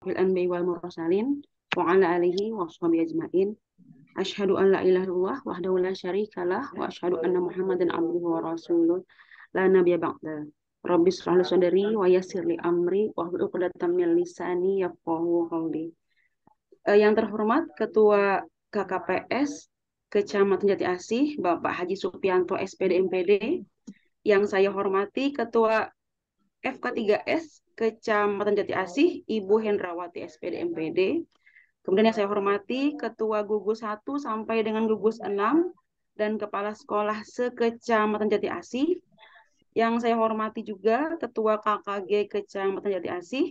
bil anbiya'i wal mursalin wa ala alihi wa sahbihi ajmain. Asyhadu an la ilaha illallah wahdahu la syarikalah wa asyhadu anna Muhammadan abduhu wa rasuluh la nabiyya ba'da. Rabbi shrah li sadri wa yassir li amri wahlul 'uqdatam min lisani yafqahu qawli. Yang terhormat Ketua KKPS Kecamatan Jati Asih Bapak Haji Supianto SPD MPD, yang saya hormati Ketua FK3S Kecamatan Jati Asih Ibu Hendrawati SPD MPD. Kemudian yang saya hormati Ketua Gugus 1 sampai dengan Gugus 6 dan Kepala Sekolah se-Kecamatan Jati Asih. Yang saya hormati juga Ketua KKG Kecamatan Jati Asih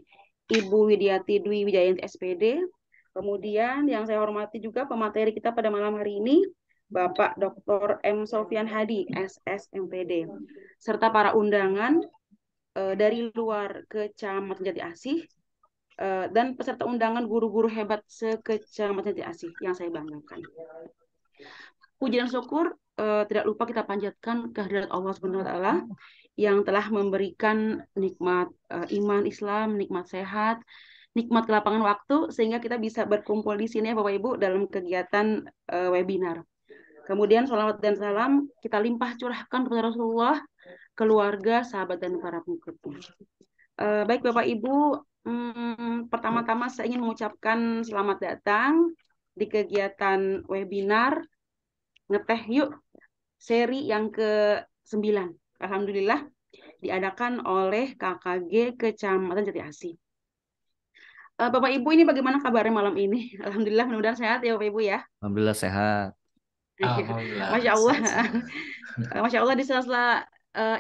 Ibu Widiati Dwi Wijayanti SPD. Kemudian yang saya hormati juga pemateri kita pada malam hari ini Bapak Dr. M. Sofyan Hadi SSMPD, serta para undangan dari luar Kecamatan Jati Asih, dan peserta undangan guru-guru hebat se-Kecamatan Jati Asih yang saya banggakan. Puji dan syukur tidak lupa kita panjatkan kehadirat Allah Subhanahu wa taala yang telah memberikan nikmat iman Islam, nikmat sehat, nikmat kelapangan waktu sehingga kita bisa berkumpul di sini ya Bapak Ibu dalam kegiatan webinar. Kemudian sholawat dan salam kita limpah curahkan kepada Rasulullah, keluarga, sahabat dan para pengikutnya. Baik Bapak Ibu, pertama-tama saya ingin mengucapkan selamat datang di kegiatan webinar Ngeteh Yuk seri yang ke-9. Alhamdulillah diadakan oleh KKG Kecamatan Jati Asih. Bapak Ibu ini bagaimana kabarnya malam ini? Alhamdulillah mudah-mudahan sehat ya Bapak Ibu ya. Alhamdulillah sehat. Alhamdulillah Masya Allah. sehat-sehat. Masya Allah di sela-sela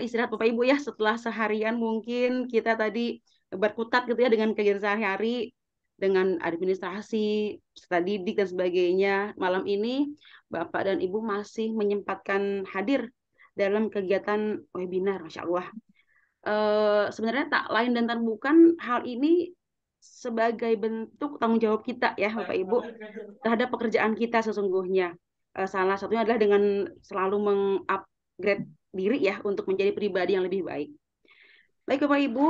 istirahat Bapak Ibu ya, setelah seharian mungkin kita tadi berkutat gitu ya dengan kegiatan sehari-hari, dengan administrasi, serta didik dan sebagainya. Malam ini Bapak dan Ibu masih menyempatkan hadir dalam kegiatan webinar, Masya Allah. Sebenarnya tak lain dan tak bukan hal ini sebagai bentuk tanggung jawab kita ya Bapak Ibu terhadap pekerjaan kita sesungguhnya. Salah satunya adalah dengan selalu mengupgrade diri ya untuk menjadi pribadi yang lebih baik. Baik Bapak Ibu,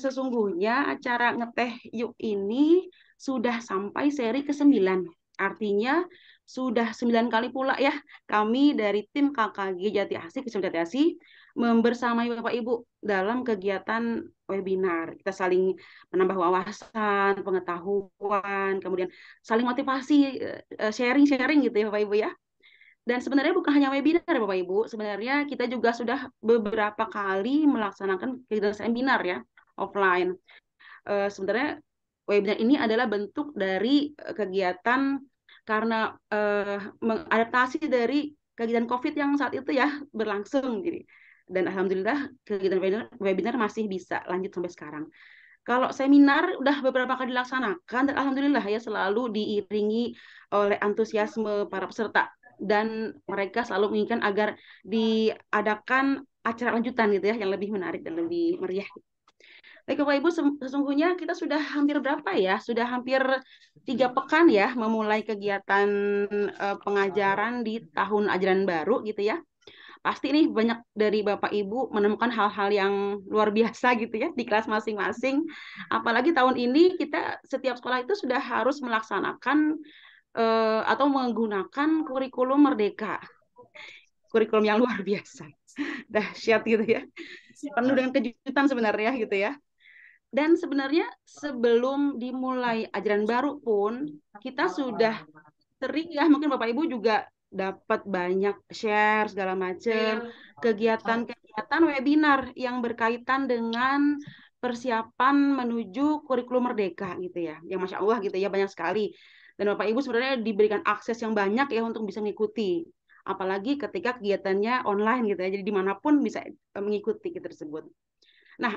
sesungguhnya acara Ngeteh Yuk ini sudah sampai seri ke-9. Artinya sudah 9 kali pula ya kami dari tim KKG Jati Asih, Kecamatan Jati Asih membersamai Bapak Ibu dalam kegiatan webinar. Kita saling menambah wawasan, pengetahuan, kemudian saling motivasi, sharing-sharing gitu ya Bapak Ibu ya. Dan sebenarnya bukan hanya webinar ya Bapak Ibu, sebenarnya kita juga sudah beberapa kali melaksanakan kegiatan seminar ya, offline. Sebenarnya webinar ini adalah bentuk dari kegiatan karena mengadaptasi dari kegiatan COVID yang saat itu ya berlangsung. Jadi, dan alhamdulillah kegiatan webinar masih bisa lanjut sampai sekarang. Kalau seminar udah beberapa kali dilaksanakan dan alhamdulillah ya selalu diiringi oleh antusiasme para peserta dan mereka selalu menginginkan agar diadakan acara lanjutan gitu ya yang lebih menarik dan lebih meriah. Baik Bapak Ibu, sesungguhnya kita sudah hampir berapa ya? Sudah hampir 3 pekan ya memulai kegiatan pengajaran di tahun ajaran baru gitu ya. Pasti nih banyak dari Bapak Ibu menemukan hal-hal yang luar biasa gitu ya di kelas masing-masing. Apalagi tahun ini kita setiap sekolah itu sudah harus melaksanakan atau menggunakan kurikulum merdeka. Kurikulum yang luar biasa. Dahsyat gitu ya. Penuh dengan kejutan sebenarnya gitu ya. Dan sebenarnya sebelum dimulai ajaran baru pun kita sudah sering ya mungkin Bapak Ibu juga dapat banyak share segala macam kegiatan-kegiatan webinar yang berkaitan dengan persiapan menuju kurikulum merdeka gitu ya. Yang Masya Allah gitu ya banyak sekali. Dan Bapak Ibu sebenarnya diberikan akses yang banyak ya untuk bisa mengikuti. Apalagi ketika kegiatannya online gitu ya. Jadi dimanapun bisa mengikuti tersebut. Nah,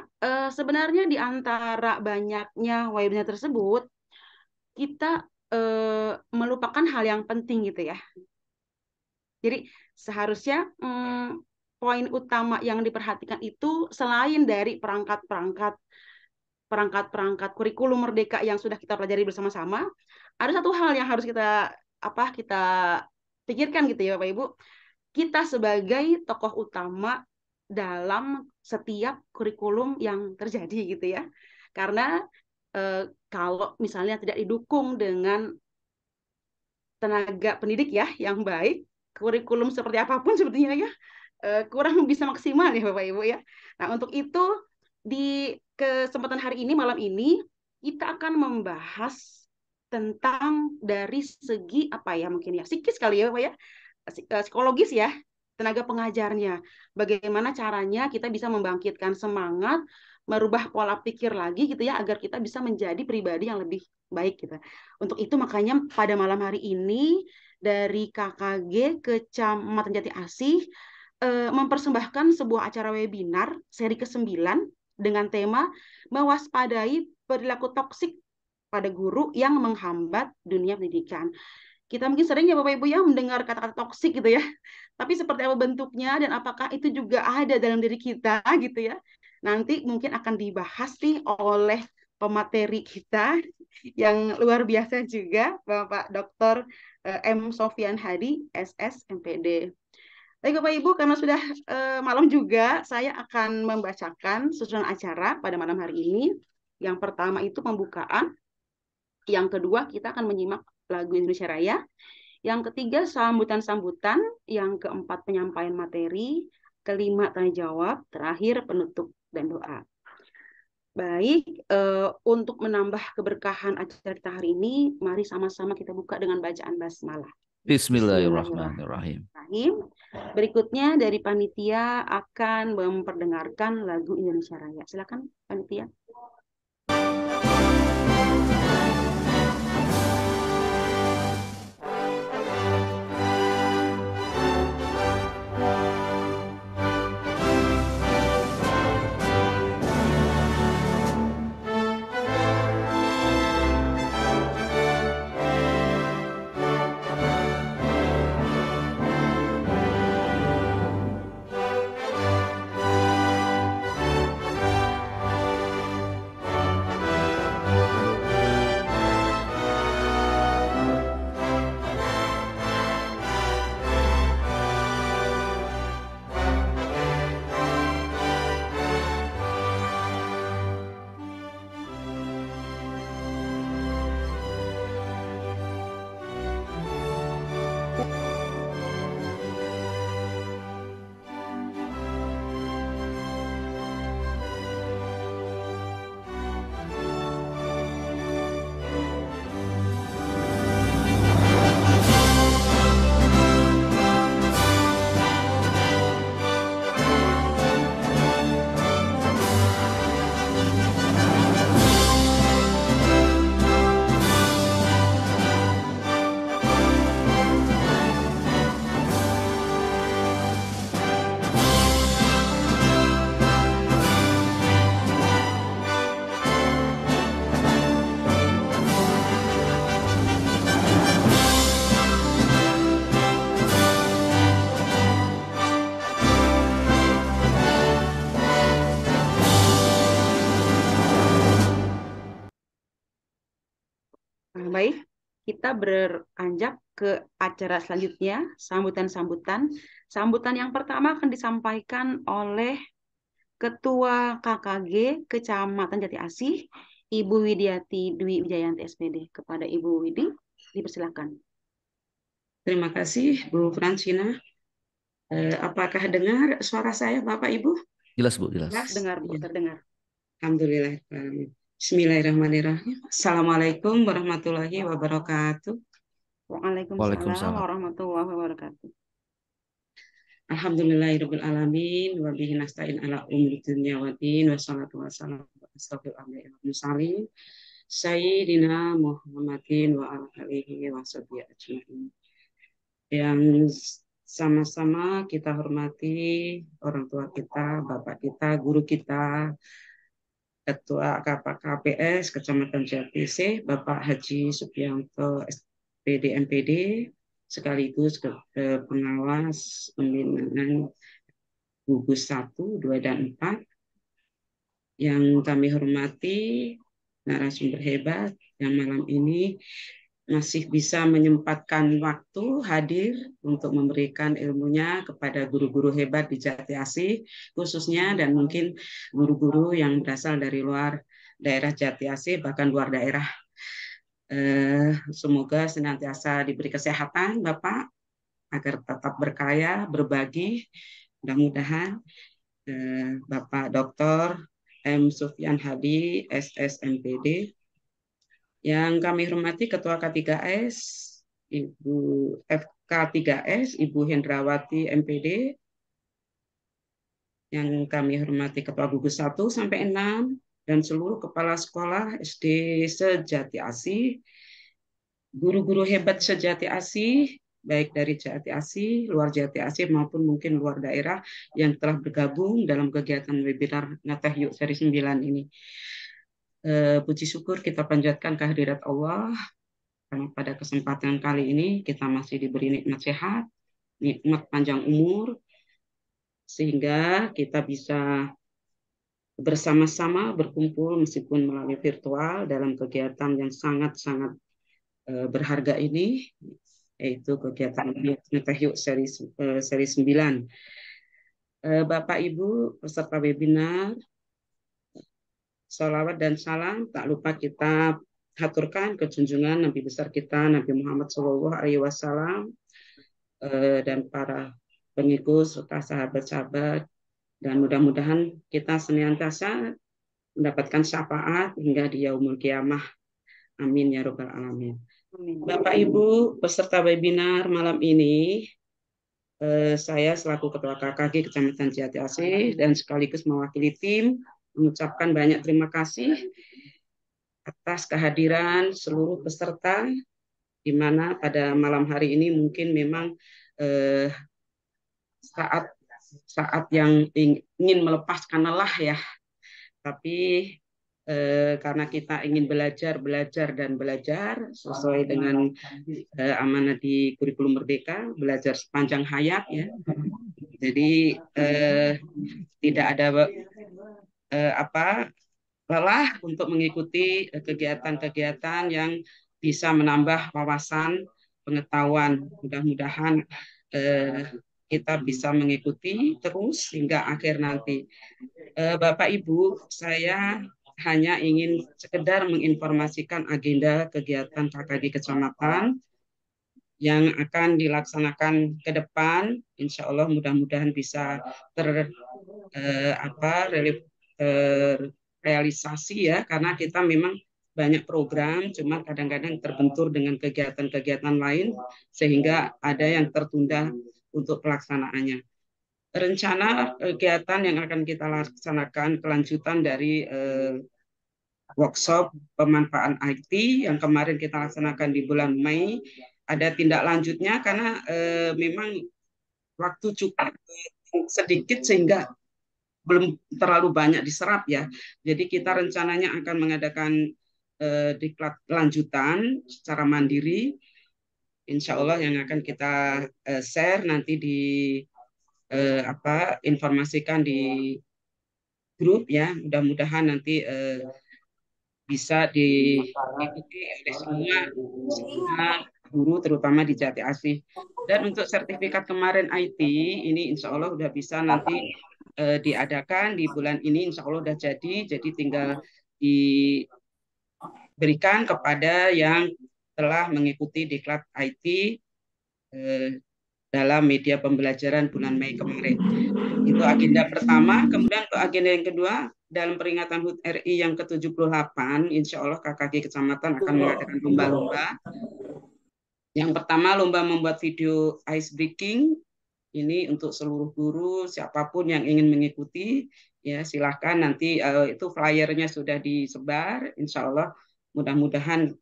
sebenarnya di antara banyaknya webinar tersebut, kita melupakan hal yang penting gitu ya. Jadi seharusnya poin utama yang diperhatikan itu selain dari perangkat-perangkat kurikulum merdeka yang sudah kita pelajari bersama-sama, ada satu hal yang harus kita kita pikirkan gitu ya Bapak Ibu. Kita sebagai tokoh utama dalam setiap kurikulum yang terjadi gitu ya. Karena kalau misalnya tidak didukung dengan tenaga pendidik ya yang baik, kurikulum seperti apapun sebetulnya ya kurang bisa maksimal ya Bapak Ibu ya. Nah, untuk itu di kesempatan hari ini malam ini kita akan membahas tentang dari segi apa ya mungkin ya psikis kali ya Bapak ya. Psikologis ya, tenaga pengajarnya. Bagaimana caranya kita bisa membangkitkan semangat, merubah pola pikir lagi gitu ya agar kita bisa menjadi pribadi yang lebih baik gitu. Untuk itu makanya pada malam hari ini dari KKG Kecamatan Jati Asih mempersembahkan sebuah acara webinar seri ke-9 dengan tema mewaspadai perilaku toksik pada guru yang menghambat dunia pendidikan. Kita mungkin sering ya Bapak Ibu ya mendengar kata-kata toksik gitu ya. Tapi seperti apa bentuknya dan apakah itu juga ada dalam diri kita gitu ya. Nanti mungkin akan dibahas nih oleh pemateri kita yang luar biasa juga Bapak Dr. M. Sofyan Hadi, SS, MPD. Baik Bapak Ibu, karena sudah malam juga, saya akan membacakan susunan acara pada malam hari ini. Yang pertama itu pembukaan, yang kedua kita akan menyimak lagu Indonesia Raya, yang ketiga sambutan-sambutan, yang keempat penyampaian materi, kelima tanya jawab, terakhir penutup dan doa. Baik, untuk menambah keberkahan acara kita hari ini, mari sama-sama kita buka dengan bacaan basmalah. Bismillahirrahmanirrahim. Berikutnya dari panitia akan memperdengarkan lagu Indonesia Raya. Silakan panitia. Baik, kita beranjak ke acara selanjutnya, sambutan-sambutan. Sambutan yang pertama akan disampaikan oleh Ketua KKG Kecamatan Jati Asih, Ibu Widiati Dwi Wijayanti SPD. Kepada Ibu Widi, dipersilakan. Terima kasih Bu Francina. Apakah dengar suara saya Bapak Ibu? Jelas Bu, jelas. Dengar Bu, terdengar. Alhamdulillah. Bismillahirrahmanirrahim. Assalamualaikum warahmatullahi wabarakatuh. Waalaikumsalam warahmatullahi wabarakatuh. Alhamdulillahirabbil alamin wa bihi nasta'in ala umuri dunya waddin wassalatu wassalamu ala asrofil anbiya'i wal mursalin sayyidina Muhammadin wa ala alihi washabihi ajmain. Yang sama-sama kita hormati orang tua kita, bapak kita, guru kita, Ketua KPS Kecamatan Jati Asih, Bapak Haji Subianto SPD MPD, sekaligus pengawas pembinaan gugus 1, 2, dan 4. Yang kami hormati narasumber hebat yang malam ini masih bisa menyempatkan waktu hadir untuk memberikan ilmunya kepada guru-guru hebat di Jati Asih khususnya, dan mungkin guru-guru yang berasal dari luar daerah Jatiasih, bahkan luar daerah. Semoga senantiasa diberi kesehatan Bapak, agar tetap berkaya, berbagi. Mudah-mudahan Bapak Dr. M. Sufyan Hadi, SSMPD. Yang kami hormati Ketua K3S, Ibu FK3S, Ibu Hendrawati MPD. Yang kami hormati Ketua Gugus 1 sampai 6 dan seluruh kepala sekolah SD Sejati Asih, guru-guru hebat Sejati Asih, baik dari Jati Asih, luar Jati Asih maupun mungkin luar daerah yang telah bergabung dalam kegiatan webinar Ngateh Yuk seri 9 ini. Puji syukur kita panjatkan kehadirat Allah karena pada kesempatan kali ini kita masih diberi nikmat sehat, nikmat panjang umur, sehingga kita bisa bersama-sama berkumpul meskipun melalui virtual dalam kegiatan yang sangat-sangat berharga ini, yaitu kegiatan Ngeteh Yuk seri 9. Bapak Ibu peserta webinar, salawat dan salam tak lupa kita haturkan ke junjungan Nabi besar kita Nabi Muhammad SAW dan para pengikut serta sahabat-sahabat, dan mudah-mudahan kita senantiasa mendapatkan syafaat hingga di yaumul kiamah. Amin ya robbal alamin. Bapak Ibu peserta webinar malam ini, saya selaku Ketua KKG Kecamatan Jati Asih dan sekaligus mewakili tim mengucapkan banyak terima kasih atas kehadiran seluruh peserta, di mana pada malam hari ini mungkin memang saat yang ingin melepaskan lelah ya, tapi karena kita ingin belajar dan belajar sesuai dengan amanah di kurikulum Merdeka, belajar sepanjang hayat ya. Jadi tidak ada lelah untuk mengikuti kegiatan-kegiatan yang bisa menambah wawasan pengetahuan. Mudah-mudahan kita bisa mengikuti terus hingga akhir nanti. Bapak Ibu, saya hanya ingin sekedar menginformasikan agenda kegiatan KKG Kecamatan yang akan dilaksanakan ke depan. Insya Allah mudah-mudahan bisa terrealisasi ya, karena kita memang banyak program, cuma kadang-kadang terbentur dengan kegiatan-kegiatan lain sehingga ada yang tertunda untuk pelaksanaannya. Rencana kegiatan yang akan kita laksanakan kelanjutan dari workshop pemanfaatan IT yang kemarin kita laksanakan di bulan Mei, ada tindak lanjutnya karena memang waktu cukup sedikit sehingga belum terlalu banyak diserap ya. Jadi kita rencananya akan mengadakan diklat lanjutan secara mandiri, insya Allah yang akan kita share nanti di informasikan di grup ya. Mudah-mudahan nanti bisa diikuti oleh semua guru terutama di Jati Asih. Dan untuk sertifikat kemarin IT ini insya Allah udah bisa nanti diadakan di bulan ini, insya Allah udah jadi tinggal diberikan kepada yang telah mengikuti diklat IT dalam media pembelajaran bulan Mei kemarin. Itu agenda pertama. Kemudian untuk agenda yang kedua, dalam peringatan HUT RI yang ke-78, insya Allah KKG Kecamatan akan mengadakan lomba-lomba. Yang pertama, lomba membuat video ice breaking. Ini untuk seluruh guru, siapapun yang ingin mengikuti, ya silahkan nanti itu flyernya sudah disebar. Insya Allah mudah-mudahan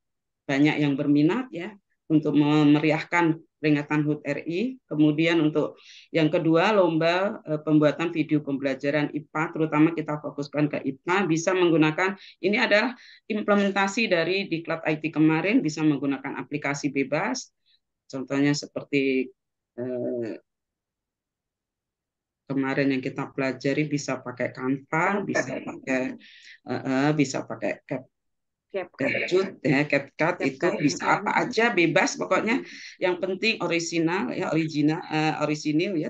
banyak yang berminat ya untuk memeriahkan peringatan HUT RI. Kemudian untuk yang kedua, lomba pembuatan video pembelajaran IPA, terutama kita fokuskan ke IPA, bisa menggunakan, ini adalah implementasi dari diklat IT kemarin, bisa menggunakan aplikasi bebas, contohnya seperti kemarin yang kita pelajari bisa pakai Canva, bisa pakai CapCut ya, CapCut itu bisa apa aja bebas pokoknya, yang penting original ya,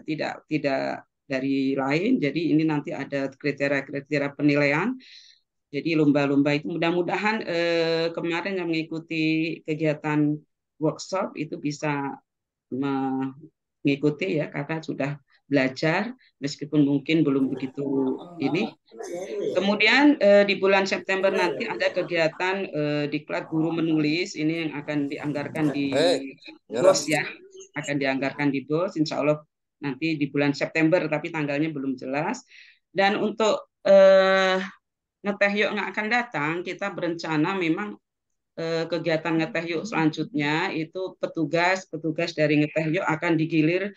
tidak dari lain. Jadi ini nanti ada kriteria penilaian Jadi lomba-lomba itu mudah-mudahan kemarin yang mengikuti kegiatan workshop itu bisa mengikuti ya, karena sudah belajar meskipun mungkin belum begitu ini. Kemudian di bulan September nanti ada kegiatan diklat guru menulis, ini yang akan dianggarkan di BOS ya, akan dianggarkan di BOS, insya Allah nanti di bulan September, tapi tanggalnya belum jelas. Dan untuk ngeteh yuk yang akan datang, kita berencana memang kegiatan ngeteh yuk selanjutnya itu petugas dari ngeteh yuk akan digilir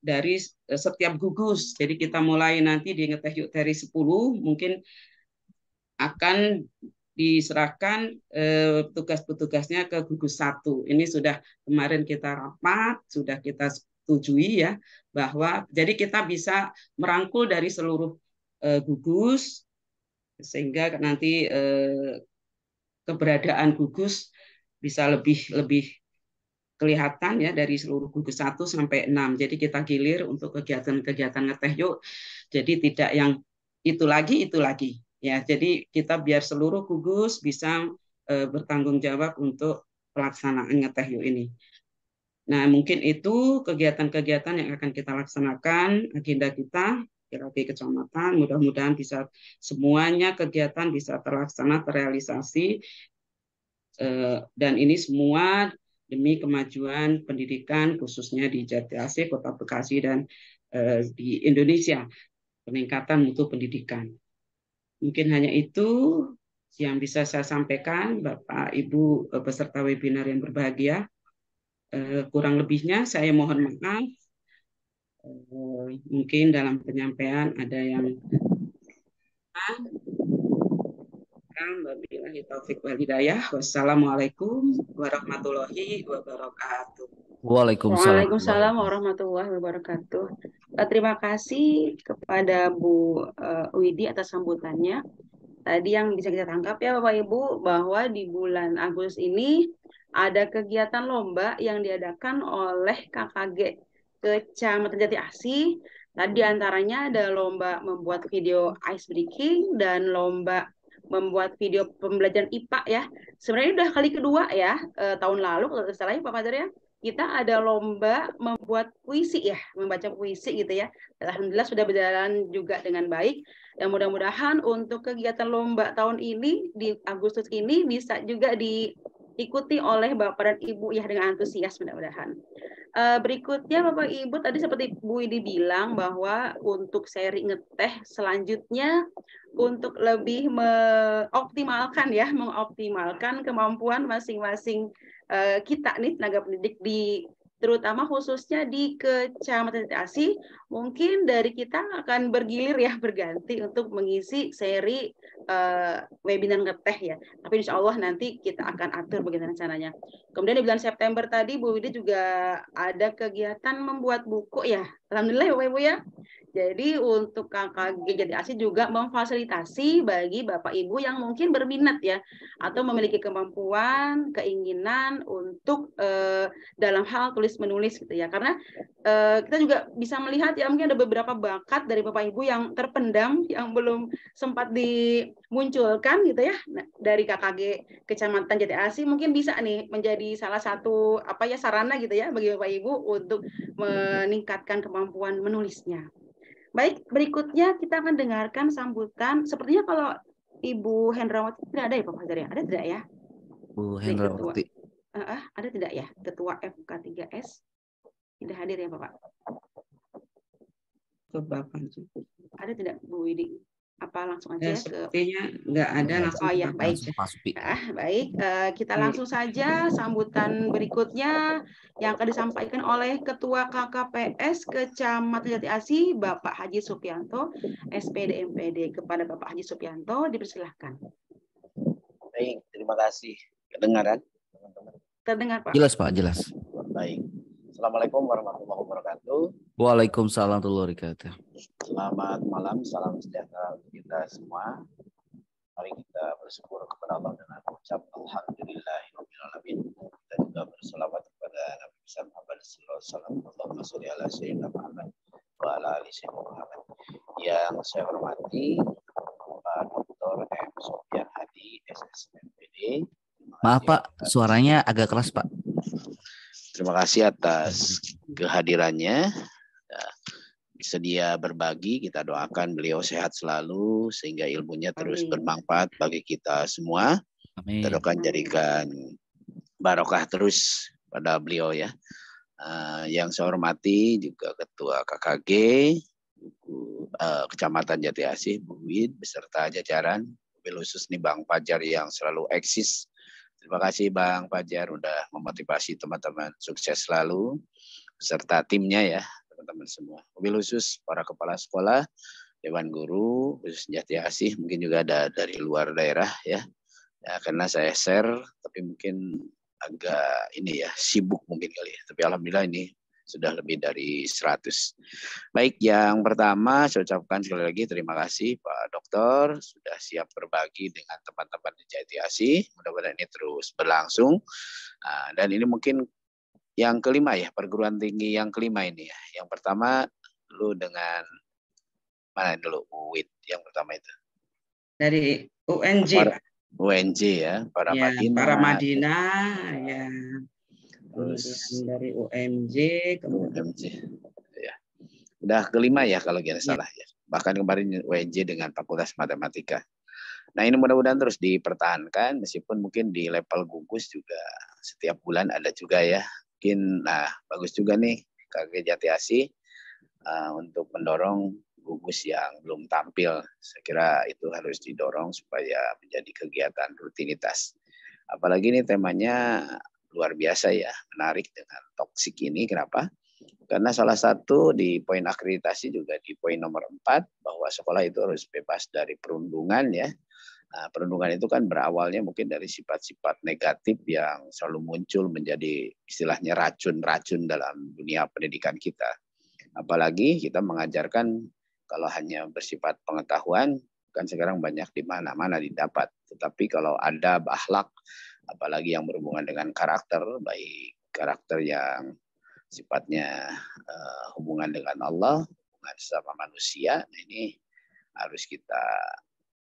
dari setiap gugus. Jadi kita mulai nanti di ngeteh yuk dari 10, mungkin akan diserahkan petugas-petugasnya ke gugus 1. Ini sudah kemarin kita rapat, sudah kita setujui ya, bahwa jadi kita bisa merangkul dari seluruh gugus, sehingga nanti keberadaan gugus bisa lebih kelihatan ya dari seluruh gugus 1 sampai 6. Jadi kita gilir untuk kegiatan-kegiatan ngeteh yuk. Jadi tidak yang itu lagi ya. Jadi kita biar seluruh gugus bisa bertanggung jawab untuk pelaksanaan ngeteh yuk ini. Nah, mungkin itu kegiatan-kegiatan yang akan kita laksanakan, agenda kita di kecamatan. Mudah-mudahan bisa semuanya kegiatan bisa terlaksana, terrealisasi, dan ini semua demi kemajuan pendidikan khususnya di Jati Asih, Kota Bekasi, dan di Indonesia, peningkatan mutu pendidikan. Mungkin hanya itu yang bisa saya sampaikan, Bapak Ibu peserta webinar yang berbahagia. Kurang lebihnya saya mohon maaf. Mungkin dalam penyampaian ada yang wabillahi taufik wal hidayah. Wassalamualaikum warahmatullahi wabarakatuh. Waalaikumsalam. Waalaikumsalam warahmatullahi wabarakatuh. Terima kasih kepada Bu Widi atas sambutannya. Tadi yang bisa kita tangkap ya Bapak Ibu, bahwa di bulan Agustus ini ada kegiatan lomba yang diadakan oleh KKG Kecamatan Jati Asih. Tadi antaranya ada lomba membuat video ice breaking dan lomba membuat video pembelajaran IPA ya. Sebenarnya udah kali kedua ya, tahun lalu kalau tidak salah ya Pak Fajar ya. Kita ada lomba membuat puisi ya, membaca puisi gitu ya. Alhamdulillah sudah berjalan juga dengan baik. Dan mudah-mudahan untuk kegiatan lomba tahun ini di Agustus ini bisa juga diikuti oleh Bapak dan Ibu ya dengan antusias mudah-mudahan. Berikutnya Bapak Ibu tadi seperti Bu Widi bilang bahwa untuk seri ngeteh selanjutnya untuk lebih mengoptimalkan kemampuan masing-masing kita nih tenaga pendidik di terutama khususnya di Kecamatan Jati Asih, mungkin dari kita akan bergilir ya berganti untuk mengisi seri webinar ngeteh ya. Tapi insya Allah nanti kita akan atur bagaimana caranya. Kemudian di bulan September tadi Bu Widi juga ada kegiatan membuat buku ya. Alhamdulillah ya Bapak Ibu ya. Jadi untuk KKG Jati Asih juga memfasilitasi bagi Bapak Ibu yang mungkin berminat ya atau memiliki kemampuan, keinginan untuk dalam hal tulis menulis gitu ya. Karena kita juga bisa melihat ya mungkin ada beberapa bakat dari Bapak Ibu yang terpendam yang belum sempat dimunculkan gitu ya. Nah, dari KKG Kecamatan Jati Asih mungkin bisa nih menjadi salah satu sarana gitu ya bagi Bapak Ibu untuk meningkatkan kemampuan menulisnya. Baik, berikutnya kita akan dengarkan sambutan. Sepertinya kalau Ibu Hendrawati tidak ada ya Pak Fajar ya? Ada tidak ya? Bu Nih, Hendrawati. ada tidak ya? Ketua FK3S tidak hadir ya Bapak? Ada tidak Bu Widi? Apa langsung aja sepertinya nggak ada langsung. Oh ya, baik. Baik, kita langsung saja sambutan berikutnya yang akan disampaikan oleh Ketua KKPS Kecamatan Jati Asih, Bapak Haji Supianto, SPD MPD. Kepada Bapak Haji Supianto, dipersilahkan. Baik, terima kasih. Kedengaran, teman-teman? Terdengar, Pak. Jelas, Pak, jelas. Baik. Assalamualaikum warahmatullahi wabarakatuh. Waalaikumsalam warahmatullahi wabarakatuh. Selamat malam, salam sejahtera untuk kita semua. Mari kita bersyukur kepada Allah dengan ucap alhamdulillahirobbilalamin. Kita juga berselawat kepada Nabi besar Muhammad sallallahu alaihi wasallam. Allahumma sholli ala sayyidina Muhammad wa ala ali sayyidina Muhammad. Yang saya hormati Pak Dr. M. Sofyan Maaf Pak, suaranya agak keras Pak. Terima kasih atas kehadirannya. Ya, sedia berbagi, kita doakan beliau sehat selalu sehingga ilmunya terus Amin. bermanfaat bagi kita semua. Kita Amin. doakan jadikan barokah terus pada beliau ya. Yang saya hormati juga Ketua KKG Kecamatan Jati Asih, Bu Wid, beserta jajaran, mobil khusus nih Bang Fajar yang selalu eksis. Terima kasih Bang Fajar udah memotivasi teman-teman, sukses selalu beserta timnya ya teman-teman semua. Mobil khusus para kepala sekolah, Dewan Guru, khusus Jati Asih, mungkin juga ada dari luar daerah ya. Ya karena saya share, tapi mungkin agak ini ya sibuk mungkin kali ya. Tapi alhamdulillah ini sudah lebih dari 100. Baik, yang pertama saya ucapkan sekali lagi terima kasih Pak Dokter sudah siap berbagi dengan teman-teman di Jati Asih. Mudah-mudahan ini terus berlangsung. Dan ini mungkin yang kelima ya, perguruan tinggi yang kelima ini ya. Yang pertama dulu dengan mana dulu UIT yang pertama itu? Dari UNJ. UNJ ya, para ya, Madinah. Para Madinah ya. Terus Kemudian dari UMJ, kemudian UMJ. Ya. Udah kelima ya kalau tidak salah ya. Bahkan kemarin UNJ dengan Fakultas Matematika. Nah ini mudah-mudahan terus dipertahankan meskipun mungkin di level gugus juga setiap bulan ada juga ya. Mungkin bagus juga nih KKG Jati Asih untuk mendorong gugus yang belum tampil. Saya kira itu harus didorong supaya menjadi kegiatan rutinitas. Apalagi ini temanya luar biasa ya, menarik dengan toksik ini. Kenapa? Karena salah satu di poin akreditasi juga di poin nomor 4 bahwa sekolah itu harus bebas dari perundungan ya. Nah, perundungan itu kan berawalnya mungkin dari sifat-sifat negatif yang selalu muncul menjadi istilahnya racun-racun dalam dunia pendidikan kita. Apalagi kita mengajarkan kalau hanya bersifat pengetahuan kan sekarang banyak di mana-mana didapat. Tetapi kalau ada akhlak, apalagi yang berhubungan dengan karakter, baik karakter yang sifatnya hubungan dengan Allah, hubungan sama manusia, ini harus kita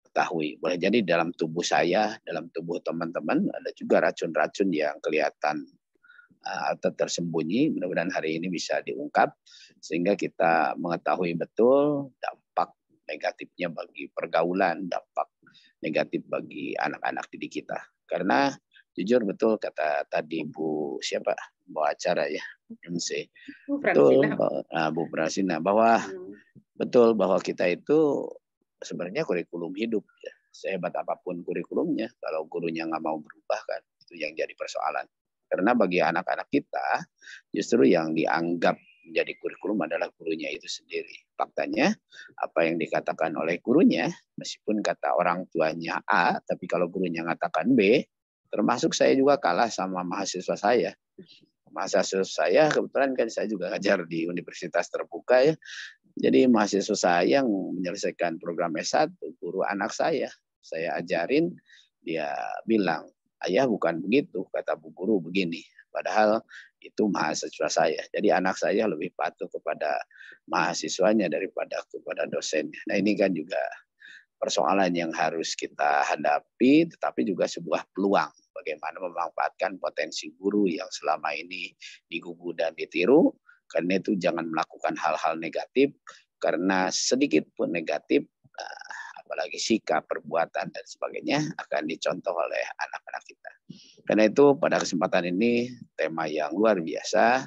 ketahui. Boleh jadi dalam tubuh saya, dalam tubuh teman-teman, ada juga racun-racun yang kelihatan atau tersembunyi. Mudah-mudahan hari ini bisa diungkap, sehingga kita mengetahui betul dampak negatifnya bagi pergaulan, dampak negatif bagi anak-anak didik kita. Karena jujur betul kata tadi Bu siapa bawa acara ya MC betul Bu Prasina bahwa betul bahwa kita itu sebenarnya kurikulum hidup ya. Sehebat apapun kurikulumnya kalau gurunya nggak mau berubah kan itu yang jadi persoalan. Karena bagi anak-anak kita justru yang dianggap menjadi kurikulum adalah gurunya itu sendiri. Faktanya apa yang dikatakan oleh gurunya meskipun kata orang tuanya A tapi kalau gurunya mengatakan B, termasuk saya juga kalah sama mahasiswa saya. Mahasiswa saya kebetulan kan saya juga ngajar di Universitas Terbuka ya. Jadi mahasiswa saya yang menyelesaikan program S1, guru anak saya ajarin, dia bilang, ayah bukan begitu, kata bu guru begini. Padahal itu mahasiswa saya. Jadi anak saya lebih patuh kepada mahasiswanya daripada kepada dosennya. Nah ini kan juga persoalan yang harus kita hadapi, tetapi juga sebuah peluang bagaimana memanfaatkan potensi guru yang selama ini digugu dan ditiru. Karena itu jangan melakukan hal-hal negatif, karena sedikit pun negatif, apalagi sikap, perbuatan, dan sebagainya akan dicontoh oleh anak-anak kita. Karena itu pada kesempatan ini tema yang luar biasa,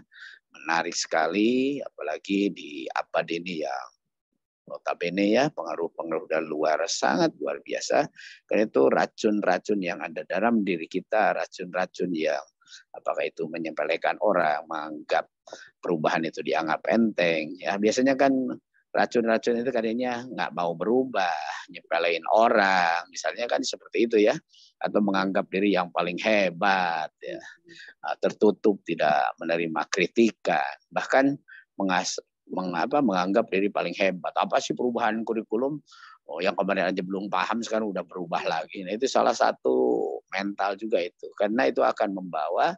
menarik sekali, apalagi di APAD ini yang notabene ya pengaruh-pengaruh dari luar sangat luar biasa. Karena itu racun-racun yang ada dalam diri kita, racun-racun yang apakah itu menyepelekan orang, menganggap perubahan itu dianggap enteng. Ya biasanya kan racun-racun itu kadangnya nggak mau berubah, nyepelein orang, misalnya kan seperti itu ya, atau menganggap diri yang paling hebat, ya, tertutup, tidak menerima kritikan, bahkan menganggap diri paling hebat. Apa sih perubahan kurikulum? Oh, yang kemarin aja belum paham sekarang udah berubah lagi. Nah, itu salah satu mental juga itu. Karena itu akan membawa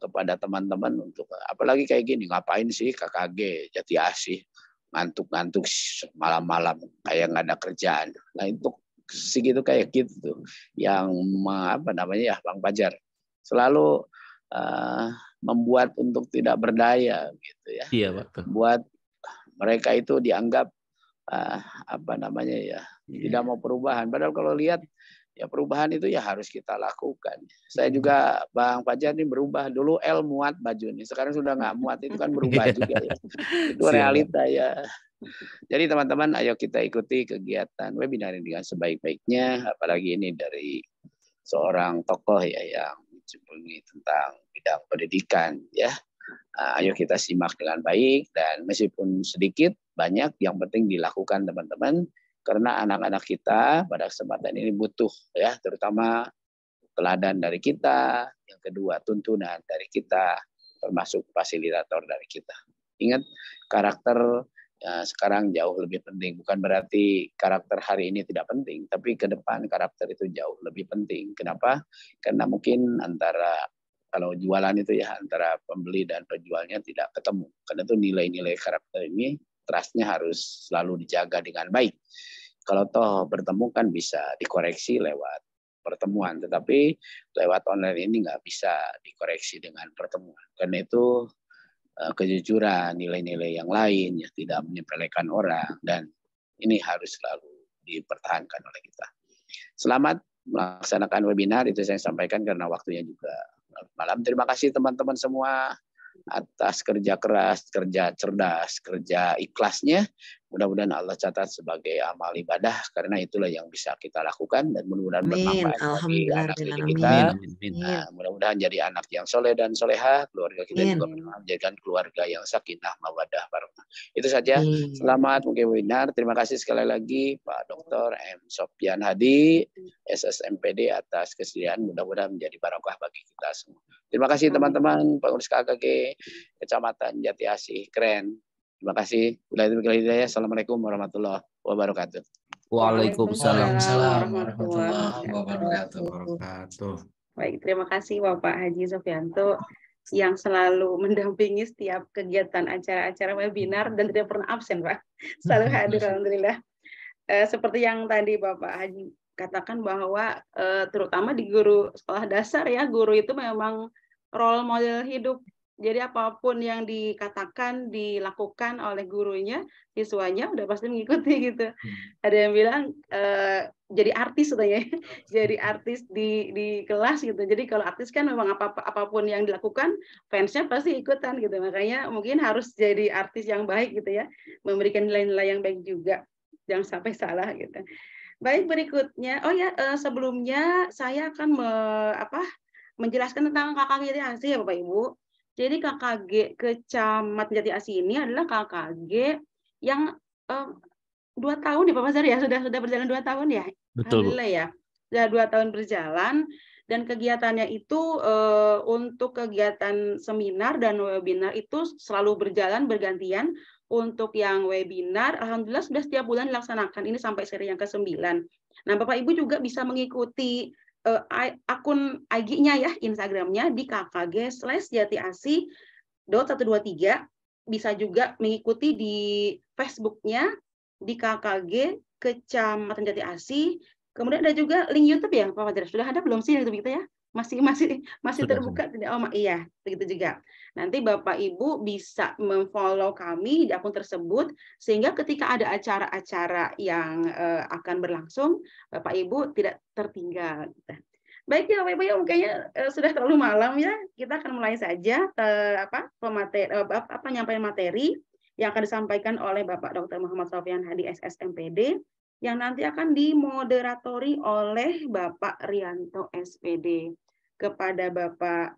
kepada teman-teman untuk apalagi kayak gini, ngapain sih KKG Jati Asih ngantuk-ngantuk malam-malam kayak nggak ada kerjaan. Nah, itu segitu kayak gitu tuh, yang apa namanya ya, Bang Fajar selalu membuat untuk tidak berdaya gitu ya, Iya, betul. buat mereka itu dianggap apa namanya ya, tidak mau perubahan. Padahal kalau lihat ya, perubahan itu ya harus kita lakukan. Saya juga Bang Fajar ini berubah, dulu L muat baju ini, sekarang sudah nggak muat, itu kan berubah juga ya. Itu realita ya. Jadi teman-teman, ayo kita ikuti kegiatan webinar ini dengan sebaik-baiknya, apalagi ini dari seorang tokoh ya yang mencumpungi tentang bidang pendidikan ya. Ayo kita simak dengan baik, dan meskipun sedikit banyak yang penting dilakukan teman-teman, karena anak-anak kita pada kesempatan ini butuh ya, terutama teladan dari kita, yang kedua tuntunan dari kita, termasuk fasilitator dari kita. Ingat, karakter sekarang jauh lebih penting. Bukan berarti karakter hari ini tidak penting, tapi ke depan karakter itu jauh lebih penting. Kenapa? Karena mungkin antara, kalau jualan itu ya, antara pembeli dan penjualnya tidak ketemu. Karena itu nilai-nilai karakter ini, trust-nya harus selalu dijaga dengan baik. Kalau toh bertemu kan bisa dikoreksi lewat pertemuan, tetapi lewat online ini nggak bisa dikoreksi dengan pertemuan. Karena itu kejujuran, nilai-nilai yang lain, ya, tidak menyepelekan orang, dan ini harus selalu dipertahankan oleh kita. Selamat melaksanakan webinar, itu saya sampaikan karena waktunya juga malam. Terima kasih teman-teman semua atas kerja keras, kerja cerdas, kerja ikhlasnya. Mudah-mudahan Allah catat sebagai amal ibadah, karena itulah yang bisa kita lakukan, dan mudah-mudahan bermanfaat bagi anak didik kita. Mudah-mudahan jadi anak yang soleh dan soleha, keluarga kita juga menjadikan keluarga yang sakinah, mawadah, barokah. Itu saja. Selamat mungkin webinar. Terima kasih sekali lagi Pak Dr. M. Sofyan Hadi, SSMPD, atas kesediaan. Mudah-mudahan menjadi barokah bagi kita semua. Terima kasih teman-teman pengurus KKG Kecamatan Jati Asih, keren. Terima kasih. Assalamualaikum warahmatullahi wabarakatuh. Waalaikumsalam warahmatullahi wabarakatuh. Baik, terima kasih Bapak Haji Sofyanto yang selalu mendampingi setiap kegiatan acara-acara webinar dan tidak pernah absen, Pak. Selalu hadir, alhamdulillah. Seperti yang tadi Bapak Haji katakan bahwa terutama di guru sekolah dasar ya, guru itu memang role model hidup. Jadi apapun yang dikatakan, dilakukan oleh gurunya, siswanya udah pasti mengikuti gitu. Ada yang bilang jadi artis katanya, jadi artis di kelas gitu. Jadi kalau artis kan memang apapun yang dilakukan, fansnya pasti ikutan gitu. Makanya mungkin harus jadi artis yang baik gitu ya, memberikan nilai-nilai yang baik juga, jangan sampai salah gitu. Baik, berikutnya, sebelumnya saya akan menjelaskan tentang KKG Jati Asih ya Bapak Ibu. Jadi KKG Kecamatan Jati Asih ini adalah KKG yang 2 tahun ya Pak Mazhar ya, sudah berjalan 2 tahun ya. Betul, Bu. Alhamdulillah ya, sudah 2 tahun berjalan, dan kegiatannya itu untuk kegiatan seminar dan webinar itu selalu berjalan bergantian. Untuk yang webinar, alhamdulillah sudah setiap bulan dilaksanakan, ini sampai seri yang ke-9. Nah, Bapak Ibu juga bisa mengikuti akun IG-nya ya, Instagram-nya di kkg/jatiasih.123. Bisa juga mengikuti di Facebook-nya di KKG Kecamatan Jati Asih. Kemudian ada juga link YouTube ya, Pak Fajar. Sudah ada belum sih YouTube kita ya? Masih terbuka tidak? Oh iya, begitu juga. Nanti Bapak Ibu bisa memfollow kami di akun tersebut, sehingga ketika ada acara-acara yang akan berlangsung, Bapak Ibu tidak tertinggal. Baik ya Bapak Ibu, kayaknya sudah terlalu malam ya. Kita akan mulai saja penyampaian materi yang akan disampaikan oleh Bapak Dr. Muhammad Sofyan Hadi SSMPD, yang nanti akan dimoderatori oleh Bapak Rianto SPD. Kepada Bapak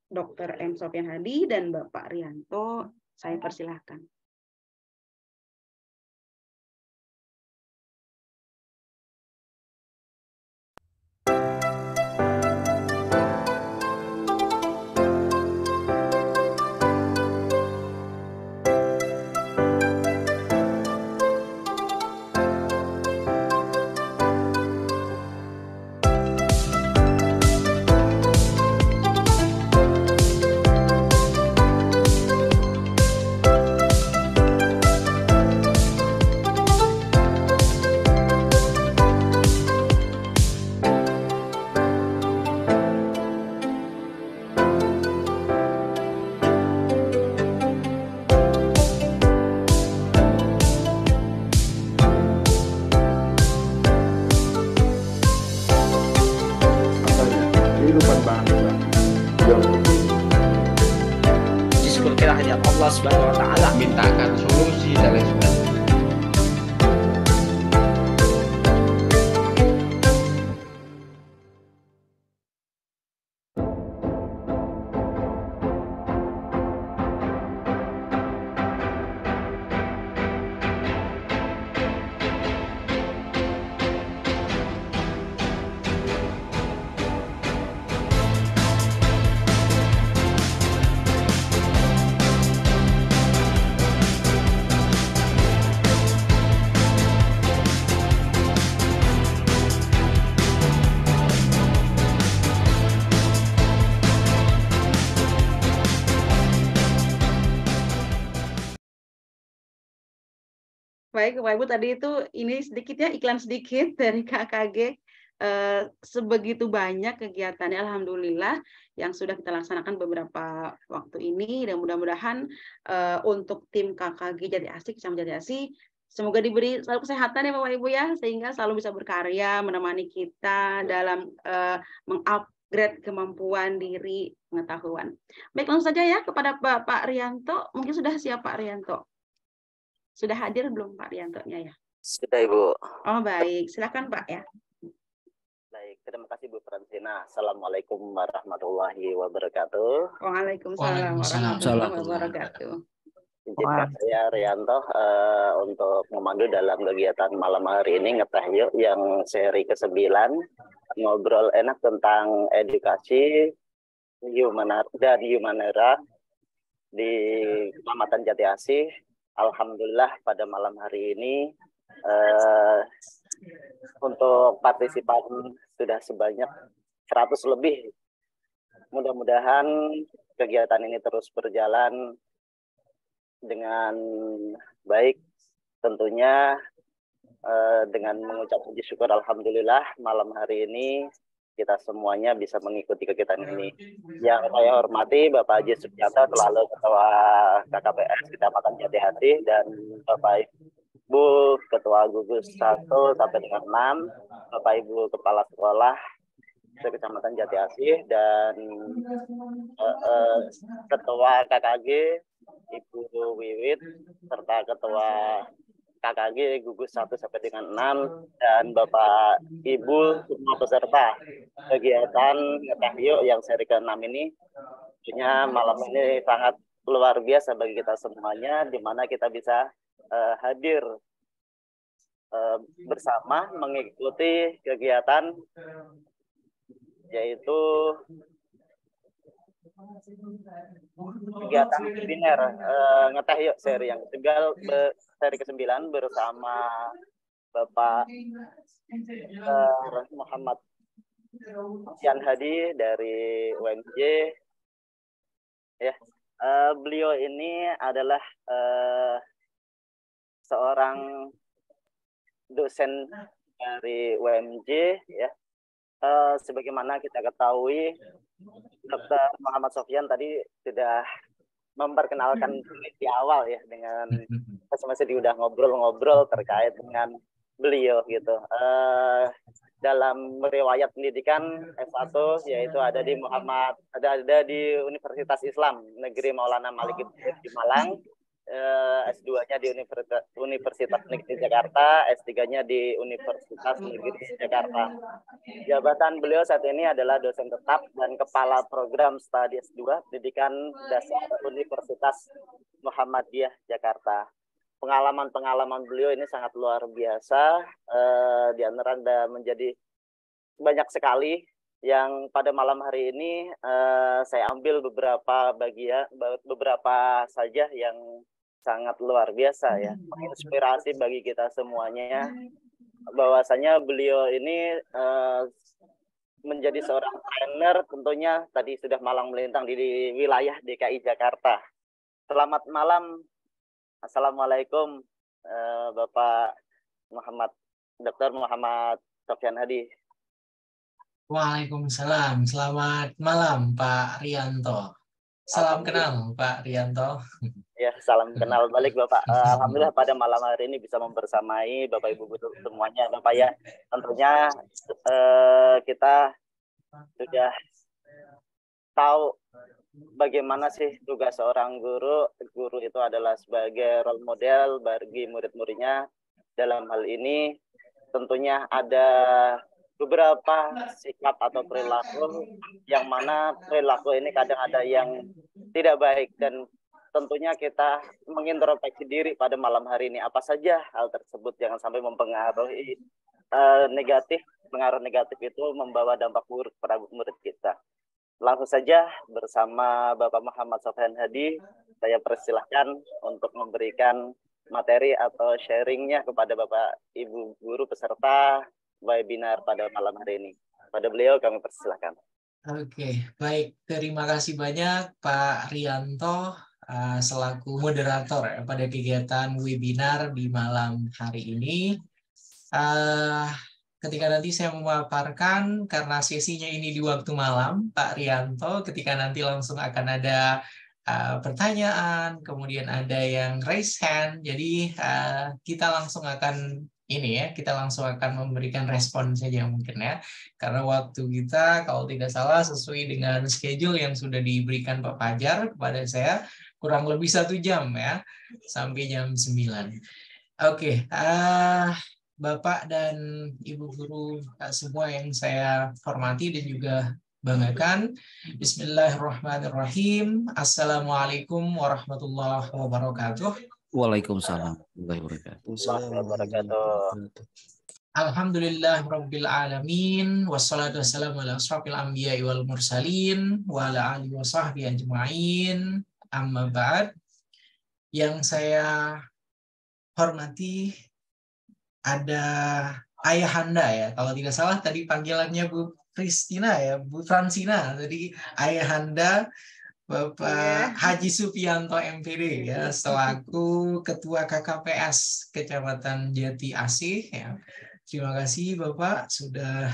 Dr. M. Sofyan Hadi dan Bapak Rianto, saya persilahkan. kehidupan bangsa. Syukur kita hadirat Allah Subhanahu wa taala, mintakan solusi dan lain sebagainya. Baik, Bapak Ibu, tadi itu ini sedikit ya, iklan sedikit dari KKG. Sebegitu banyak kegiatannya, alhamdulillah, yang sudah kita laksanakan beberapa waktu ini, dan mudah-mudahan untuk tim KKG Jati Asih, Kecamatan Jati Asih, semoga diberi selalu kesehatan ya Bapak Ibu ya, sehingga selalu bisa berkarya, menemani kita dalam mengupgrade kemampuan diri pengetahuan. Baik, langsung saja ya kepada Pak Rianto. Mungkin sudah siap Pak Rianto? Sudah hadir belum Pak Rianto-nya ya? Sudah Ibu. Oh baik, silakan Pak ya. Baik, terima kasih Bu Fransina. Assalamualaikum warahmatullahi wabarakatuh. Waalaikumsalam warahmatullahi wabarakatuh. Izinkan saya Rianto untuk memandu dalam kegiatan malam hari ini Ngeteh Yuk yang seri ke-9, ngobrol enak tentang edukasi dan humanera di Kecamatan Jati Asih. Alhamdulillah pada malam hari ini untuk partisipan sudah sebanyak 100 lebih. Mudah-mudahan kegiatan ini terus berjalan dengan baik. Tentunya dengan mengucap puji syukur alhamdulillah malam hari ini kita semuanya bisa mengikuti kegiatan ini. Yang saya hormati Bapak Haji Sugianto selalu Ketua KKPS Kecamatan Jati Asih, dan Bapak Ibu Ketua Gugus 1 sampai dengan 6, Bapak Ibu Kepala Sekolah Kecamatan Jati Asih, dan Ketua KKG Ibu Wiwit, serta Ketua KKG Gugus 1 sampai dengan 6, dan Bapak Ibu semua peserta kegiatan Ngeteh Yuk yang seri ke-6 ini. Tentunya malam ini sangat luar biasa bagi kita semuanya, di mana kita bisa hadir bersama mengikuti kegiatan yaitu kegiatan webinar Ngeteh Yuk seri yang seri ke-9 bersama Bapak Muhammad Yan Hadi dari UNJ. Ya, beliau ini adalah seorang dosen dari UMJ ya. Sebagaimana kita ketahui, Dr. Muhammad Sofyan tadi sudah memperkenalkan di awal ya, dengan masih udah ngobrol-ngobrol terkait dengan beliau gitu. Dalam riwayat pendidikan S1 yaitu ada di Universitas Islam Negeri Maulana Malik di Malang, S2-nya di Universitas Negeri Jakarta, S3-nya di Universitas Negeri Jakarta. Jabatan beliau saat ini adalah dosen tetap dan kepala program studi S2 Pendidikan Dasar Universitas Muhammadiyah Jakarta. Pengalaman beliau ini sangat luar biasa, di antara menjadi banyak sekali yang pada malam hari ini saya ambil beberapa saja yang sangat luar biasa ya, menginspirasi bagi kita semuanya, bahwasanya beliau ini menjadi seorang trainer tentunya tadi sudah malang melintang di wilayah DKI Jakarta. Selamat malam. Assalamualaikum Bapak Dr. Muhammad Sofyan Hadi. Waalaikumsalam. Selamat malam Pak Rianto. Salam kenal Pak Rianto. Ya, salam kenal balik Bapak. Alhamdulillah pada malam hari ini bisa membersamai Bapak Ibu semuanya Bapak ya. Tentunya kita sudah tahu bagaimana sih tugas seorang guru. Guru itu adalah sebagai role model bagi murid-muridnya. Dalam hal ini tentunya ada beberapa sikap atau perilaku yang mana perilaku ini kadang ada yang tidak baik, dan tentunya kita mengintrospeksi diri pada malam hari ini apa saja hal tersebut jangan sampai mempengaruhi negatif. Pengaruh negatif itu membawa dampak buruk pada murid kita. Langsung saja bersama Bapak Muhammad Sofyan Hadi, saya persilahkan untuk memberikan materi atau sharingnya kepada Bapak Ibu guru peserta webinar pada malam hari ini. Pada beliau kami persilahkan. Oke, baik. Terima kasih banyak Pak Rianto selaku moderator ya, pada kegiatan webinar di malam hari ini. Ketika nanti saya memaparkan, karena sesinya ini di waktu malam, Pak Rianto, ketika nanti langsung akan ada pertanyaan, kemudian ada yang raise hand, jadi kita langsung akan kita langsung akan memberikan respon saja mungkin ya, karena waktu kita kalau tidak salah sesuai dengan schedule yang sudah diberikan Pak Fajar kepada saya kurang lebih 1 jam ya, sampai jam 9. Oke, Bapak dan Ibu guru semua yang saya hormati dan juga banggakan. Bismillahirrahmanirrahim. Assalamualaikum warahmatullahi wabarakatuh. Waalaikumsalam warahmatullahi wabarakatuh. Alhamdulillah rabbil alamin, wassalatu wassalamu ala asrofil anbiya'i wal mursalin wa ala alihi wa sahbihi ajma'in. Amma ba'd. Yang saya hormati ada Ayahanda ya, kalau tidak salah tadi panggilannya Bu Kristina ya, Bu Fransina, tadi Ayahanda Bapak Haji Supianto MPD ya, selaku Ketua KKPS Kecamatan Jati Asih ya. Terima kasih Bapak sudah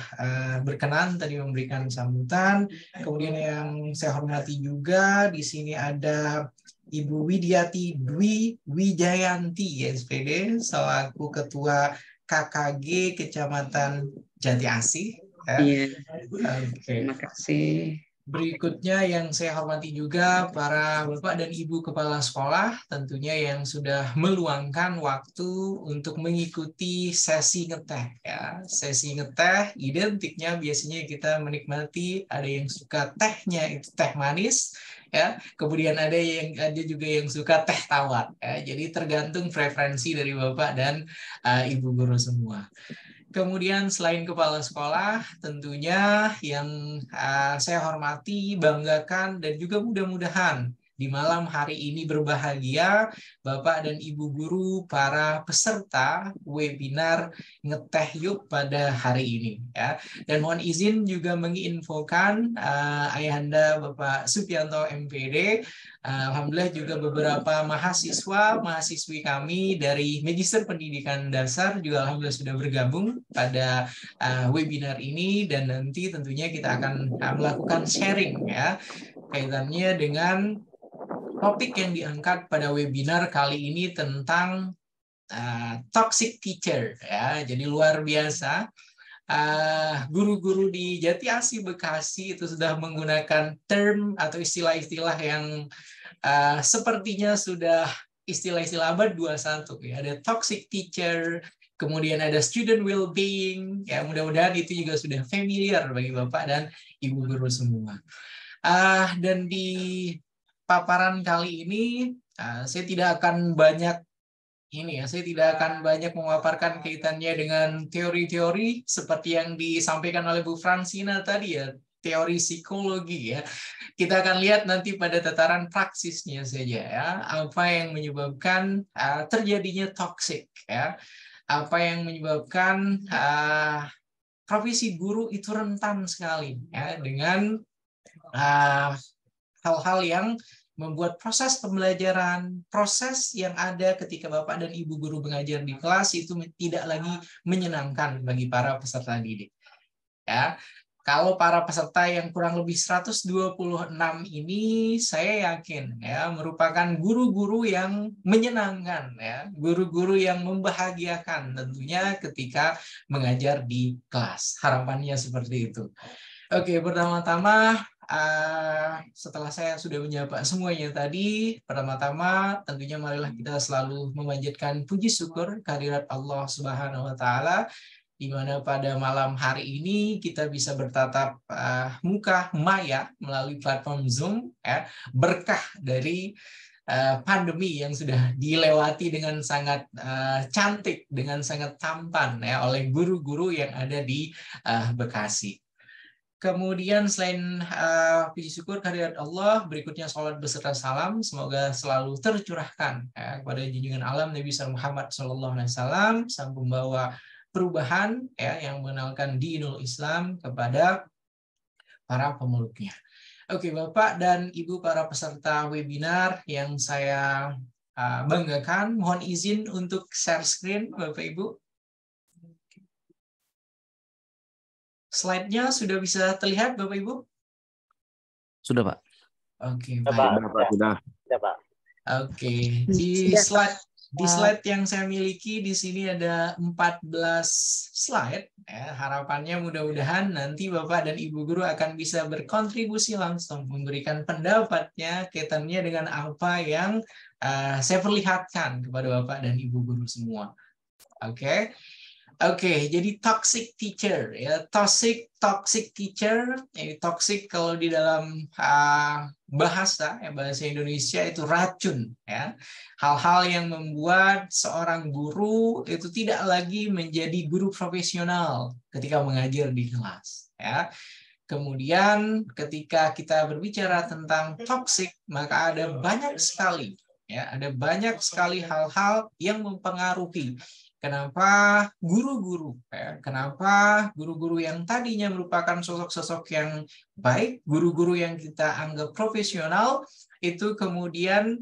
berkenan tadi memberikan sambutan. Kemudian yang saya hormati juga di sini ada Ibu Widiati Dwi Wijayanti SPD selaku Ketua KKG Kecamatan Jati Asih. Ya. Iya. Oke. Terima kasih. Berikutnya yang saya hormati juga para Bapak dan Ibu Kepala Sekolah tentunya yang sudah meluangkan waktu untuk mengikuti sesi ngeteh ya. Sesi ngeteh identiknya biasanya kita menikmati, ada yang suka tehnya itu teh manis ya. Kemudian ada juga yang suka teh tawar ya. Jadi tergantung preferensi dari Bapak dan Ibu guru semua. Kemudian selain kepala sekolah, tentunya yang saya hormati, banggakan, dan juga mudah-mudahan di malam hari ini berbahagia Bapak dan Ibu guru para peserta webinar Ngeteh Yuk pada hari ini ya. Dan mohon izin juga menginfokan Ayahanda Bapak Supianto MPD, alhamdulillah juga beberapa mahasiswi kami dari Magister Pendidikan Dasar juga alhamdulillah sudah bergabung pada webinar ini, dan nanti tentunya kita akan melakukan sharing ya kaitannya dengan topik yang diangkat pada webinar kali ini tentang toxic teacher ya. Jadi luar biasa. Guru-guru di Jati Asih Bekasi itu sudah menggunakan term atau istilah-istilah yang sepertinya sudah istilah-istilah abad 21 ya. Ada toxic teacher, kemudian ada student well-being ya, mudah-mudahan itu juga sudah familiar bagi Bapak dan Ibu guru semua. Dan di paparan kali ini saya tidak akan banyak memaparkan kaitannya dengan teori-teori seperti yang disampaikan oleh Bu Fransina tadi ya, teori psikologi ya. Kita akan lihat nanti pada tataran praksisnya saja ya, apa yang menyebabkan terjadinya toxic ya, apa yang menyebabkan profesi guru itu rentan sekali ya dengan hal-hal yang membuat proses pembelajaran, proses yang ada ketika Bapak dan Ibu guru mengajar di kelas itu tidak lagi menyenangkan bagi para peserta didik. Ya, kalau para peserta yang kurang lebih 126 ini saya yakin ya merupakan guru-guru yang menyenangkan ya, guru-guru yang membahagiakan tentunya ketika mengajar di kelas. Harapannya seperti itu. Oke, pertama-tama setelah saya sudah menyapa semuanya tadi, pertama-tama tentunya marilah kita selalu memanjatkan puji syukur kehadirat Allah Subhanahu wa taala, di mana pada malam hari ini kita bisa bertatap muka maya melalui platform Zoom, ya, berkah dari pandemi yang sudah dilewati dengan sangat cantik, dengan sangat tampan, ya, oleh guru-guru yang ada di Bekasi. Kemudian selain puji syukur kehadirat Allah, berikutnya salat beserta salam semoga selalu tercurahkan kepada junjungan alam Nabi Muhammad SAW, sang pembawa perubahan, ya, yang mengenalkan dinul Islam kepada para pemeluknya. Oke, Bapak dan Ibu para peserta webinar yang saya banggakan, mohon izin untuk share screen, Bapak Ibu. Slide-nya sudah bisa terlihat, Bapak Ibu? Sudah, Pak. Oke, Baik. Sudah. Ya, Pak. Oke, di slide yang saya miliki di sini ada 14 slide. Ya, harapannya mudah-mudahan nanti Bapak dan Ibu guru akan bisa berkontribusi langsung, memberikan pendapatnya kaitannya dengan apa yang saya perlihatkan kepada Bapak dan Ibu guru semua. Oke. Oke, jadi toxic teacher, ya, toxic teacher, ini toxic kalau di dalam bahasa Indonesia itu racun, ya, hal-hal yang membuat seorang guru itu tidak lagi menjadi guru profesional ketika mengajar di kelas, ya. Kemudian ketika kita berbicara tentang toxic, maka ada banyak sekali, ya, ada banyak sekali hal-hal yang mempengaruhi. Kenapa guru-guru yang tadinya merupakan sosok-sosok yang baik, guru-guru yang kita anggap profesional, itu kemudian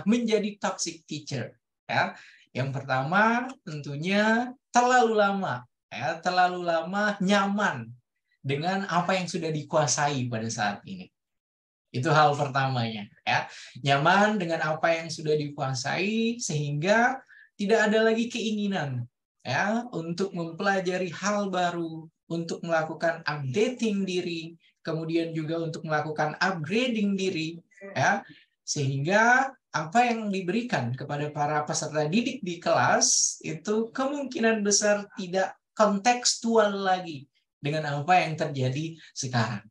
menjadi toxic teacher. Ya. Yang pertama tentunya terlalu lama nyaman dengan apa yang sudah dikuasai pada saat ini. Itu hal pertamanya. Ya. Nyaman dengan apa yang sudah dikuasai sehingga tidak ada lagi keinginan, ya, untuk mempelajari hal baru, untuk melakukan updating diri, kemudian juga untuk melakukan upgrading diri, ya, sehingga apa yang diberikan kepada para peserta didik di kelas itu kemungkinan besar tidak kontekstual lagi dengan apa yang terjadi sekarang.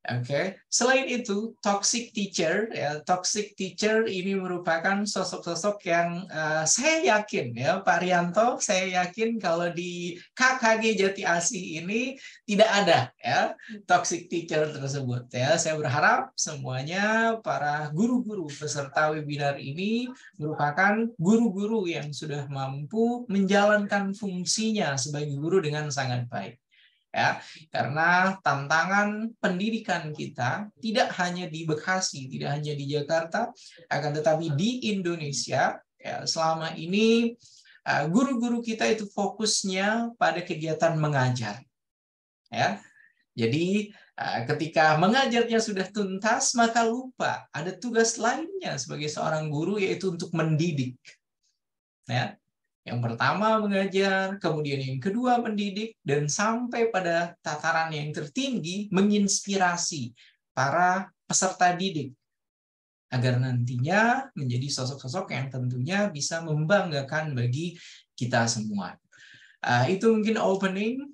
Oke, selain itu toxic teacher, ya, toxic teacher ini merupakan sosok-sosok yang saya yakin, ya, Pak Rianto, saya yakin kalau di KKG Jati Asih ini tidak ada, ya, toxic teacher tersebut, ya. Saya berharap semuanya para guru-guru peserta webinar ini merupakan guru-guru yang sudah mampu menjalankan fungsinya sebagai guru dengan sangat baik. Ya, karena tantangan pendidikan kita tidak hanya di Bekasi, tidak hanya di Jakarta, akan tetapi di Indonesia, ya, selama ini guru-guru kita itu fokusnya pada kegiatan mengajar. Ya, jadi ketika mengajarnya sudah tuntas, maka lupa ada tugas lainnya sebagai seorang guru, yaitu untuk mendidik. Ya. Yang pertama mengajar, kemudian yang kedua mendidik, dan sampai pada tataran yang tertinggi menginspirasi para peserta didik agar nantinya menjadi sosok-sosok yang tentunya bisa membanggakan bagi kita semua. Itu mungkin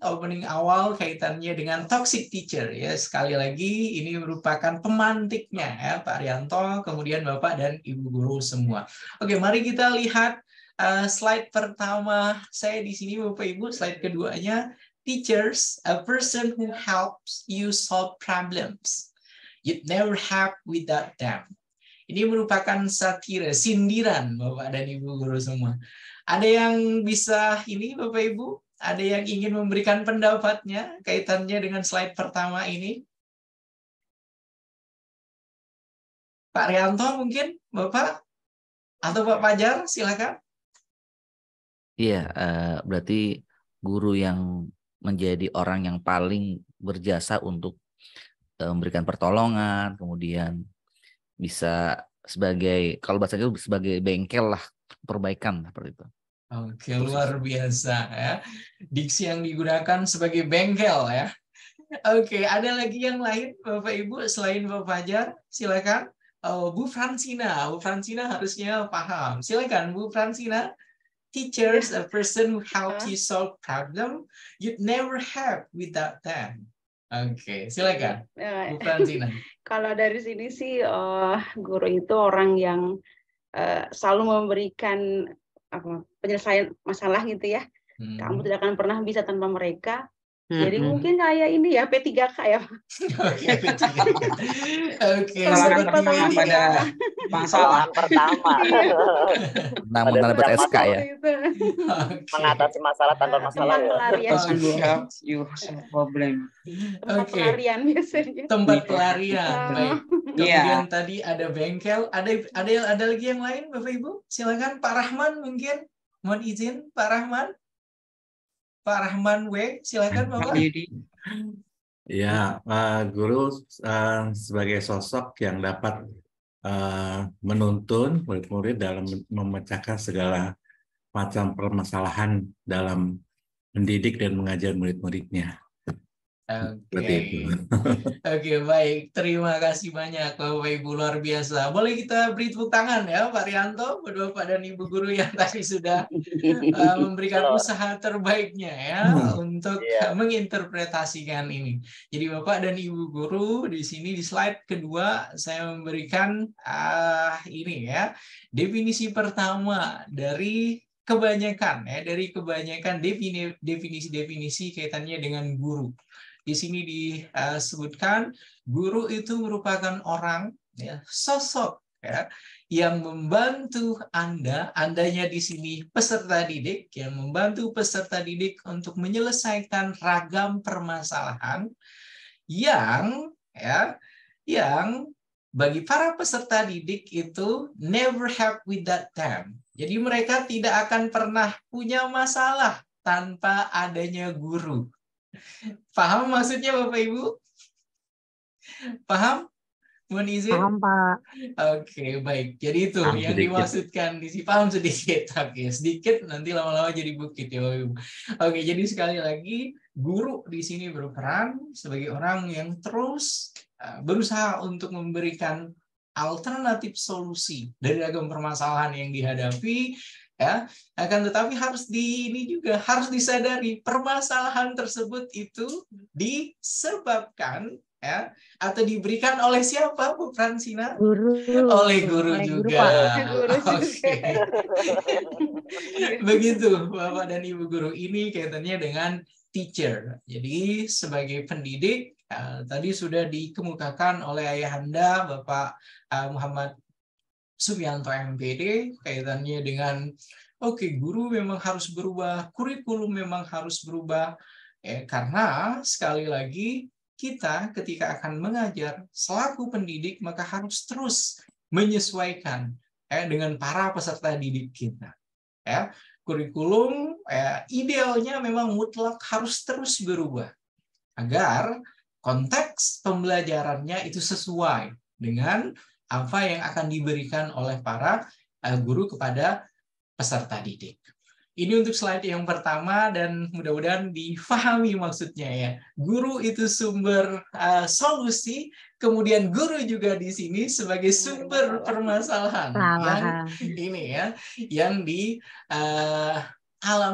opening awal kaitannya dengan toxic teacher, ya. Sekali lagi ini merupakan pemantiknya, ya, Pak Rianto, kemudian Bapak dan Ibu guru semua. Oke, mari kita lihat slide pertama saya di sini, Bapak Ibu. Slide keduanya, teachers, a person who helps you solve problems you'd never have without them. Ini merupakan satire, sindiran Bapak dan Ibu guru semua. Ada yang bisa ini, Bapak Ibu? Ada yang ingin memberikan pendapatnya kaitannya dengan slide pertama ini? Pak Rianto mungkin, Bapak? Atau Pak Fajar, silakan. Iya, berarti guru yang menjadi orang yang paling berjasa untuk memberikan pertolongan, kemudian bisa sebagai, kalau bahasanya sebagai bengkel lah, perbaikan seperti itu. Oke, luar biasa, ya. Diksi yang digunakan sebagai bengkel, ya. Oke, ada lagi yang lain Bapak Ibu selain Bapak Fajar? Silakan. Oh, Bu Fransina. Bu Fransina harusnya paham. Silakan Bu Fransina. Teachers, a person who helps you solve problem you'd never have without them. Oke, silakan Bu Fransina. Kalau dari sini sih guru itu orang yang selalu memberikan penyelesaian masalah gitu ya. Kamu tidak akan pernah bisa tanpa mereka. Jadi mungkin kayak ini ya P3K ya. Oke, Oke, Kesalahan seperti pertama ini. pada masalah. Pertama. Namun dapat SK ya. Mengatasi masalah tanpa masalah. Person who helps you solve problem. Tempat pelarian biasanya. Tempat pelarian. Baik. Kemudian tadi ada bengkel. Ada lagi yang lain Bapak Ibu? Silakan Pak Rahman mungkin. Mohon izin Pak Rahman. Pak Rahman W, silakan Bapak. Ya, guru sebagai sosok yang dapat menuntun murid-murid dalam memecahkan segala macam permasalahan dalam mendidik dan mengajar murid-muridnya. Oke, baik. Terima kasih banyak Bapak Ibu, luar biasa. Boleh kita beri tepuk tangan ya Pak Rianto, Bapak dan Ibu guru yang tadi sudah memberikan usaha terbaiknya ya untuk menginterpretasikan ini. Jadi Bapak dan Ibu guru di sini di slide kedua saya memberikan ini ya, definisi pertama dari kebanyakan definisi-definisi kaitannya dengan guru. Di sini disebutkan guru itu merupakan orang ya, sosok ya, yang membantu Andanya di sini peserta didik, yang membantu peserta didik untuk menyelesaikan ragam permasalahan yang bagi para peserta didik itu never have without them. Jadi mereka tidak akan pernah punya masalah tanpa adanya guru. Paham maksudnya Bapak Ibu? Paham? Mohon izin? Paham, Pak. Oke, baik. Jadi itu yang dimaksudkan di sini. Paham sedikit. Oke, sedikit nanti lama-lama jadi bukit ya Bapak Ibu. Oke, jadi sekali lagi guru di sini berperan sebagai orang yang terus berusaha untuk memberikan alternatif solusi dari ragam permasalahan yang dihadapi. Ya, akan tetapi harus disadari permasalahan tersebut itu disebabkan ya atau diberikan oleh siapa Bu Fransina? Guru. Oleh guru juga. Oke. Begitu Bapak dan Ibu guru, ini kaitannya dengan teacher. Jadi sebagai pendidik tadi sudah dikemukakan oleh ayahanda Bapak Muhammad Subianto MPD kaitannya dengan guru memang harus berubah, kurikulum memang harus berubah karena sekali lagi kita ketika akan mengajar selaku pendidik maka harus terus menyesuaikan dengan para peserta didik kita. Kurikulum idealnya memang mutlak harus terus berubah agar konteks pembelajarannya itu sesuai dengan apa yang akan diberikan oleh para guru kepada peserta didik. Ini untuk slide yang pertama dan mudah-mudahan difahami maksudnya ya. Guru itu sumber solusi, kemudian guru juga di sini sebagai sumber permasalahan. Yang dialami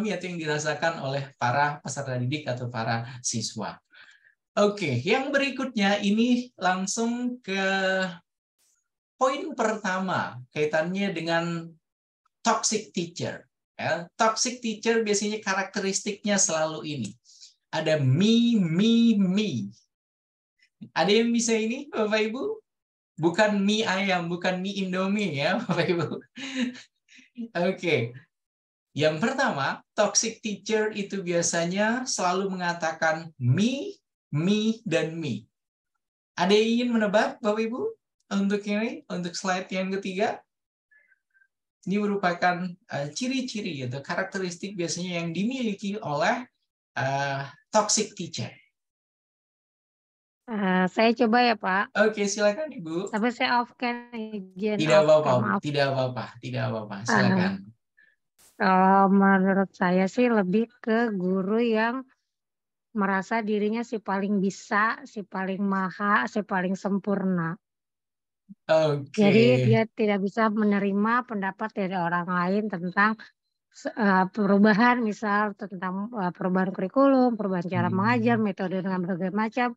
atau yang dirasakan oleh para peserta didik atau para siswa. Oke, yang berikutnya ini langsung ke poin pertama kaitannya dengan toxic teacher. Toxic teacher biasanya karakteristiknya selalu ini. Ada me. Ada yang bisa ini Bapak Ibu? Bukan mie ayam, bukan mie Indomie ya Bapak Ibu. Oke. Yang pertama, toxic teacher itu biasanya selalu mengatakan me, dan me. Ada yang ingin menebak Bapak Ibu? Untuk ini, untuk slide yang ketiga, ini merupakan ciri-ciri atau karakteristik biasanya yang dimiliki oleh toxic teacher. Saya coba ya Pak. Oke, silakan Ibu. Tapi saya off cam izin. Tidak apa-apa. Silakan. Kalau menurut saya sih lebih ke guru yang merasa dirinya si paling bisa, si paling maha, si paling sempurna. Jadi Oke. dia tidak bisa menerima pendapat dari orang lain tentang perubahan, misal tentang perubahan kurikulum, perubahan cara mengajar, metode dengan berbagai macam.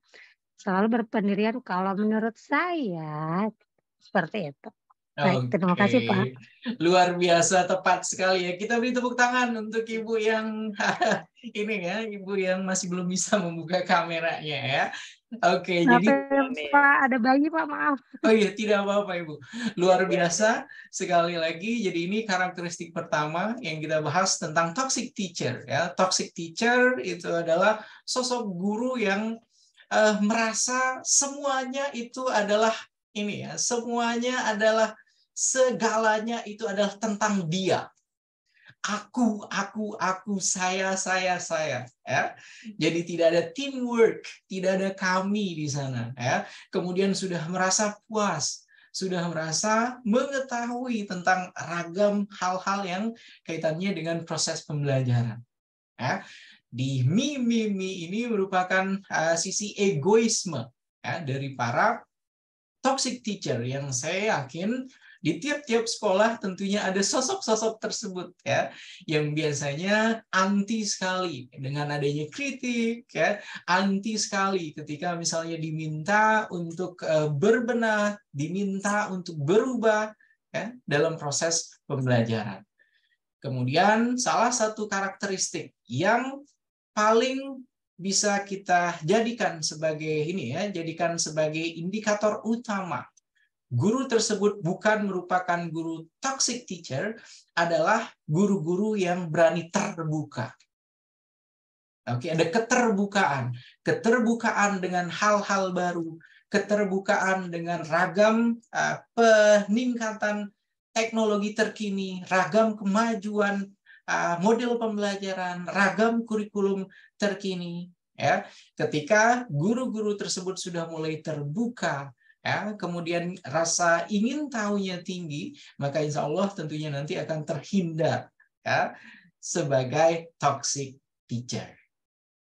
Selalu berpendirian kalau menurut saya seperti itu. Baik, terima kasih Pak. Luar biasa, tepat sekali ya. Kita beri tepuk tangan untuk Ibu yang ini ya, Ibu yang masih belum bisa membuka kameranya ya. Oke, jadi Pak, ada bayi Pak, maaf. Oh iya, tidak apa-apa Ibu. Luar biasa sekali lagi. Jadi ini karakteristik pertama yang kita bahas tentang toxic teacher ya. Toxic teacher itu adalah sosok guru yang merasa semuanya itu adalah ini ya, semuanya adalah segalanya itu adalah tentang dia. Aku, saya ya. Jadi tidak ada teamwork, tidak ada kami di sana ya. Kemudian sudah merasa puas, sudah merasa mengetahui tentang ragam hal-hal yang kaitannya dengan proses pembelajaran. Ya. Di me ini merupakan sisi egoisme ya, dari para toxic teacher yang saya yakin di tiap-tiap sekolah tentunya ada sosok-sosok tersebut ya yang biasanya anti sekali dengan adanya kritik ya, anti sekali ketika misalnya diminta untuk berbenah, diminta untuk berubah ya dalam proses pembelajaran. Kemudian salah satu karakteristik yang paling bisa kita jadikan sebagai ini ya, jadikan sebagai indikator utama guru tersebut bukan merupakan guru toxic teacher adalah guru-guru yang berani terbuka. Oke, ada keterbukaan dengan hal-hal baru, keterbukaan dengan ragam peningkatan teknologi terkini, ragam kemajuan model pembelajaran, ragam kurikulum terkini. Ya, ketika guru-guru tersebut sudah mulai terbuka, ya, kemudian rasa ingin tahunya tinggi, maka insya Allah tentunya nanti akan terhindar ya, sebagai toxic teacher.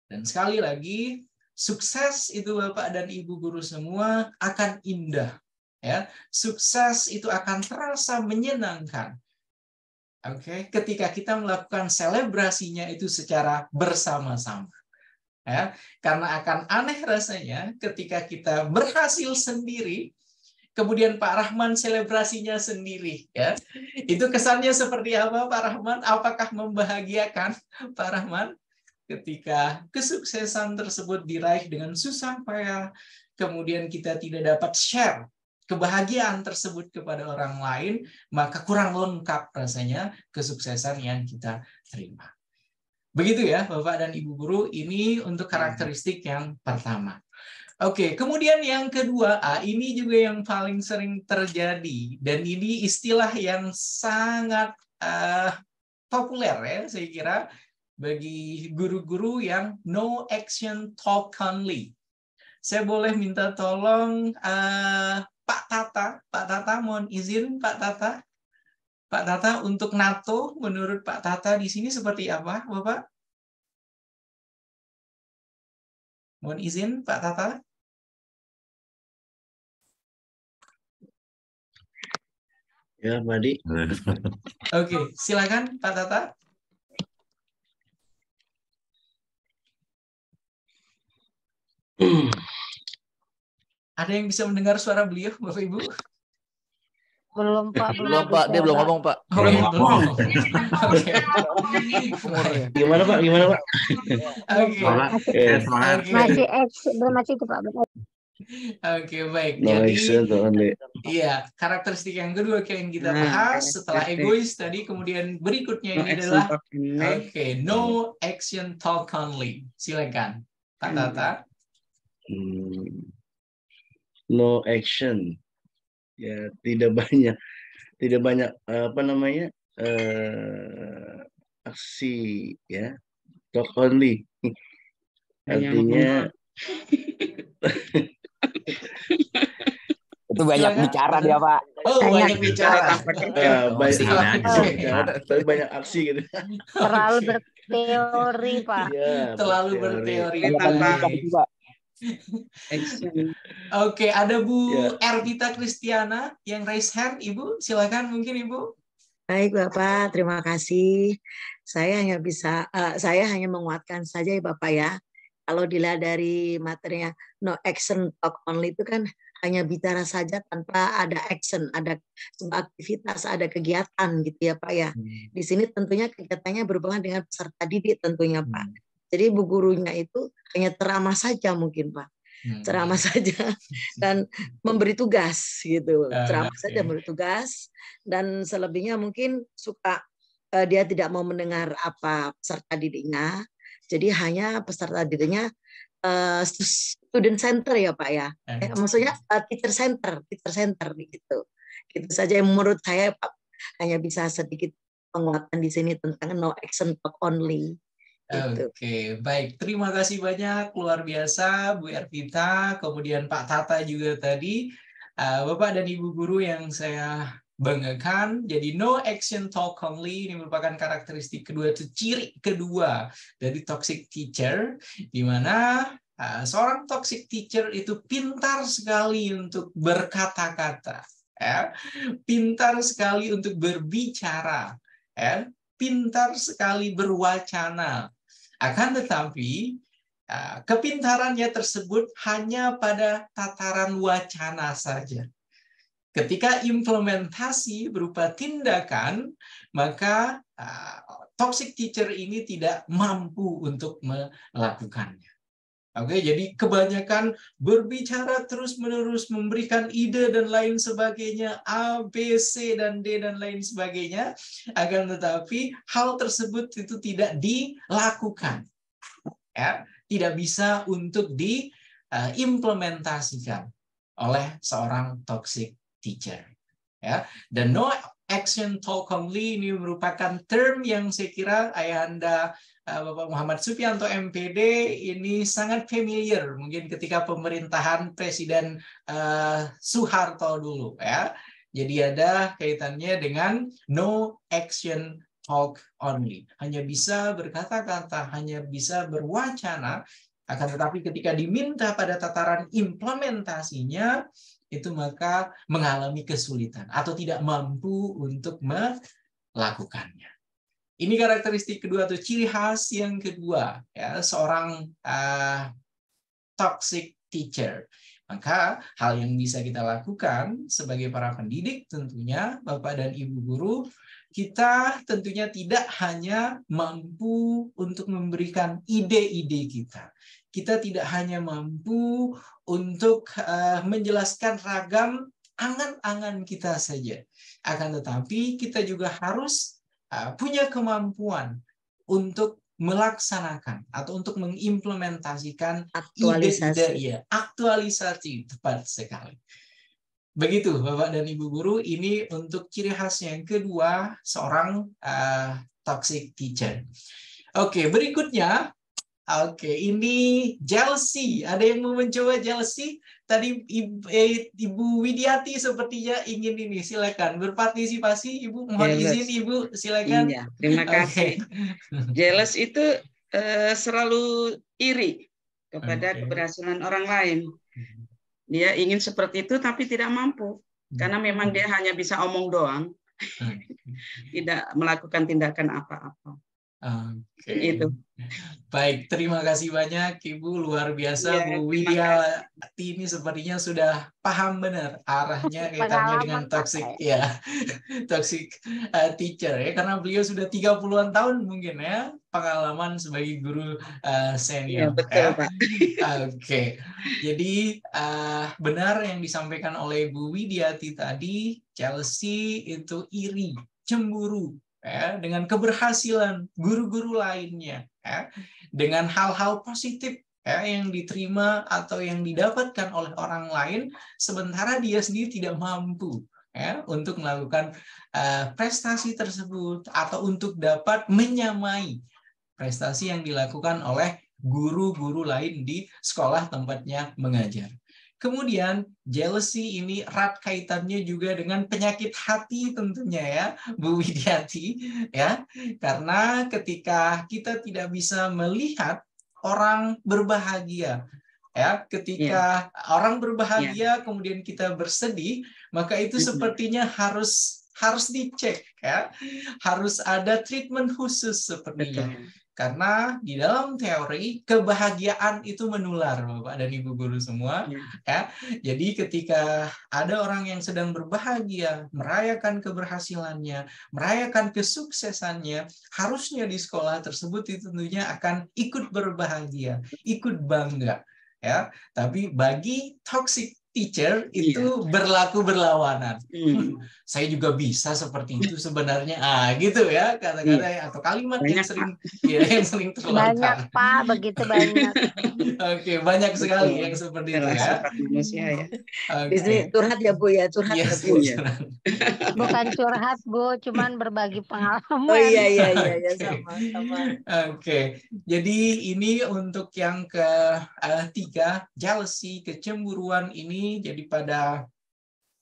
Dan sekali lagi, sukses itu Bapak dan Ibu guru semua akan indah. Ya, sukses itu akan terasa menyenangkan. Oke, ketika kita melakukan selebrasinya itu secara bersama-sama. Ya, karena akan aneh rasanya ketika kita berhasil sendiri, kemudian Pak Rahman selebrasinya sendiri. Ya, itu kesannya seperti apa Pak Rahman? Apakah membahagiakan Pak Rahman? Ketika kesuksesan tersebut diraih dengan susah payah, kemudian kita tidak dapat share kebahagiaan tersebut kepada orang lain, maka kurang lengkap rasanya kesuksesan yang kita terima. Begitu ya Bapak dan Ibu guru, ini untuk karakteristik yang pertama. Oke, kemudian yang kedua, ini juga yang paling sering terjadi, dan ini istilah yang sangat populer ya saya kira bagi guru-guru yang no action talk only. Saya boleh minta tolong Pak Tata mohon izin Pak Tata untuk NATO menurut Pak Tata di sini seperti apa, Bapak? Mohon izin Pak Tata. Ya, Pak Adi. Oke, silakan Pak Tata. Ada yang bisa mendengar suara beliau, Bapak Ibu? Belum Pak, Belum Pak, dia belum ngomong Pak. Oh, belum ngomong. Oke. Gimana Pak? Oke. Masih itu Pak. Oke, baik. No action talk only. Iya, karakteristik yang kedua yang kita bahas setelah egois tadi, kemudian berikutnya ini adalah no action talk only. Silakan, Pak Tata. No action. Ya, tidak banyak apa namanya aksi ya, talk only. Artinya itu banyak bicara dia Pak. Oh, banyak bicara. tapi banyak aksi gitu. berteori, Pak. Ya, Terlalu berteori. Baik. Oke, ada Bu Ervita Kristiana yang raise hand. Ibu, silakan mungkin Ibu. Baik Bapak, terima kasih. Saya hanya menguatkan saja ya Bapak ya. Kalau dilihat dari materinya no action talk only itu kan hanya bicara saja tanpa ada action, ada aktivitas, ada kegiatan gitu ya Pak ya. Di sini tentunya kegiatannya berhubungan dengan peserta didik tentunya Pak. Jadi bu gurunya itu hanya ceramah saja mungkin Pak. Ceramah saja dan memberi tugas gitu. Ceramah saja memberi tugas dan selebihnya mungkin suka dia tidak mau mendengar apa peserta didiknya. Jadi hanya peserta didiknya student center ya Pak ya. Maksudnya teacher center gitu. Gitu saja yang menurut saya Pak, hanya bisa sedikit penguatan di sini tentang no action talk only. Gitu. Oke, baik. Terima kasih banyak, luar biasa Bu Ervita, kemudian Pak Tata juga tadi. Bapak dan Ibu guru yang saya banggakan. Jadi no action talk only ini merupakan karakteristik kedua, itu ciri kedua dari toxic teacher, di mana seorang toxic teacher itu pintar sekali untuk berkata-kata, ya. Pintar sekali untuk berbicara, ya. Pintar sekali berwacana. Akan tetapi kepintarannya tersebut hanya pada tataran wacana saja. Ketika implementasi berupa tindakan, maka toxic teacher ini tidak mampu untuk melakukannya. Oke, jadi kebanyakan berbicara terus-menerus, memberikan ide dan lain sebagainya, A, B, C, dan D, dan lain sebagainya. Akan tetapi hal tersebut itu tidak dilakukan. Ya, tidak bisa untuk diimplementasikan oleh seorang toxic teacher. Ya, dan no action talk only ini merupakan term yang saya kira Ayahanda Bapak Muhammad Supianto MPD ini sangat familiar mungkin ketika pemerintahan Presiden Soeharto dulu ya. Jadi ada kaitannya dengan no action talk only. Hanya bisa berkata-kata, hanya bisa berwacana, akan tetapi ketika diminta pada tataran implementasinya itu maka mengalami kesulitan atau tidak mampu untuk melakukannya. Ini karakteristik kedua atau ciri khas yang kedua ya seorang toxic teacher. Maka hal yang bisa kita lakukan sebagai para pendidik tentunya Bapak dan Ibu guru, kita tentunya tidak hanya mampu untuk memberikan ide-ide kita. Kita tidak hanya mampu untuk menjelaskan ragam angan-angan kita saja. Akan tetapi kita juga harus punya kemampuan untuk melaksanakan atau untuk mengimplementasikan aktualisasi tepat sekali. Begitu Bapak dan Ibu guru, ini untuk ciri khas yang kedua seorang toxic teacher. Oke, berikutnya. Oke, ini jealousy. Ada yang mau mencoba jealousy? Tadi Ibu Widiati sepertinya ingin ini. Silakan berpartisipasi, Ibu. Mohon izin, Ibu. Silakan. Iya, terima kasih. Jealous itu selalu iri kepada keberhasilan orang lain. Dia ingin seperti itu tapi tidak mampu. Karena memang dia hanya bisa omong doang. Tidak melakukan tindakan apa-apa. Itu. Baik, terima kasih banyak Ibu, luar biasa. Bu Widiati ini sepertinya sudah paham benar arahnya kaitannya dengan toxic toxic teacher ya, karena beliau sudah 30-an tahun mungkin ya pengalaman sebagai guru senior. Ya, betul, Pak. Oke. Jadi benar yang disampaikan oleh Bu Widiati tadi, jealousy itu iri, cemburu ya, dengan keberhasilan guru-guru lainnya, ya, dengan hal-hal positif ya, yang diterima atau yang didapatkan oleh orang lain, sementara dia sendiri tidak mampu ya, untuk melakukan prestasi tersebut atau untuk dapat menyamai prestasi yang dilakukan oleh guru-guru lain di sekolah tempatnya mengajar. Kemudian jealousy ini erat kaitannya juga dengan penyakit hati tentunya ya, Bu Widiati ya. Karena ketika kita tidak bisa melihat orang berbahagia ya, ketika orang berbahagia kemudian kita bersedih, maka itu sepertinya harus dicek ya. Harus ada treatment khusus sepertinya. Karena di dalam teori kebahagiaan itu menular, Bapak dan Ibu guru semua. Ya. Jadi ketika ada orang yang sedang berbahagia, merayakan keberhasilannya, merayakan kesuksesannya, harusnya di sekolah tersebut itu tentunya akan ikut berbahagia, ikut bangga. Ya, tapi bagi toxic teacher itu berlaku berlawanan. Saya juga bisa seperti itu sebenarnya. Gitu ya kata-kata atau kalimat yang sering terlontar. Banyak Pak, begitu banyak. Oke, banyak sekali yang seperti itu ya. Manusia ya. Di sini curhat ya Bu ya, curhat ya Bu. Bukan curhat Bu, cuman berbagi pengalaman. Oh iya sama-sama. Oke, jadi ini untuk yang ketiga, jealousy, kecemburuan ini jadi pada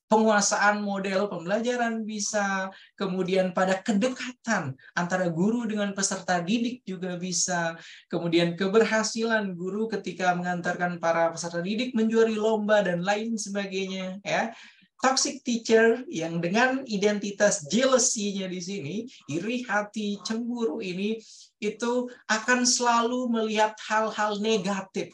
penguasaan model pembelajaran bisa, kemudian pada kedekatan antara guru dengan peserta didik juga bisa, kemudian keberhasilan guru ketika mengantarkan para peserta didik menjuari lomba dan lain sebagainya ya. Toxic teacher yang dengan identitas jealousy-nya di sini, iri hati, cemburu ini itu akan selalu melihat hal-hal negatif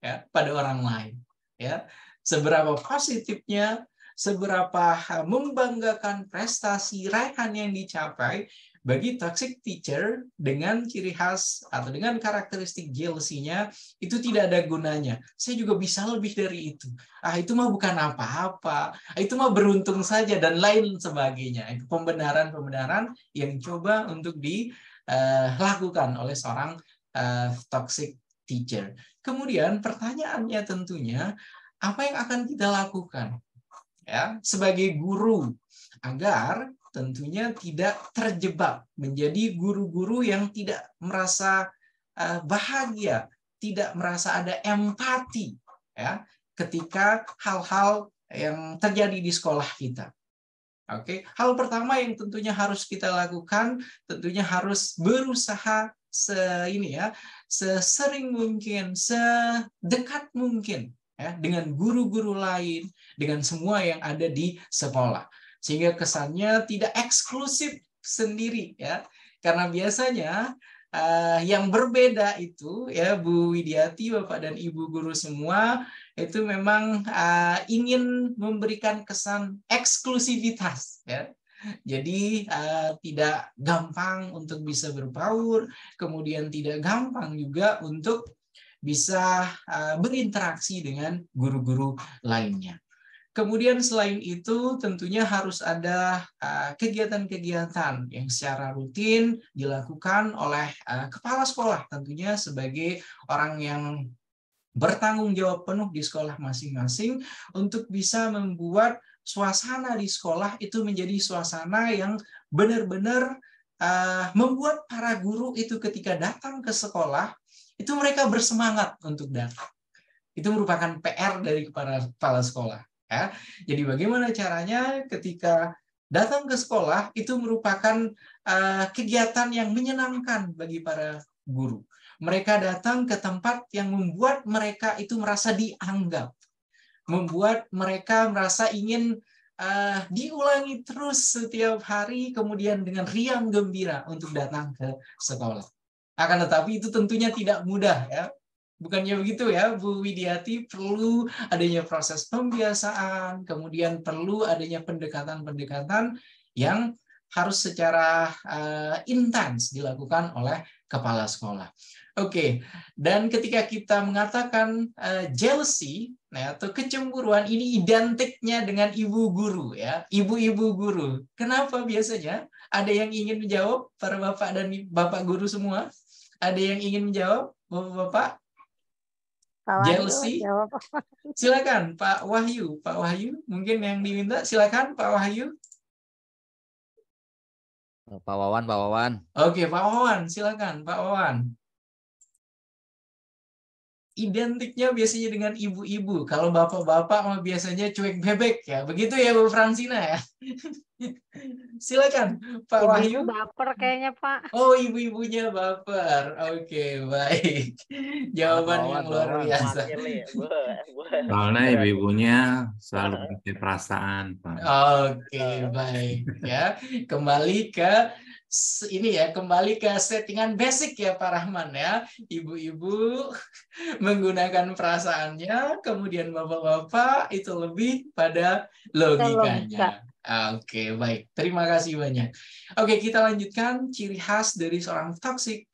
ya pada orang lain ya. Seberapa positifnya, seberapa membanggakan prestasi raihan yang dicapai, bagi toxic teacher dengan ciri khas atau dengan karakteristik jealousy-nya itu tidak ada gunanya. Saya juga bisa lebih dari itu. Itu mah bukan apa-apa. Itu mah beruntung saja dan lain sebagainya. Itu pembenaran-pembenaran yang coba untuk dilakukan oleh seorang toxic teacher. Kemudian pertanyaannya tentunya, apa yang akan kita lakukan ya sebagai guru agar tentunya tidak terjebak menjadi guru-guru yang tidak merasa bahagia, tidak merasa ada empati ya ketika hal-hal yang terjadi di sekolah kita. Oke, hal pertama yang tentunya harus kita lakukan tentunya harus berusaha sesering mungkin, sedekat mungkin ya dengan guru-guru lain, dengan semua yang ada di sekolah. Sehingga kesannya tidak eksklusif sendiri ya. Karena biasanya yang berbeda itu ya Bu Widiati, Bapak dan Ibu guru semua itu memang ingin memberikan kesan eksklusivitas ya. Jadi tidak gampang untuk bisa berbaur, kemudian tidak gampang juga untuk bisa berinteraksi dengan guru-guru lainnya. Kemudian selain itu tentunya harus ada kegiatan-kegiatan yang secara rutin dilakukan oleh kepala sekolah tentunya sebagai orang yang bertanggung jawab penuh di sekolah masing-masing untuk bisa membuat suasana di sekolah itu menjadi suasana yang benar-benar membuat para guru itu ketika datang ke sekolah itu mereka bersemangat untuk datang. Itu merupakan PR dari kepala sekolah. Ya. Jadi bagaimana caranya ketika datang ke sekolah itu merupakan kegiatan yang menyenangkan bagi para guru. Mereka datang ke tempat yang membuat mereka itu merasa dianggap, membuat mereka merasa ingin diulangi terus setiap hari, kemudian dengan riang gembira untuk datang ke sekolah. Akan tetapi itu tentunya tidak mudah ya. Bukannya begitu ya, Bu Widiati, perlu adanya proses pembiasaan, kemudian perlu adanya pendekatan-pendekatan yang harus secara intens dilakukan oleh kepala sekolah. Oke, dan ketika kita mengatakan jealousy atau kecemburuan ini identiknya dengan ibu guru ya, ibu-ibu guru. Kenapa biasanya? Ada yang ingin menjawab para bapak dan bapak guru semua? Ada yang ingin menjawab, bapak-bapak? Jealousy? Silakan Pak Wahyu. Pak Wahyu, mungkin yang diminta. Silakan Pak Wahyu. Pak Wawan. Oke, Pak Wawan, silakan Pak Wawan. identiknya biasanya dengan ibu-ibu. Kalau bapak-bapak mah biasanya cuek bebek ya. Begitu ya Bu Fransina ya. Silakan Pak Ibu-ibu Wahyu. baper kayaknya Pak. Oh, ibu-ibunya baper. Oke, baik. Jawaban yang luar biasa. Soalnya ibu-ibunya selalu pakai perasaan, Pak. Oke, baik ya. Kembali ke ini ya, kembali ke settingan basic ya Pak Rahman ya. Ibu-ibu menggunakan perasaannya, kemudian bapak-bapak itu lebih pada logikanya. Oke, baik. Terima kasih banyak. Oke, kita lanjutkan ciri khas dari seorang toxic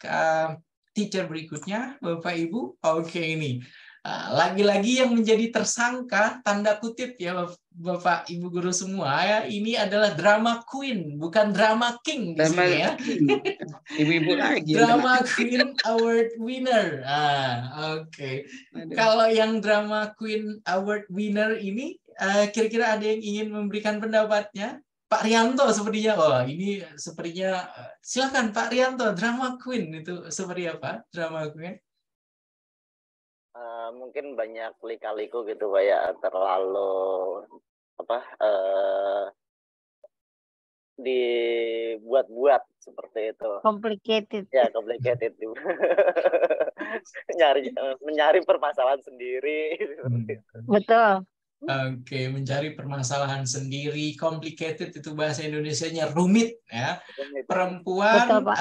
teacher berikutnya, Bapak Ibu. Oke, ini. Lagi-lagi yang menjadi tersangka, tanda kutip ya Bapak Ibu guru semua ya, ini adalah drama queen, bukan drama king di sini ya. Ibu-ibu lagi. Drama queen award winner. Oke. Kalau yang drama queen award winner ini, kira-kira ada yang ingin memberikan pendapatnya? Pak Rianto sepertinya. Oh, ini sepertinya. Silakan Pak Rianto, drama queen itu seperti apa? Drama queen? Mungkin banyak lika-liku gitu Pak ya, terlalu dibuat-buat seperti itu. Complicated. Ya, complicated. Mencari permasalahan sendiri. Betul. Oke, mencari permasalahan sendiri, complicated itu bahasa Indonesianya rumit ya. Perempuan, betul, Pak.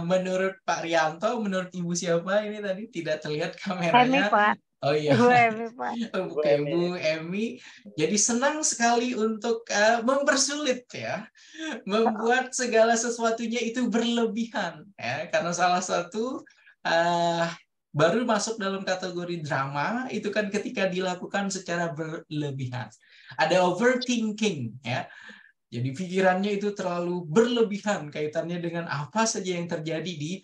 Menurut Pak Rianto, menurut Ibu siapa ini tadi tidak terlihat kameranya? Emi, Pak. Oh iya. Ibu Emi, Pak. Oke, Bu Emi. Jadi senang sekali untuk mempersulit ya, membuat segala sesuatunya itu berlebihan ya, karena salah satu baru masuk dalam kategori drama itu kan ketika dilakukan secara berlebihan. Ada overthinking ya. Jadi pikirannya itu terlalu berlebihan kaitannya dengan apa saja yang terjadi di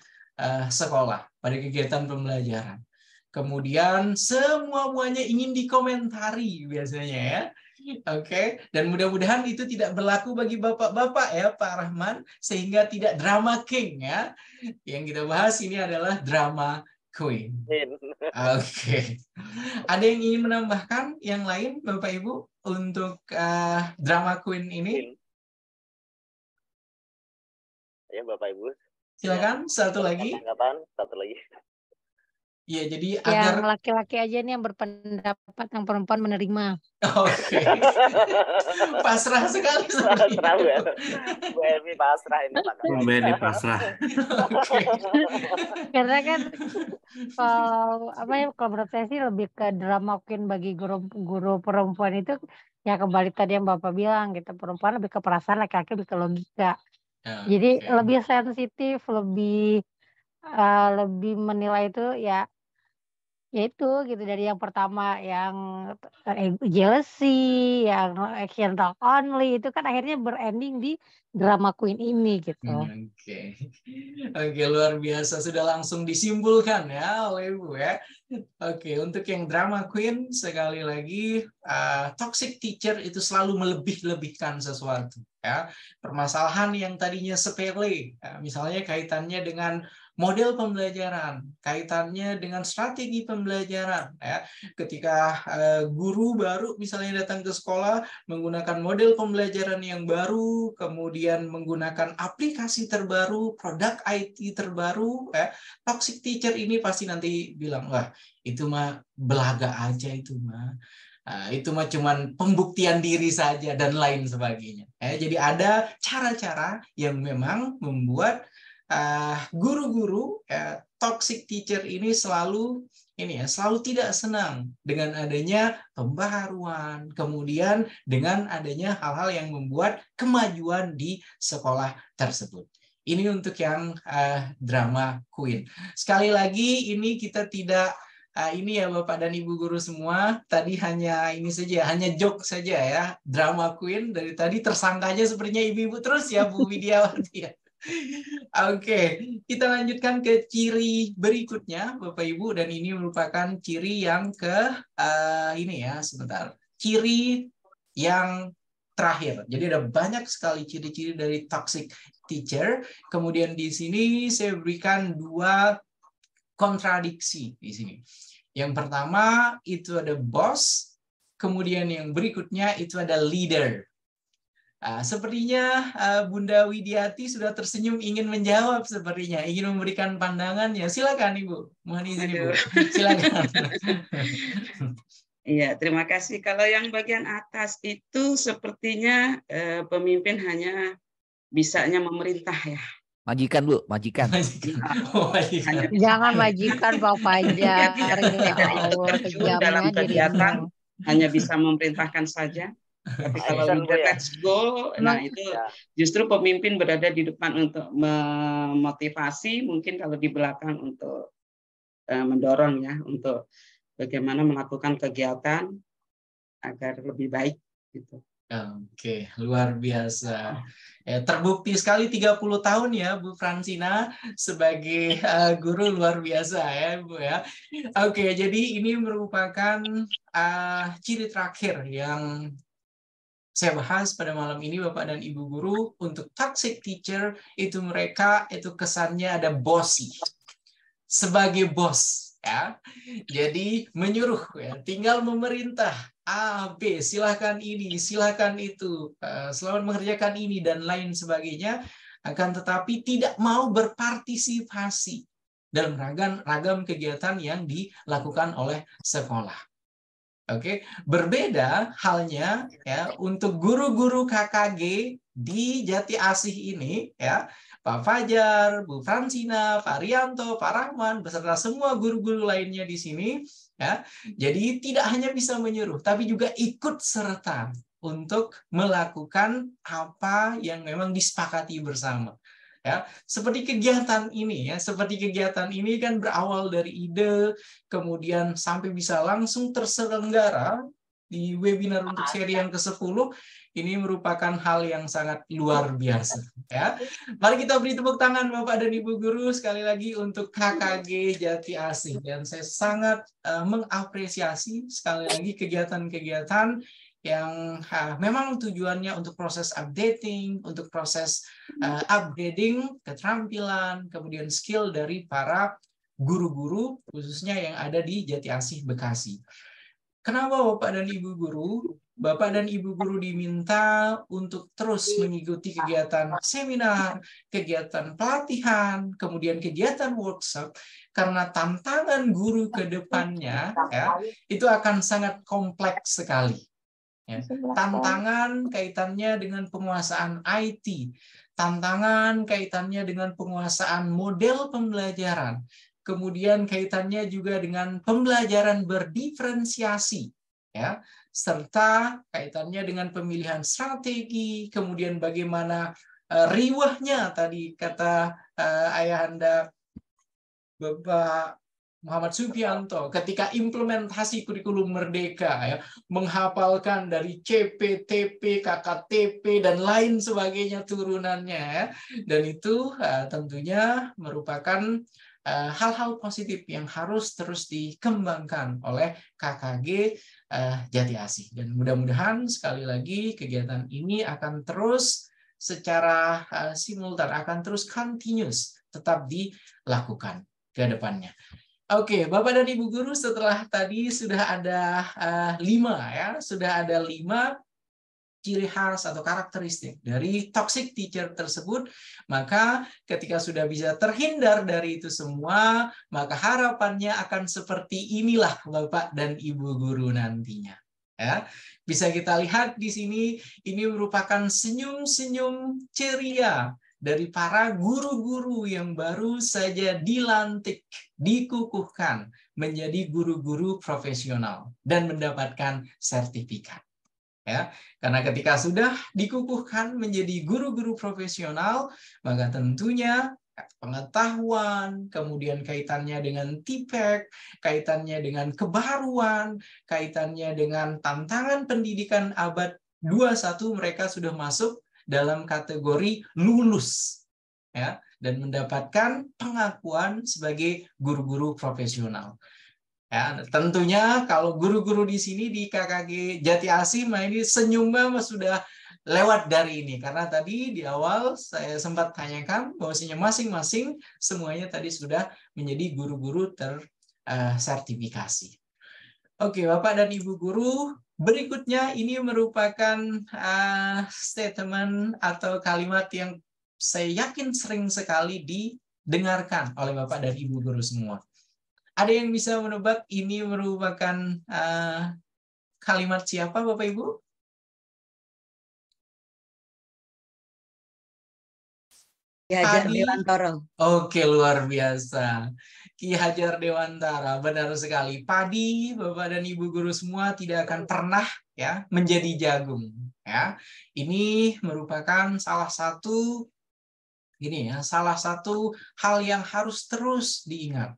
sekolah pada kegiatan pembelajaran. Kemudian semuanya ingin dikomentari biasanya ya. Oke, dan mudah-mudahan itu tidak berlaku bagi bapak-bapak ya Pak Rahman, sehingga tidak drama king ya. Yang kita bahas ini adalah drama queen. Oke. Ada yang ingin menambahkan yang lain Bapak Ibu untuk drama queen ini? Ya Bapak Ibu. Silakan, satu lagi. Satu lagi. Ya, jadi yang laki-laki aja nih yang berpendapat, yang perempuan menerima. Oke. Pasrah sekali. Pasrah ya. Bu Emi pasrah ini Pak. Bu Emi pasrah. Karena kan kalau menurut saya sih lebih ke drama queen bagi guru perempuan itu ya kembali tadi yang Bapak bilang gitu, perempuan lebih ke perasaan, laki-laki lebih ke logika. Jadi lebih sensitif, lebih menilai itu ya itu gitu, dari yang pertama yang jealousy, yang action talk only, itu kan akhirnya berending di drama queen ini gitu. Oke, luar biasa, sudah langsung disimpulkan ya oleh Ibu ya. Oke, untuk yang drama queen sekali lagi, toxic teacher itu selalu melebih-lebihkan sesuatu ya. Permasalahan yang tadinya sepele, ya, misalnya kaitannya dengan model pembelajaran, kaitannya dengan strategi pembelajaran ya. Ketika guru baru misalnya datang ke sekolah menggunakan model pembelajaran yang baru, kemudian menggunakan aplikasi terbaru, produk IT terbaru ya, toxic teacher ini pasti nanti bilang, wah itu mah belaga aja, itu mah cuman pembuktian diri saja dan lain sebagainya ya. Jadi ada cara-cara yang memang membuat guru-guru toxic teacher ini selalu tidak senang dengan adanya pembaharuan, kemudian dengan adanya hal-hal yang membuat kemajuan di sekolah tersebut. Ini untuk yang drama queen. Sekali lagi ini kita tidak ini ya Bapak dan Ibu guru semua, tadi hanya ini saja, hanya joke saja ya, drama queen. Dari tadi tersangkanya sepertinya ibu-ibu terus ya Bu Widiawati ya. Oke, kita lanjutkan ke ciri berikutnya Bapak Ibu, dan ini merupakan ciri yang ciri yang terakhir. Jadi ada banyak sekali ciri-ciri dari toxic teacher. Kemudian di sini saya berikan 2 kontradiksi di sini. Yang pertama itu ada boss, kemudian yang berikutnya itu ada leader. Sepertinya Bunda Widiati sudah tersenyum ingin menjawab sepertinya, ingin memberikan pandangannya. Silakan Ibu, mohon izin Ibu. Silakan. Iya, terima kasih. Kalau yang bagian atas itu sepertinya pemimpin hanya bisanya memerintah ya. Majikan Bu, majikan. Oh, majikan. Jangan majikan Pak Fajar. Ya Allah, Terjun dalam kejamnya kegiatan dirimu. hanya bisa memerintahkan saja. Tapi kalau Asisten, Bu, leader ya? let's go, nah itu justru pemimpin berada di depan untuk memotivasi, mungkin kalau di belakang untuk mendorong ya, untuk bagaimana melakukan kegiatan agar lebih baik gitu. Oke, luar biasa. Terbukti sekali 30 tahun ya Bu Fransina sebagai guru, luar biasa ya Bu ya. Oke, jadi ini merupakan ciri terakhir yang saya bahas pada malam ini Bapak dan Ibu guru. Untuk toxic teacher itu mereka itu kesannya ada bossy. Sebagai bos ya. Jadi menyuruh ya, tinggal memerintah. A, B, silahkan ini, silahkan itu, selamat mengerjakan ini, dan lain sebagainya, akan tetapi tidak mau berpartisipasi dalam ragam kegiatan yang dilakukan oleh sekolah. Oke, berbeda halnya ya untuk guru-guru KKG di Jati Asih ini ya, Pak Fajar, Bu Fransina, Pak Rianto, Pak Rahman, beserta semua guru-guru lainnya di sini. Ya, jadi tidak hanya bisa menyuruh, tapi juga ikut serta untuk melakukan apa yang memang disepakati bersama. Ya, seperti kegiatan ini ya, seperti kegiatan ini kan berawal dari ide, kemudian sampai bisa langsung terselenggara di webinar untuk seri yang ke-10. Ini merupakan hal yang sangat luar biasa ya. Mari kita beri tepuk tangan Bapak dan Ibu guru sekali lagi untuk KKG Jati Asih, dan saya sangat mengapresiasi sekali lagi kegiatan-kegiatan yang memang tujuannya untuk proses updating, untuk proses upgrading keterampilan, kemudian skill dari para guru-guru khususnya yang ada di Jati Asih Bekasi. Kenapa Bapak dan Ibu guru? Bapak dan Ibu guru diminta untuk terus mengikuti kegiatan seminar, kegiatan pelatihan, kemudian kegiatan workshop, karena tantangan guru ke depannya ya, itu akan sangat kompleks sekali. Ya. Tantangan kaitannya dengan penguasaan IT, tantangan kaitannya dengan penguasaan model pembelajaran, kemudian kaitannya juga dengan pembelajaran berdiferensiasi, ya, serta kaitannya dengan pemilihan strategi, kemudian bagaimana riwahnya tadi kata ayahanda Bapak Muhammad Subianto ketika implementasi kurikulum Merdeka ya, menghafalkan dari CPTP, KKTP dan lain sebagainya turunannya ya. Dan itu tentunya merupakan hal-hal positif yang harus terus dikembangkan oleh KKG Jati Asih. Dan mudah-mudahan sekali lagi kegiatan ini akan terus secara simultan, akan terus continuous tetap dilakukan ke depannya. Oke, Bapak dan Ibu guru, setelah tadi sudah ada 5 ya, sudah ada 5 ciri khas atau karakteristik dari toxic teacher tersebut, maka ketika sudah bisa terhindar dari itu semua, maka harapannya akan seperti inilah Bapak dan Ibu guru nantinya. Ya, bisa kita lihat di sini, ini merupakan senyum-senyum ceria dari para guru-guru yang baru saja dilantik, dikukuhkan menjadi guru-guru profesional dan mendapatkan sertifikat. Ya, karena ketika sudah dikukuhkan menjadi guru-guru profesional, maka tentunya pengetahuan, kemudian kaitannya dengan TPEK, kaitannya dengan kebaruan, kaitannya dengan tantangan pendidikan abad 21, mereka sudah masuk dalam kategori lulus ya, dan mendapatkan pengakuan sebagai guru-guru profesional. Ya, tentunya kalau guru-guru di sini di KKG Jati Asih, ini senyumnya sudah lewat dari ini, karena tadi di awal saya sempat tanyakan bahwasanya masing-masing semuanya tadi sudah menjadi guru-guru sertifikasi. Oke, Bapak dan Ibu guru, berikutnya ini merupakan statement atau kalimat yang saya yakin sering sekali didengarkan oleh Bapak dan Ibu guru semua. Ada yang bisa menebak ini merupakan kalimat siapa, Bapak Ibu? Ki Hajar Dewantara. Oke, luar biasa. Ki Hajar Dewantara, benar sekali. Padi, Bapak dan Ibu guru semua tidak akan pernah ya menjadi jagung. Ya, ini merupakan salah satu hal yang harus terus diingat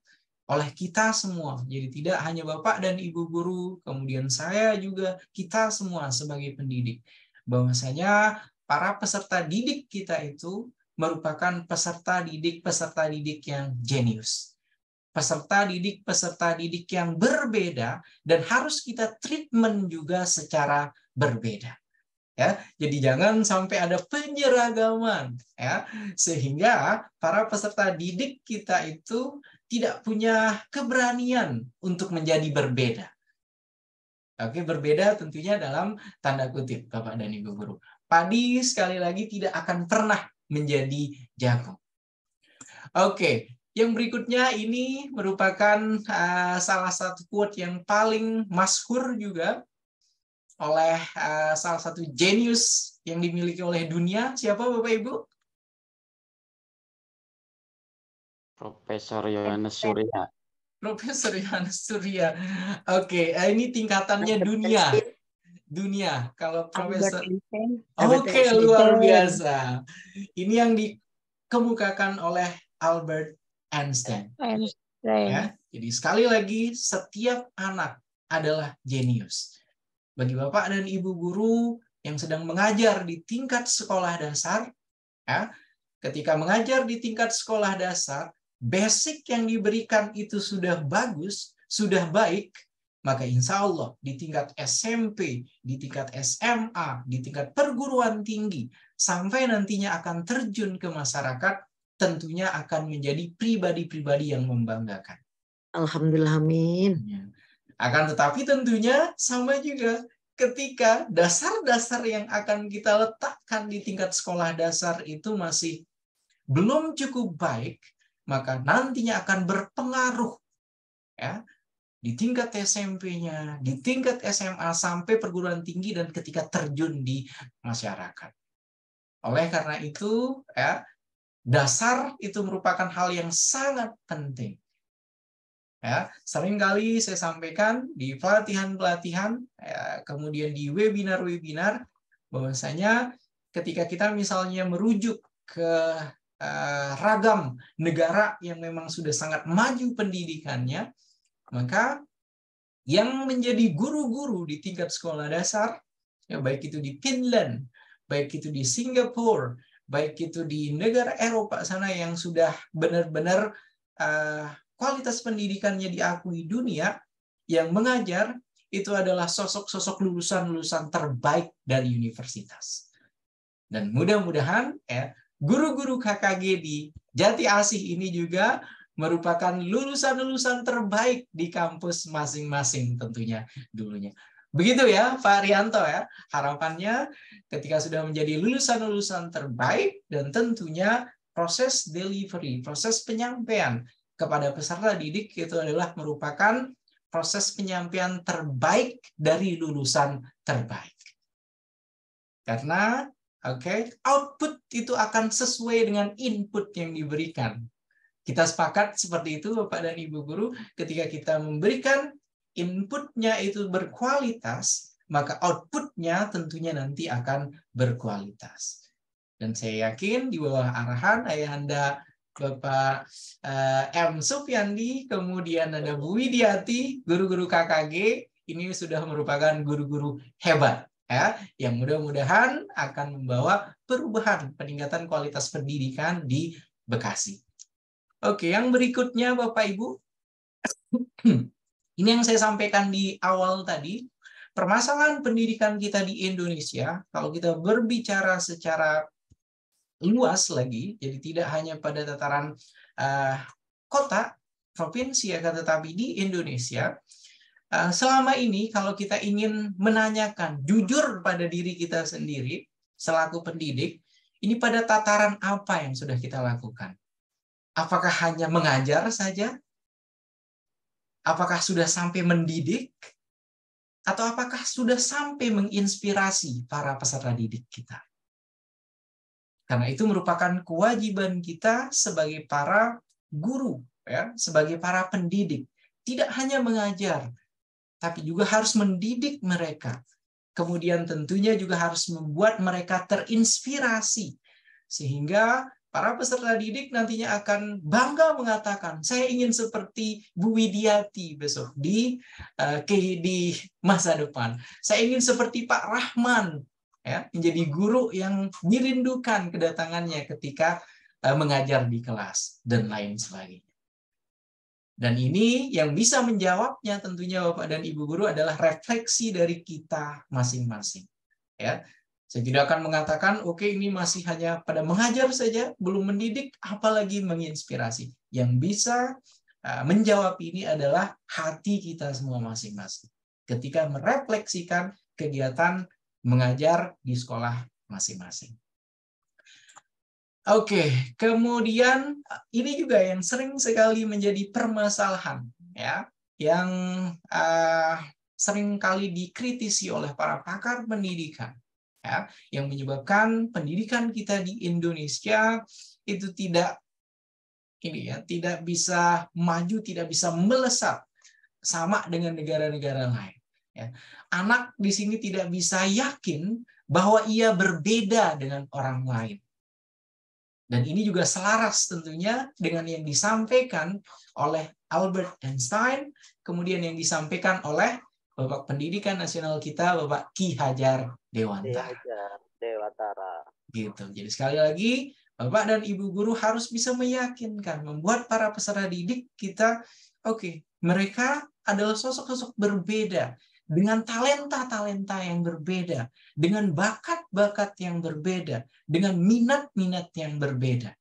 oleh kita semua. Jadi tidak hanya Bapak dan Ibu guru, kemudian saya juga, kita semua sebagai pendidik. Bahwasanya para peserta didik kita itu merupakan peserta didik yang jenius. Peserta didik yang berbeda dan harus kita treatment juga secara berbeda. Ya, jadi jangan sampai ada penyeragaman ya, sehingga para peserta didik kita itu tidak punya keberanian untuk menjadi berbeda. Oke, berbeda tentunya dalam tanda kutip, Bapak dan Ibu guru. Padi sekali lagi tidak akan pernah menjadi jagung. Oke, yang berikutnya ini merupakan salah satu quote yang paling masyhur juga oleh salah satu jenius yang dimiliki oleh dunia. Siapa Bapak Ibu? Profesor Yohanes Surya. Profesor Yohanes Surya. Oke, ini tingkatannya dunia. Kalau Profesor. Oke, luar biasa. Ini yang dikemukakan oleh Albert Einstein. Ya, jadi sekali lagi setiap anak adalah jenius. Bagi Bapak dan Ibu guru yang sedang mengajar di tingkat sekolah dasar, ya, ketika mengajar di tingkat sekolah dasar, basic yang diberikan itu sudah bagus, sudah baik, maka insya Allah di tingkat SMP, di tingkat SMA, di tingkat perguruan tinggi, sampai nantinya akan terjun ke masyarakat, tentunya akan menjadi pribadi-pribadi yang membanggakan. Alhamdulillah, amin. Akan tetapi tentunya sama juga ketika dasar-dasar yang akan kita letakkan di tingkat sekolah dasar itu masih belum cukup baik, maka nantinya akan berpengaruh ya di tingkat SMP-nya, di tingkat SMA sampai perguruan tinggi dan ketika terjun di masyarakat. Oleh karena itu, ya, dasar itu merupakan hal yang sangat penting. Ya, seringkali saya sampaikan di pelatihan-pelatihan, ya, kemudian di webinar-webinar, bahwasanya ketika kita misalnya merujuk ke ragam negara yang memang sudah sangat maju pendidikannya, maka yang menjadi guru-guru di tingkat sekolah dasar, ya, baik itu di Finland, baik itu di Singapura, baik itu di negara Eropa sana yang sudah benar-benar kualitas pendidikannya diakui dunia, yang mengajar itu adalah sosok-sosok lulusan-lulusan terbaik dari universitas. Dan mudah-mudahan ya, guru-guru KKG di Jati Asih ini juga merupakan lulusan-lulusan terbaik di kampus masing-masing tentunya dulunya. Begitu ya Pak Rianto ya, harapannya ketika sudah menjadi lulusan-lulusan terbaik dan tentunya proses delivery, proses penyampaian kepada peserta didik itu adalah merupakan proses penyampaian terbaik dari lulusan terbaik. Karena output itu akan sesuai dengan input yang diberikan. Kita sepakat seperti itu Bapak dan Ibu guru, ketika kita memberikan inputnya itu berkualitas, maka outputnya tentunya nanti akan berkualitas. Dan saya yakin di bawah arahan Ayahanda Bapak M. Supyandi, kemudian ada Bu Widiati, guru-guru KKG, ini sudah merupakan guru-guru hebat, ya, yang mudah-mudahan akan membawa perubahan peningkatan kualitas pendidikan di Bekasi. Oke, yang berikutnya Bapak Ibu, ini yang saya sampaikan di awal tadi, permasalahan pendidikan kita di Indonesia, kalau kita berbicara secara luas lagi, jadi tidak hanya pada tataran kota, provinsi, akan tetapi di Indonesia selama ini kalau kita ingin menanyakan jujur pada diri kita sendiri selaku pendidik, ini pada tataran apa yang sudah kita lakukan? Apakah hanya mengajar saja? Apakah sudah sampai mendidik? Atau apakah sudah sampai menginspirasi para peserta didik kita? Karena itu merupakan kewajiban kita sebagai para guru, ya, sebagai para pendidik. Tidak hanya mengajar, tapi juga harus mendidik mereka. Kemudian tentunya juga harus membuat mereka terinspirasi. Sehingga para peserta didik nantinya akan bangga mengatakan, saya ingin seperti Bu Widiati besok di masa depan. Saya ingin seperti Pak Rahman, ya, menjadi guru yang dirindukan kedatangannya ketika mengajar di kelas, dan lain sebagainya. Dan ini yang bisa menjawabnya tentunya Bapak dan Ibu guru adalah refleksi dari kita masing-masing. Ya, saya tidak akan mengatakan, oke, ini masih hanya pada mengajar saja, belum mendidik, apalagi menginspirasi. Yang bisa menjawab ini adalah hati kita semua masing-masing. Ketika merefleksikan kegiatan mengajar di sekolah masing-masing. Oke, kemudian ini juga yang sering sekali menjadi permasalahan, ya, yang sering kali dikritisi oleh para pakar pendidikan, ya, yang menyebabkan pendidikan kita di Indonesia itu tidak bisa maju, tidak bisa melesat sama dengan negara-negara lain. Ya. Anak di sini tidak bisa yakin bahwa ia berbeda dengan orang lain. Dan ini juga selaras tentunya dengan yang disampaikan oleh Albert Einstein, kemudian yang disampaikan oleh Bapak Pendidikan Nasional kita, Bapak Ki Hajar Dewantara. Gitu. Jadi sekali lagi, Bapak dan Ibu guru harus bisa meyakinkan, membuat para peserta didik kita, oke, mereka adalah sosok-sosok berbeda, dengan talenta-talenta yang berbeda, dengan bakat-bakat yang berbeda, dengan minat-minat yang berbeda.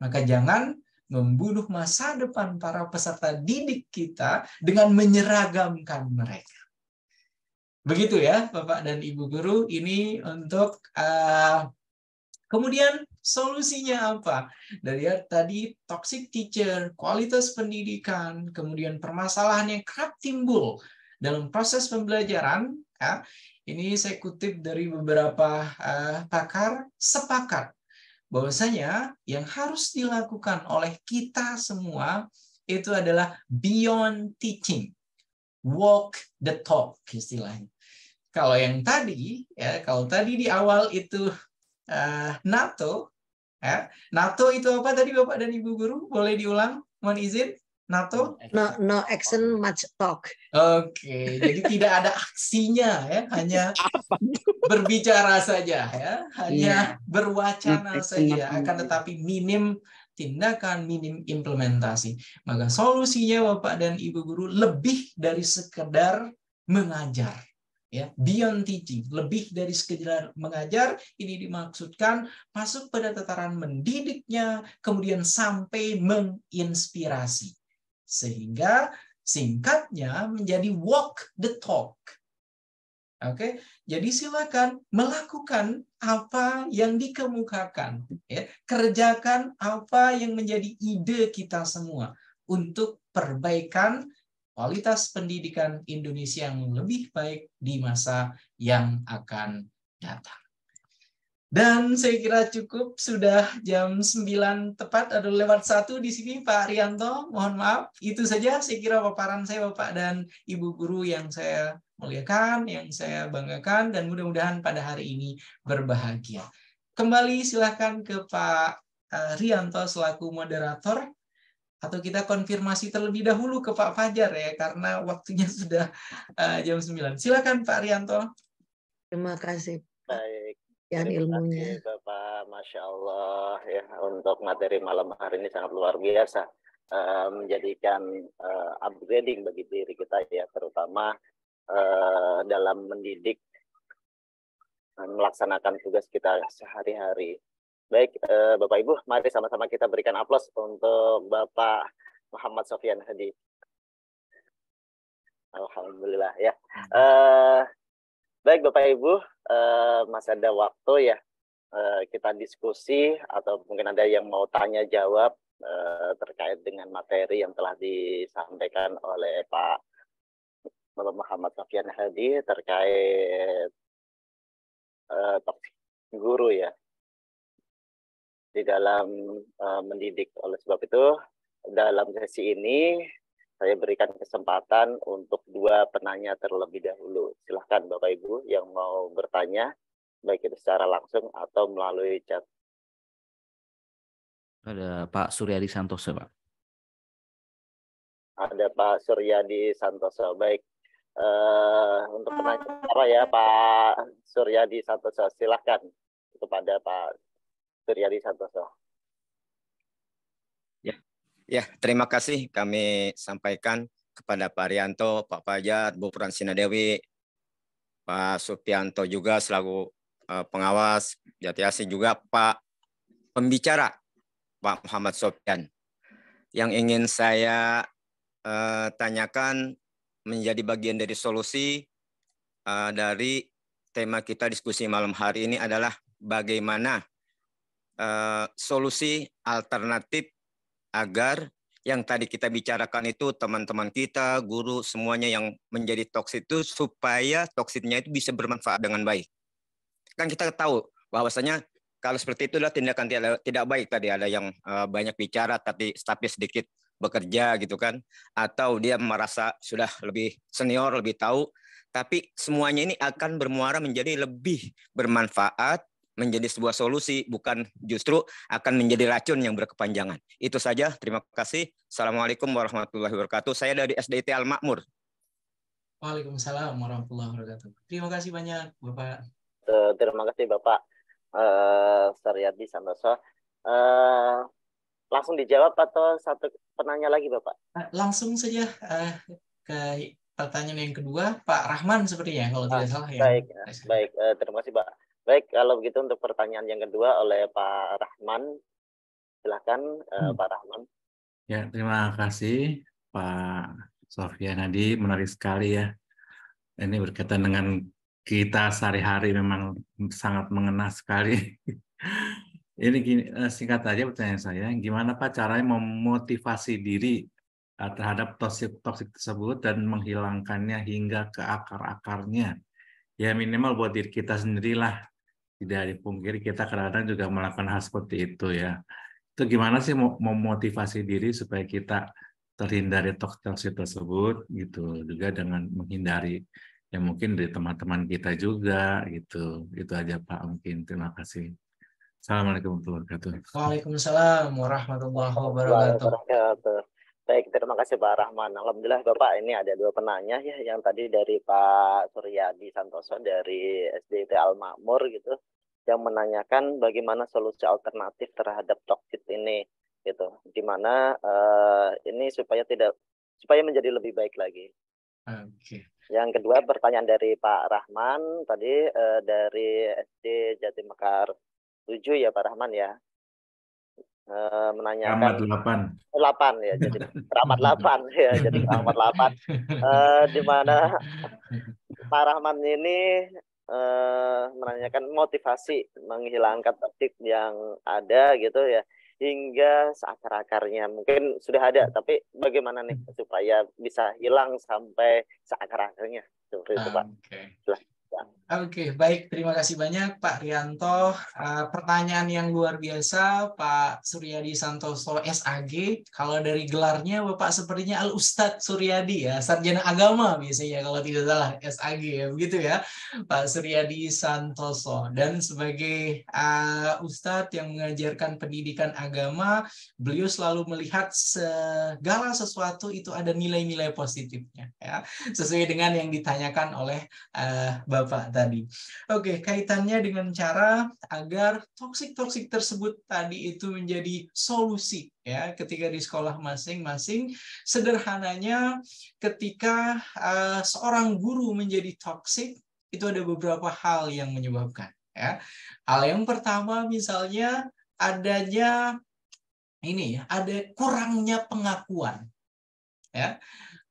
Maka jangan membunuh masa depan para peserta didik kita dengan menyeragamkan mereka. Begitu ya, Bapak dan Ibu guru, ini untuk kemudian solusinya apa? Dari tadi toxic teacher, kualitas pendidikan, kemudian permasalahan yang kerap timbul dalam proses pembelajaran, ya, ini saya kutip dari beberapa pakar sepakat bahwasanya yang harus dilakukan oleh kita semua itu adalah beyond teaching, walk the talk istilahnya. Kalau yang tadi, ya, kalau tadi di awal itu NATO, ya, NATO itu apa tadi Bapak dan Ibu guru? Boleh diulang? Mohon izin. NATO? No action, much talk. Oke, jadi tidak ada aksinya, ya, hanya berbicara saja, ya, hanya berwacana saja, akan tetapi minim tindakan, minim implementasi. Maka solusinya Bapak dan Ibu guru lebih dari sekedar mengajar. Ya, beyond teaching, lebih dari sekedar mengajar, ini dimaksudkan masuk pada tataran mendidiknya, kemudian sampai menginspirasi. Sehingga singkatnya menjadi walk the talk. Oke, jadi silakan melakukan apa yang dikemukakan, ya. Kerjakan apa yang menjadi ide kita semua untuk perbaikan kualitas pendidikan Indonesia yang lebih baik di masa yang akan datang. Dan saya kira cukup, sudah jam 9 tepat, ada lewat 1 di sini Pak Rianto, mohon maaf. Itu saja saya kira paparan saya Bapak dan Ibu guru yang saya muliakan, yang saya banggakan, dan mudah-mudahan pada hari ini berbahagia. Kembali silakan ke Pak Rianto selaku moderator, atau kita konfirmasi terlebih dahulu ke Pak Fajar ya, karena waktunya sudah jam 9. Silakan Pak Rianto. Terima kasih. Baik. Yang ilmunya. Bapak, Masya Allah ya, untuk materi malam hari ini sangat luar biasa, menjadikan upgrading bagi diri kita ya, terutama dalam mendidik, melaksanakan tugas kita sehari-hari. Baik, Bapak Ibu, mari sama-sama kita berikan aplaus untuk Bapak Muhammad Sofyan Hadi. Alhamdulillah ya. Baik Bapak Ibu, masih ada waktu ya, kita diskusi atau mungkin ada yang mau tanya jawab terkait dengan materi yang telah disampaikan oleh Pak Muhammad Sofyan Hadi terkait toksik guru ya di dalam mendidik. Oleh sebab itu dalam sesi ini saya berikan kesempatan untuk 2 penanya terlebih dahulu. Silahkan Bapak Ibu yang mau bertanya, baik itu secara langsung atau melalui chat. Ada Pak Suryadi Santoso, Pak. Ada Pak Suryadi Santoso. Baik, untuk penanya apa ya Pak Suryadi Santoso, silahkan kepada Pak Suryadi Santoso. Ya, terima kasih kami sampaikan kepada Pak Rianto, Pak Fajar, Bu Fransina Dewi, Pak Supianto juga selaku pengawas, Jati Asih juga Pak pembicara, Pak Muhammad Sofyan. Yang ingin saya tanyakan menjadi bagian dari solusi dari tema kita diskusi malam hari ini adalah bagaimana solusi alternatif agar yang tadi kita bicarakan itu teman-teman kita, guru, semuanya yang menjadi toksik itu supaya toksiknya itu bisa bermanfaat dengan baik. Kan kita tahu bahwasanya kalau seperti itu adalah tindakan tidak baik tadi, ada yang banyak bicara tapi sedikit bekerja gitu kan, atau dia merasa sudah lebih senior, lebih tahu, tapi semuanya ini akan bermuara menjadi lebih bermanfaat, menjadi sebuah solusi, bukan justru akan menjadi racun yang berkepanjangan. Itu saja, terima kasih. Assalamualaikum warahmatullahi wabarakatuh. Saya dari SDIT Al-Makmur. Waalaikumsalam warahmatullahi wabarakatuh. Terima kasih banyak, Bapak. Terima kasih Bapak Suryadi Santoso. Langsung dijawab atau satu penanya lagi Bapak? Langsung saja ke pertanyaan yang kedua, Pak Rahman sepertinya kalau tidak salah. Baik, terima kasih Pak. Baik, kalau begitu untuk pertanyaan yang kedua oleh Pak Rahman, silakan Pak Rahman. Ya, terima kasih Pak Sofyan Hadi, menarik sekali ya. Ini berkaitan dengan kita sehari-hari memang sangat mengena sekali. Ini gini, singkat aja pertanyaan saya, gimana Pak caranya memotivasi diri terhadap toksik tersebut dan menghilangkannya hingga ke akar-akarnya? Ya minimal buat diri kita sendirilah. Tidak dipungkiri kita kadang-kadang juga melakukan hal seperti itu ya. Itu gimana sih memotivasi diri supaya kita terhindar dari toksik tersebut gitu, juga dengan menghindari ya mungkin dari teman-teman kita juga gitu. Itu aja Pak mungkin. Terima kasih. Assalamualaikum warahmatullahi wabarakatuh. Waalaikumsalam warahmatullahi wabarakatuh. Baik, terima kasih Pak Rahman. Alhamdulillah Bapak, ini ada 2 penanya ya, yang tadi dari Pak Suryadi Santoso dari SDIT Al-Makmur gitu, yang menanyakan bagaimana solusi alternatif terhadap toksik ini gitu, dimana ini supaya menjadi lebih baik lagi. Oke. Yang kedua pertanyaan dari Pak Rahman tadi dari SD Jatimekar 7 ya Pak Rahman ya, menanyakan Keramat 8 ya, jadi keramat 8 ya, jadi keramat 8 di mana Pak Rahman ini menanyakan motivasi menghilangkan toksik yang ada gitu ya hingga seakar-akarnya. Mungkin sudah ada, tapi bagaimana nih supaya bisa hilang sampai seakar-akarnya seperti itu Pak. Oke, baik. Terima kasih banyak Pak Rianto. Pertanyaan yang luar biasa, Pak Suryadi Santoso SAG. Kalau dari gelarnya Bapak sepertinya Al-Ustadz Suryadi ya, sarjana agama biasanya kalau tidak salah SAG ya, begitu ya Pak Suryadi Santoso. Dan sebagai Ustadz yang mengajarkan pendidikan agama, beliau selalu melihat segala sesuatu itu ada nilai-nilai positifnya ya, sesuai dengan yang ditanyakan oleh Bapak tadi. Oke, kaitannya dengan cara agar toksik tersebut tadi itu menjadi solusi ya ketika di sekolah masing-masing. Sederhananya ketika seorang guru menjadi toksik, itu ada beberapa hal yang menyebabkan ya. Hal yang pertama misalnya adanya ini ya, ada kurangnya pengakuan, ya,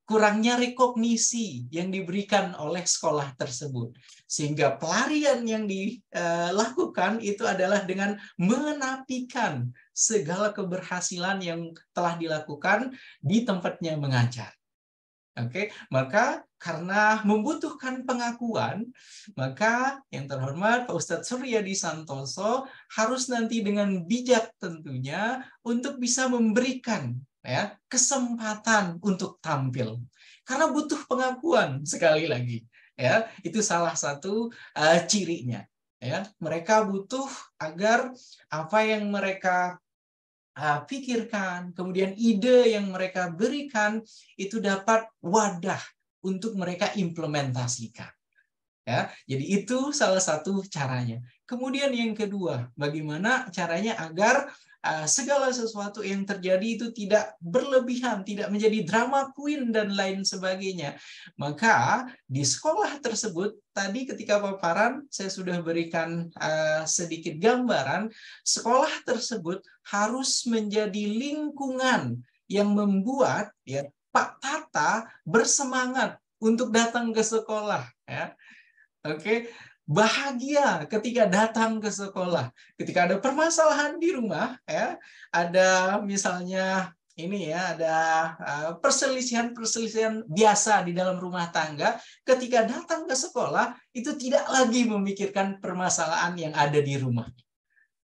kurangnya rekognisi yang diberikan oleh sekolah tersebut, sehingga pelarian yang dilakukan itu adalah dengan menafikan segala keberhasilan yang telah dilakukan di tempatnya mengajar. Oke, maka karena membutuhkan pengakuan, maka yang terhormat Pak Ustadz Suryadi Santoso harus nanti dengan bijak tentunya untuk bisa memberikan ya kesempatan untuk tampil. Karena butuh pengakuan sekali lagi. Ya, itu salah satu cirinya. Ya, mereka butuh agar apa yang mereka pikirkan, kemudian ide yang mereka berikan itu dapat wadah untuk mereka implementasikan. Ya, jadi itu salah satu caranya. Kemudian yang kedua, bagaimana caranya agar segala sesuatu yang terjadi itu tidak berlebihan, tidak menjadi drama queen dan lain sebagainya. Maka di sekolah tersebut, tadi ketika paparan saya sudah berikan sedikit gambaran, sekolah tersebut harus menjadi lingkungan yang membuat ya Pak Tata bersemangat untuk datang ke sekolah. Ya. Oke, bahagia ketika datang ke sekolah. Ketika ada permasalahan di rumah, ya, ada misalnya ini ya, ada perselisihan-perselisihan biasa di dalam rumah tangga. Ketika datang ke sekolah, itu tidak lagi memikirkan permasalahan yang ada di rumah.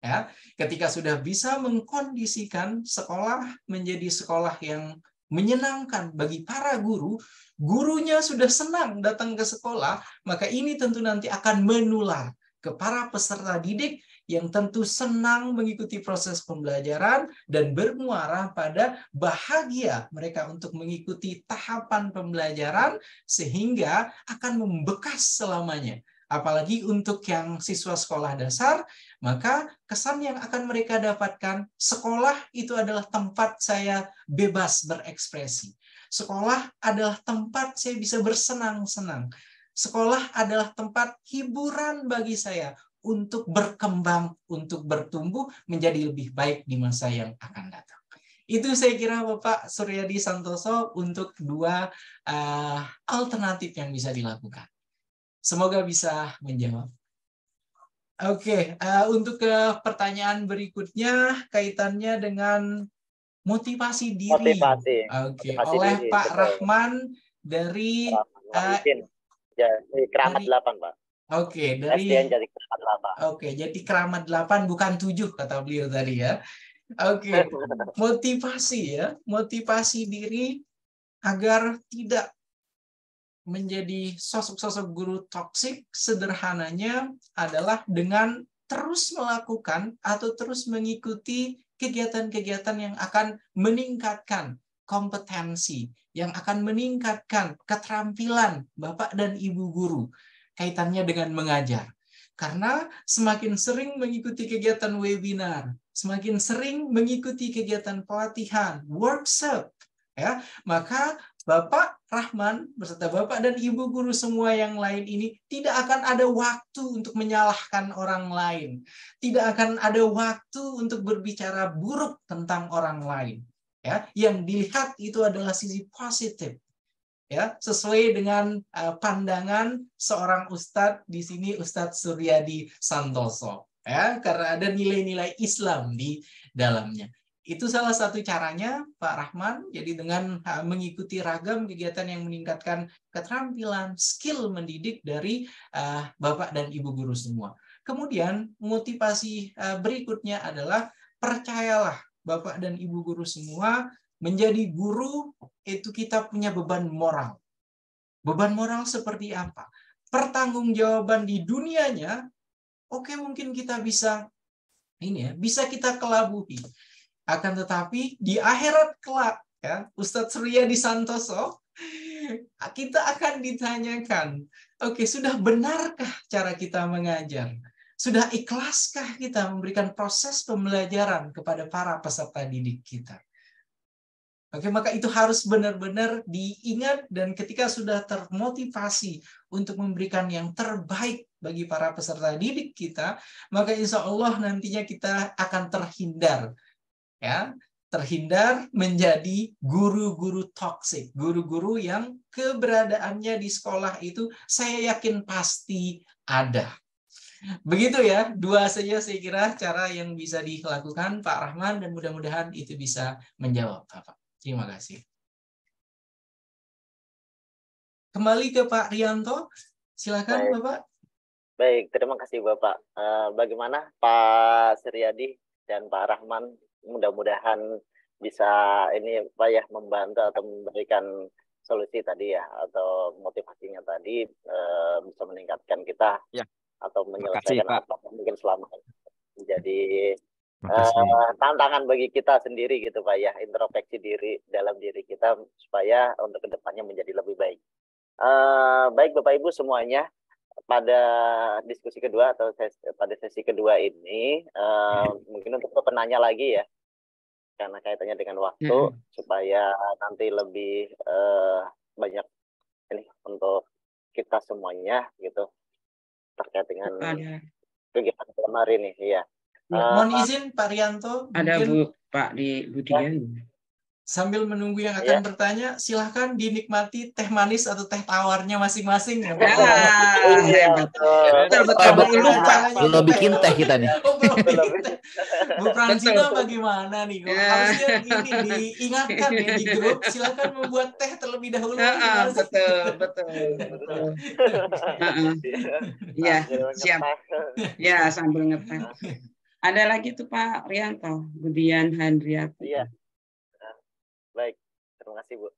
Ya, ketika sudah bisa mengkondisikan sekolah menjadi sekolah yang menyenangkan bagi para guru, gurunya sudah senang datang ke sekolah, maka ini tentu nanti akan menular ke para peserta didik yang tentu senang mengikuti proses pembelajaran dan bermuara pada bahagia mereka untuk mengikuti tahapan pembelajaran sehingga akan membekas selamanya. Apalagi untuk yang siswa sekolah dasar, maka kesan yang akan mereka dapatkan, sekolah itu adalah tempat saya bebas berekspresi. Sekolah adalah tempat saya bisa bersenang-senang. Sekolah adalah tempat hiburan bagi saya untuk berkembang, untuk bertumbuh menjadi lebih baik di masa yang akan datang. Itu saya kira Bapak Suryadi Santoso untuk dua alternatif yang bisa dilakukan. Semoga bisa menjawab. Oke, untuk ke pertanyaan berikutnya kaitannya dengan motivasi diri. Oke, oleh diri, Pak betul. Rahman dari jadi Keramat 8, Pak. Oke, dari jadi Keramat 8. Oke, jadi Keramat 8 bukan 7 kata beliau tadi ya. Oke, motivasi ya, motivasi diri agar tidak menjadi sosok-sosok guru toksik sederhananya adalah dengan terus melakukan atau terus mengikuti kegiatan-kegiatan yang akan meningkatkan kompetensi, yang akan meningkatkan keterampilan Bapak dan Ibu guru kaitannya dengan mengajar. Karena semakin sering mengikuti kegiatan webinar, semakin sering mengikuti kegiatan pelatihan, workshop, ya, maka Bapak Rahman beserta Bapak dan Ibu guru semua yang lain ini tidak akan ada waktu untuk menyalahkan orang lain. Tidak akan ada waktu untuk berbicara buruk tentang orang lain. Ya, yang dilihat itu adalah sisi positif. Ya, sesuai dengan pandangan seorang ustadz di sini, Ustadz Suryadi Santoso. Ya, karena ada nilai-nilai Islam di dalamnya. Itu salah satu caranya, Pak Rahman. Jadi dengan mengikuti ragam kegiatan yang meningkatkan keterampilan, skill mendidik dari Bapak dan Ibu guru semua. Kemudian motivasi berikutnya adalah percayalah Bapak dan Ibu guru semua, menjadi guru itu kita punya beban moral. Beban moral seperti apa? Pertanggungjawaban di dunianya, oke mungkin kita bisa ini ya, bisa kita kelabuhi. Akan tetapi di akhirat kelak, ya, Ustadz Suryadi Santoso, kita akan ditanyakan, oke, sudah benarkah cara kita mengajar? Sudah ikhlaskah kita memberikan proses pembelajaran kepada para peserta didik kita? Oke, maka itu harus benar-benar diingat dan ketika sudah termotivasi untuk memberikan yang terbaik bagi para peserta didik kita, maka insya Allah nantinya kita akan terhindar ya, terhindar menjadi guru-guru toksik, guru-guru yang keberadaannya di sekolah itu saya yakin pasti ada. Begitu ya, dua saja saya kira cara yang bisa dilakukan Pak Rahman, dan mudah-mudahan itu bisa menjawab Bapak. Terima kasih. Kembali ke Pak Rianto, silakan Bapak. Baik, terima kasih Bapak. Bagaimana Pak Suryadi dan Pak Rahman, mudah-mudahan bisa ini Pak ya, membantu atau memberikan solusi tadi ya, atau motivasinya tadi bisa meningkatkan kita ya, atau menyelesaikan apa mungkin selama menjadi tantangan bagi kita sendiri gitu Pak ya, introspeksi diri dalam diri kita supaya untuk kedepannya menjadi lebih baik. Baik Bapak Ibu semuanya, pada diskusi kedua atau pada sesi kedua ini mungkin untuk penanya lagi ya, karena kaitannya dengan waktu supaya nanti lebih banyak ini untuk kita semuanya gitu terkait dengan kegiatan kemarin nih ya. Mohon izin Pak Rianto, ada mungkin Pak Budian. Sambil menunggu yang akan bertanya, silahkan dinikmati teh manis atau teh tawarnya masing-masing. Ya, belum bikin teh kita nih. Bu Fransina bagaimana nih? Harusnya ini diingatkan ya di grup, silahkan membuat teh terlebih dahulu. Betul. Ya, siap. Ya, sambil ngeteh. Ada lagi tuh Pak Rianto, Budian Handriati. Iya. Baik, terima kasih Bu.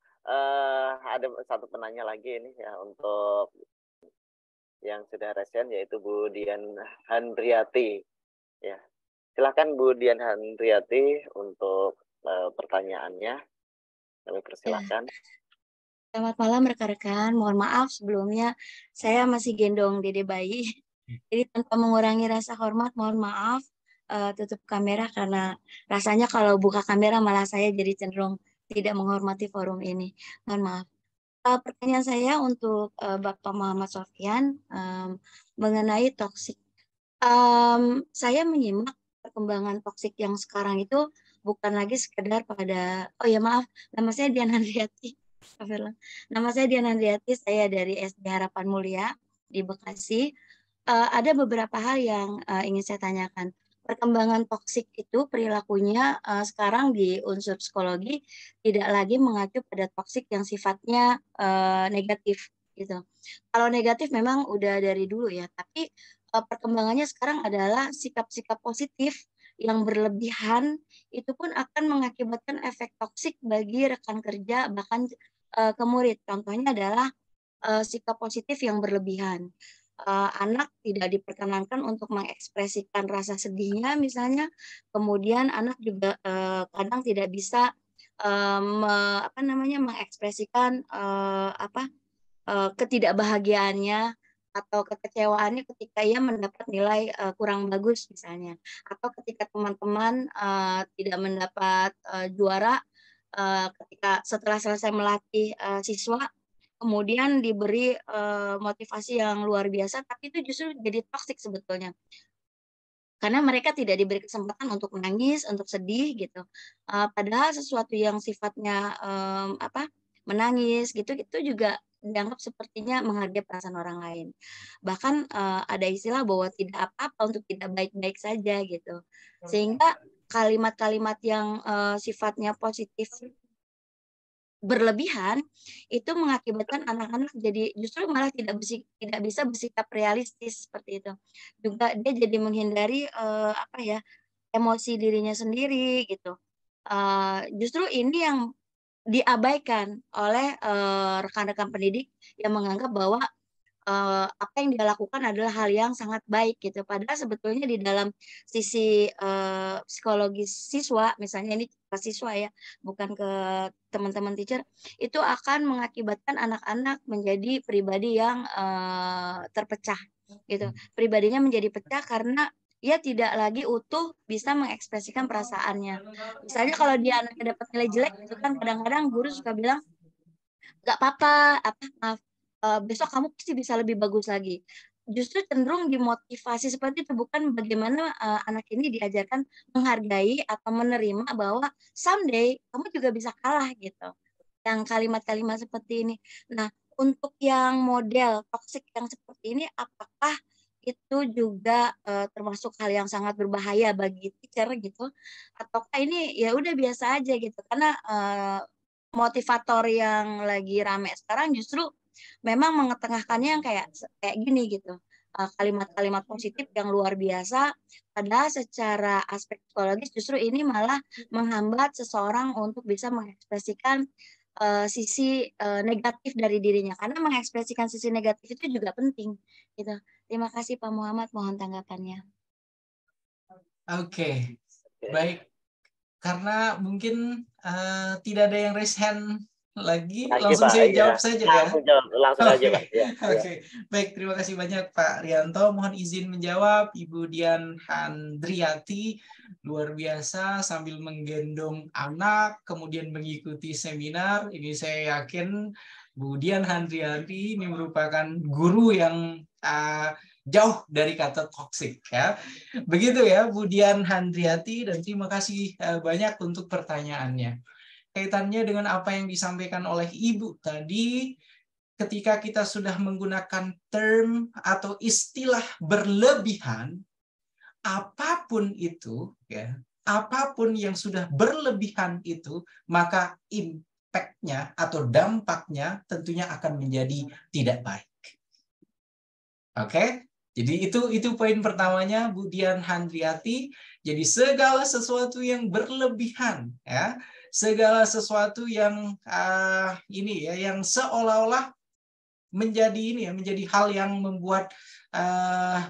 Ada satu penanya lagi ini ya untuk yang sudah resen, yaitu Bu Dian Handriati. Ya, silakan Bu Dian Handriati untuk pertanyaannya. Kami persilakan. Selamat malam rekan-rekan. Mohon maaf sebelumnya saya masih gendong dede bayi. Jadi tanpa mengurangi rasa hormat, mohon maaf tutup kamera karena rasanya kalau buka kamera malah saya jadi cenderung tidak menghormati forum ini. Mohon maaf. Pertanyaan saya untuk Bapak Muhammad Sofyan mengenai toksik. Saya menyimak perkembangan toksik yang sekarang itu bukan lagi sekedar pada, oh ya maaf, nama saya Dian Handriati. Nama saya Dian Handriati, saya dari SD Harapan Mulia di Bekasi. Ada beberapa hal yang ingin saya tanyakan. Perkembangan toksik itu perilakunya sekarang di unsur psikologi tidak lagi mengacu pada toksik yang sifatnya negatif gitu. Kalau negatif memang udah dari dulu ya, tapi perkembangannya sekarang adalah sikap-sikap positif yang berlebihan itu pun akan mengakibatkan efek toksik bagi rekan kerja bahkan ke murid. Contohnya adalah sikap positif yang berlebihan. Anak tidak diperkenankan untuk mengekspresikan rasa sedihnya misalnya, kemudian anak juga kadang tidak bisa mengekspresikan ketidakbahagiaannya atau kekecewaannya ketika ia mendapat nilai kurang bagus misalnya, atau ketika teman-teman tidak mendapat juara ketika setelah selesai melatih siswa kemudian diberi motivasi yang luar biasa, tapi itu justru jadi toksik sebetulnya. Karena mereka tidak diberi kesempatan untuk menangis, untuk sedih gitu. Padahal sesuatu yang sifatnya menangis gitu, itu juga dianggap sepertinya menghargai perasaan orang lain. Bahkan ada istilah bahwa tidak apa-apa untuk tidak baik-baik saja gitu. Sehingga kalimat-kalimat yang sifatnya positif berlebihan itu mengakibatkan anak-anak jadi justru malah tidak bisa bersikap realistis seperti itu. Juga dia jadi menghindari emosi dirinya sendiri gitu. Justru ini yang diabaikan oleh rekan-rekan pendidik yang menganggap bahwa apa yang dia lakukan adalah hal yang sangat baik gitu. Padahal sebetulnya di dalam sisi psikologis siswa, misalnya ini ke siswa ya, bukan ke teman-teman teacher, itu akan mengakibatkan anak-anak menjadi pribadi yang terpecah gitu. Pribadinya menjadi pecah karena ia tidak lagi utuh bisa mengekspresikan perasaannya. Misalnya kalau dia anaknya dapat nilai jelek itu kan kadang-kadang guru suka bilang nggak apa-apa, maaf besok kamu pasti bisa lebih bagus lagi. justru cenderung dimotivasi seperti itu, bukan bagaimana anak ini diajarkan menghargai atau menerima bahwa someday kamu juga bisa kalah gitu. Yang kalimat-kalimat seperti ini. Nah, untuk yang model toksik yang seperti ini, apakah itu juga termasuk hal yang sangat berbahaya bagi teacher gitu? Ataukah ini ya udah biasa aja gitu? Karena motivator yang lagi rame sekarang justru memang mengetengahkannya yang kayak gini gitu, kalimat-kalimat positif yang luar biasa, padahal secara aspek psikologis justru ini malah menghambat seseorang untuk bisa mengekspresikan sisi negatif dari dirinya, karena mengekspresikan sisi negatif itu juga penting gitu. Terima kasih Pak Muhammad, mohon tanggapannya. Oke, baik. Karena mungkin tidak ada yang raise hand lagi, langsung Pak, saya iya. jawab saja ya. Langsung aja Pak. Ya, Oke. Baik, terima kasih banyak Pak Rianto. Mohon izin menjawab Ibu Dian Handriati, luar biasa sambil menggendong anak, kemudian mengikuti seminar. Ini saya yakin Bu Dian Handriati ini merupakan guru yang jauh dari kata toksik ya. Begitu ya Bu Dian Handriati, dan terima kasih banyak untuk pertanyaannya. Kaitannya dengan apa yang disampaikan oleh Ibu tadi, ketika kita sudah menggunakan term atau istilah berlebihan, apapun itu ya, apapun yang sudah berlebihan itu, maka impact-nya atau dampaknya tentunya akan menjadi tidak baik. Oke? Jadi itu poin pertamanya Bu Dian Handriati. Jadi segala sesuatu yang berlebihan ya, segala sesuatu yang ini ya, yang seolah-olah menjadi hal yang membuat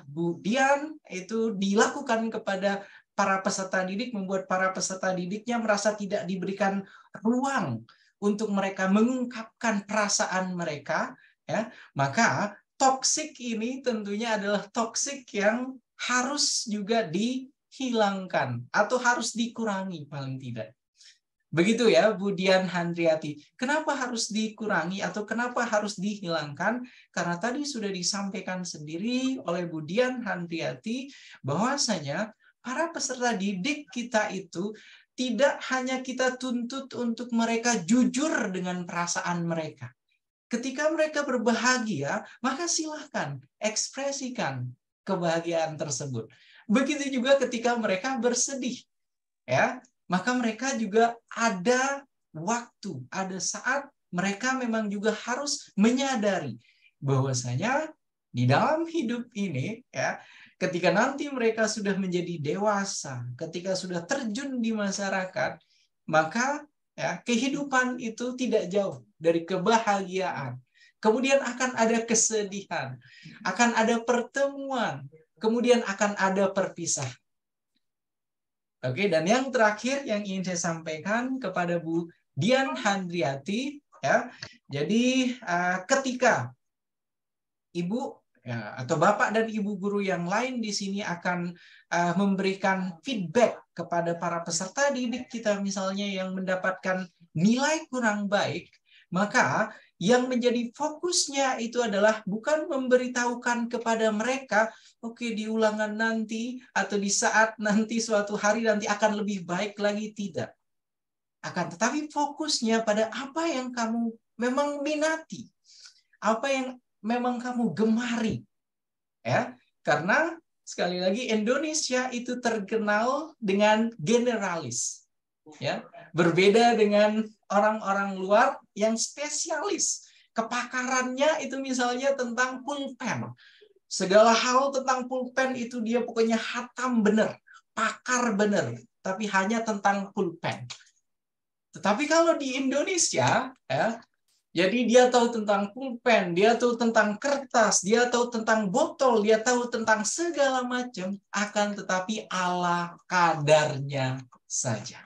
Bu Dian itu dilakukan kepada para peserta didik, membuat para peserta didiknya merasa tidak diberikan ruang untuk mereka mengungkapkan perasaan mereka ya, maka toksik ini tentunya adalah toksik yang harus juga dihilangkan atau harus dikurangi paling tidak. Begitu ya Bu Dian Handriati. Kenapa harus dikurangi atau kenapa harus dihilangkan? Karena tadi sudah disampaikan sendiri oleh Bu Dian Handriati bahwasanya para peserta didik kita itu tidak hanya kita tuntut untuk mereka jujur dengan perasaan mereka. Ketika mereka berbahagia, maka silahkan ekspresikan kebahagiaan tersebut. Begitu juga ketika mereka bersedih, ya, maka mereka juga ada waktu, ada saat mereka memang juga harus menyadari bahwasanya di dalam hidup ini, ya, ketika nanti mereka sudah menjadi dewasa, ketika sudah terjun di masyarakat, maka ya, kehidupan itu tidak jauh dari kebahagiaan. Kemudian akan ada kesedihan, akan ada pertemuan, kemudian akan ada perpisahan. Oke, dan yang terakhir yang ingin saya sampaikan kepada Bu Dian Handriati, ya, jadi ketika Ibu ya, atau Bapak dan Ibu guru yang lain di sini akan memberikan feedback kepada para peserta didik kita misalnya yang mendapatkan nilai kurang baik, maka yang menjadi fokusnya itu adalah bukan memberitahukan kepada mereka, oke, di ulangan nanti atau di saat nanti suatu hari nanti akan lebih baik lagi, tidak. Akan tetapi fokusnya pada apa yang kamu memang minati, apa yang memang kamu gemari. Ya, karena sekali lagi Indonesia itu terkenal dengan generalis. Ya, berbeda dengan orang-orang luar yang spesialis. Kepakarannya itu misalnya tentang pulpen. Segala hal tentang pulpen itu dia pokoknya hatam bener, pakar bener, tapi hanya tentang pulpen. Tetapi kalau di Indonesia, ya, jadi dia tahu tentang pulpen, dia tahu tentang kertas, dia tahu tentang botol, dia tahu tentang segala macam, akan tetapi ala kadarnya saja.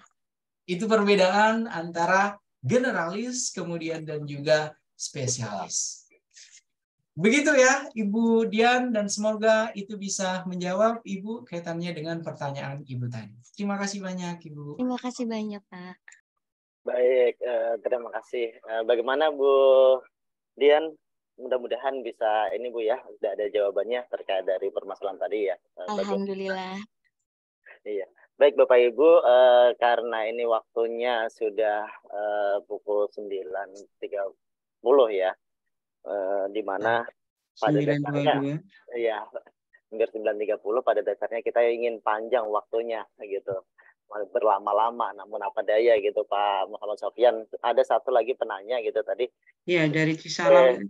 Itu perbedaan antara generalis kemudian dan juga spesialis. Begitu ya Ibu Dian, dan semoga itu bisa menjawab Ibu kaitannya dengan pertanyaan Ibu tadi. Terima kasih banyak Ibu. Terima kasih banyak Pak. Baik, terima kasih. Bagaimana Bu Dian? mudah-mudahan bisa ini Bu ya, sudah ada jawabannya terkait dari permasalahan tadi ya. Alhamdulillah. Iya. Baik Bapak Ibu, karena ini waktunya sudah pukul 9.30 ya, di mana pada dasarnya, ya, hampir 9.30 pada dasarnya kita ingin panjang waktunya gitu, berlama-lama, namun apa daya gitu Pak Muhammad Sofyan. Ada satu lagi penanya gitu tadi. Ya, dari Cisalam.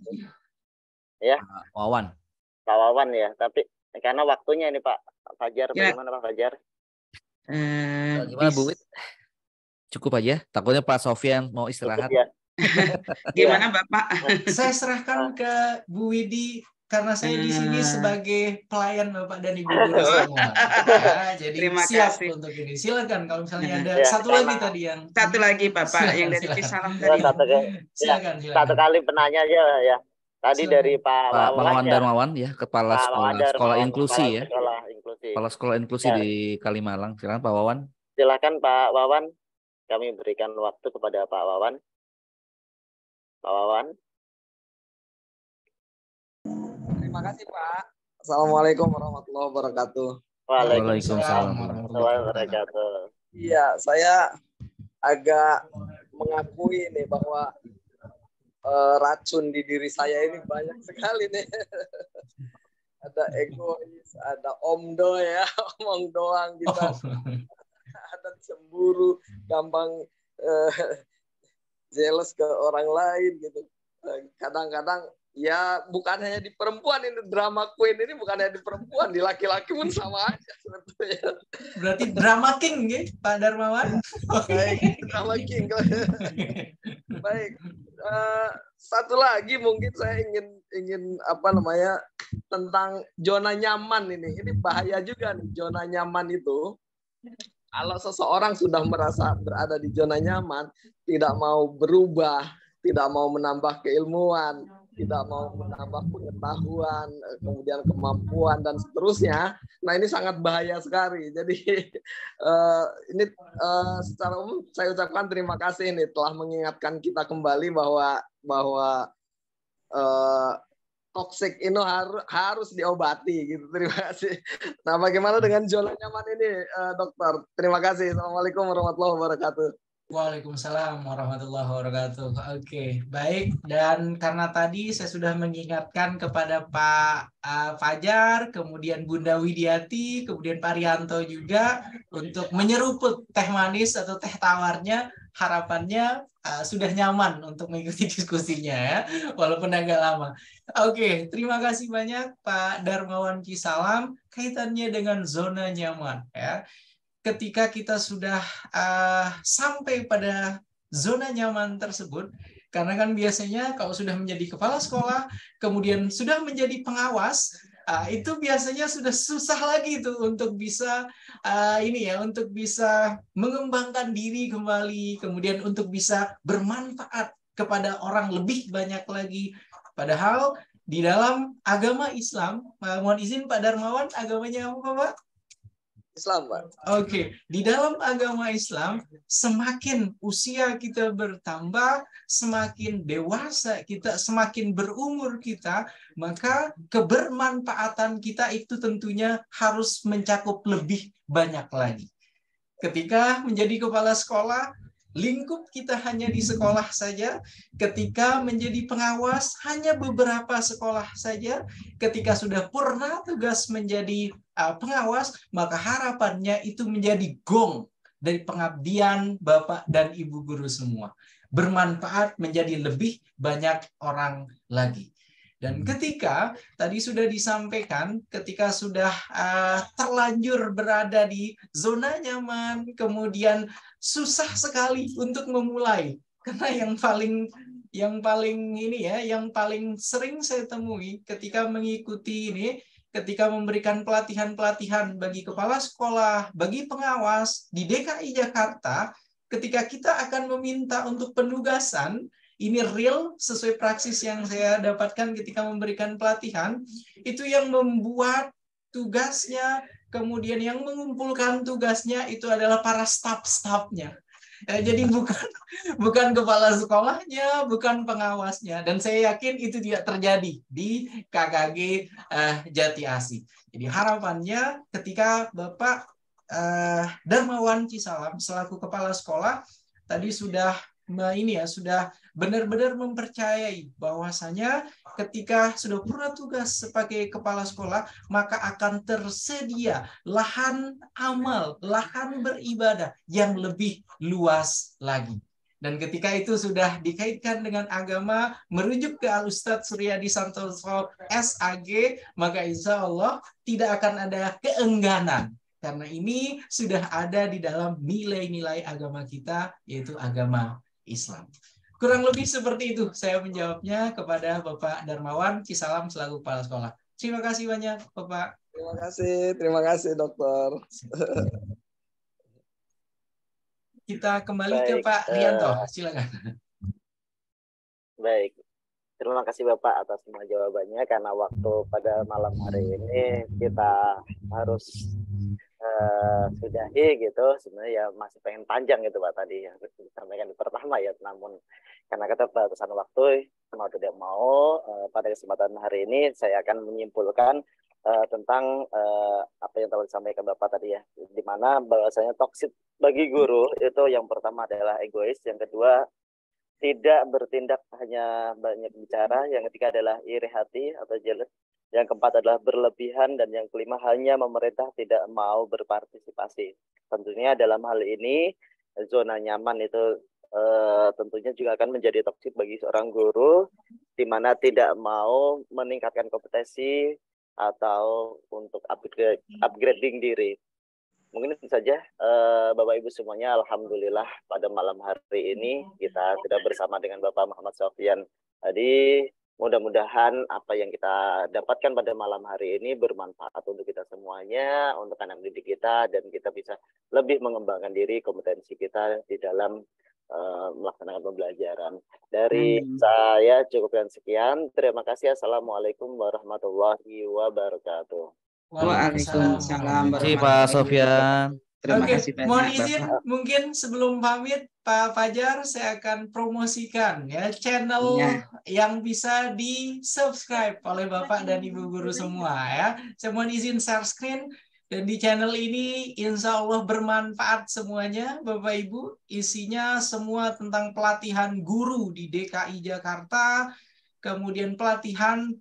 Ya. Pak Wawan. Pak Wawan ya, tapi karena waktunya ini Pak Fajar, bagaimana Pak Fajar? Gimana Bu Wit? Cukup aja. Takutnya Pak Sofyan mau istirahat. Ya. Gimana Bapak? Saya serahkan ke Bu Widi karena saya di sini sebagai pelayan Bapak dan Ibu guru semua. Ya, jadi Terima siap kasih. untuk ini. Silakan kalau misalnya ada Ya, satu lagi tadi yang satu lagi Bapak silakan, yang dari silakan. Cisalam Ya, tadi. Silakan. Satu kali penanya aja ya. Tadi Silakan. dari Pak Wawan ya. Darmawan ya, Kepala Sekolah Inklusi ya. Kepala Sekolah Inklusi Ya. di Kalimalang. Silakan Pak Wawan. Silakan Pak Wawan. Kami berikan waktu kepada Pak Wawan. Pak Wawan. Terima kasih Pak. Assalamualaikum warahmatullahi wabarakatuh. Waalaikumsalam warahmatullahi wabarakatuh. Iya, saya agak mengakui nih bahwa racun di diri saya ini banyak sekali nih. Ada egois, ada omdo ya, omong doang kita. Ada cemburu, gampang jealous ke orang lain gitu. Kadang-kadang ya bukan hanya di perempuan, ini drama queen ini bukan hanya di perempuan, di laki-laki pun sama aja sebetulnya. Berarti drama king ya, Pak Darmawan. Baik, drama king. Baik. Satu lagi mungkin saya ingin apa namanya tentang zona nyaman ini. Ini bahaya juga nih zona nyaman itu. Kalau seseorang sudah merasa berada di zona nyaman, tidak mau berubah, tidak mau menambah keilmuan, tidak mau menambah pengetahuan, kemudian kemampuan dan seterusnya. Nah ini sangat bahaya sekali. Jadi ini secara umum saya ucapkan terima kasih ini telah mengingatkan kita kembali bahwa toxic itu harus diobati gitu. Terima kasih. Nah, bagaimana dengan zona nyaman ini, dokter? Terima kasih. Assalamualaikum warahmatullahi wabarakatuh. Waalaikumsalam warahmatullahi wabarakatuh. Oke, baik. Dan karena tadi saya sudah mengingatkan kepada Pak Fajar, kemudian Bunda Widiati, kemudian Pak Rianto juga untuk menyeruput teh manis atau teh tawarnya, harapannya sudah nyaman untuk mengikuti diskusinya ya, walaupun agak lama. Oke, terima kasih banyak Pak Darmawan Cisalam. Kaitannya dengan zona nyaman ya. Ketika kita sudah sampai pada zona nyaman tersebut, karena kan biasanya kalau sudah menjadi kepala sekolah, kemudian sudah menjadi pengawas, itu biasanya sudah susah lagi tuh untuk bisa untuk bisa mengembangkan diri kembali, kemudian untuk bisa bermanfaat kepada orang lebih banyak lagi. Padahal di dalam agama Islam, mohon izin Pak Darmawan, agamanya apa Pak? Islam, Pak. Oke, di dalam agama Islam, semakin usia kita bertambah, semakin dewasa kita, semakin berumur kita, maka kebermanfaatan kita itu tentunya harus mencakup lebih banyak lagi. Ketika menjadi kepala sekolah, lingkup kita hanya di sekolah saja. Ketika menjadi pengawas, hanya beberapa sekolah saja. Ketika sudah purna tugas menjadi pengawas, maka harapannya itu menjadi gong dari pengabdian Bapak dan Ibu guru semua. Bermanfaat menjadi lebih banyak orang lagi. Dan ketika tadi sudah disampaikan, ketika sudah terlanjur berada di zona nyaman, kemudian susah sekali untuk memulai. Karena yang paling sering saya temui ketika mengikuti ini, ketika memberikan pelatihan-pelatihan bagi kepala sekolah, bagi pengawas di DKI Jakarta, ketika kita akan meminta untuk penugasan, ini real sesuai praksis yang saya dapatkan ketika memberikan pelatihan, itu yang membuat tugasnya, kemudian yang mengumpulkan tugasnya itu adalah para staf-stafnya. Jadi bukan kepala sekolahnya, bukan pengawasnya, dan saya yakin itu tidak terjadi di KKG Jati Asih. Jadi harapannya ketika Bapak Darmawan Cisalam selaku kepala sekolah tadi sudah sudah benar-benar mempercayai bahwasanya ketika sudah purna tugas sebagai kepala sekolah, maka akan tersedia lahan amal, lahan beribadah yang lebih luas lagi. Dan ketika itu sudah dikaitkan dengan agama, merujuk ke Al-Ustadz Suryadi Santoso SAG, maka insya Allah tidak akan ada keengganan. Karena ini sudah ada di dalam nilai-nilai agama kita, yaitu agama Islam. Kurang lebih seperti itu saya menjawabnya kepada Bapak Darmawan Cisalam selaku kepala sekolah. Terima kasih banyak, Bapak. Terima kasih, Dokter. Kita kembali ke Pak Rianto, silakan. Baik, terima kasih Bapak atas semua jawabannya, karena waktu pada malam hari ini kita harus sudahi gitu. Sebenarnya ya masih pengen panjang gitu Pak tadi yang disampaikan di pertama ya, namun karena keterbatasan waktu mau tidak mau pada kesempatan hari ini saya akan menyimpulkan tentang apa yang telah disampaikan Bapak tadi ya, di mana bahwasanya toksik bagi guru itu yang pertama adalah egois, yang kedua tidak bertindak hanya banyak bicara, yang ketiga adalah iri hati atau jealous, yang keempat adalah berlebihan, dan yang kelima hanya memerintah tidak mau berpartisipasi. Tentunya dalam hal ini zona nyaman itu tentunya juga akan menjadi toksik bagi seorang guru, di mana tidak mau meningkatkan kompetensi atau untuk upgrading diri. Mungkin itu saja Bapak Ibu semuanya. Alhamdulillah pada malam hari ini kita sudah bersama dengan Bapak Muhammad Sofyan tadi. Mudah-mudahan apa yang kita dapatkan pada malam hari ini bermanfaat untuk kita semuanya, untuk anak didik kita, dan kita bisa lebih mengembangkan diri, kompetensi kita di dalam melaksanakan pembelajaran. Dari saya cukupkan sekian. Terima kasih. Assalamualaikum warahmatullahi wabarakatuh. Waalaikumsalam. Terima kasih Pak Sofyan. Terima Oke, kasih banyak, mohon izin Bapak. mungkin sebelum pamit Pak Fajar, saya akan promosikan ya channel yang bisa di-subscribe oleh Bapak dan Ibu guru semua ya. Saya mohon izin share screen, dan di channel ini insya Allah bermanfaat semuanya Bapak Ibu. Isinya semua tentang pelatihan guru di DKI Jakarta, kemudian pelatihan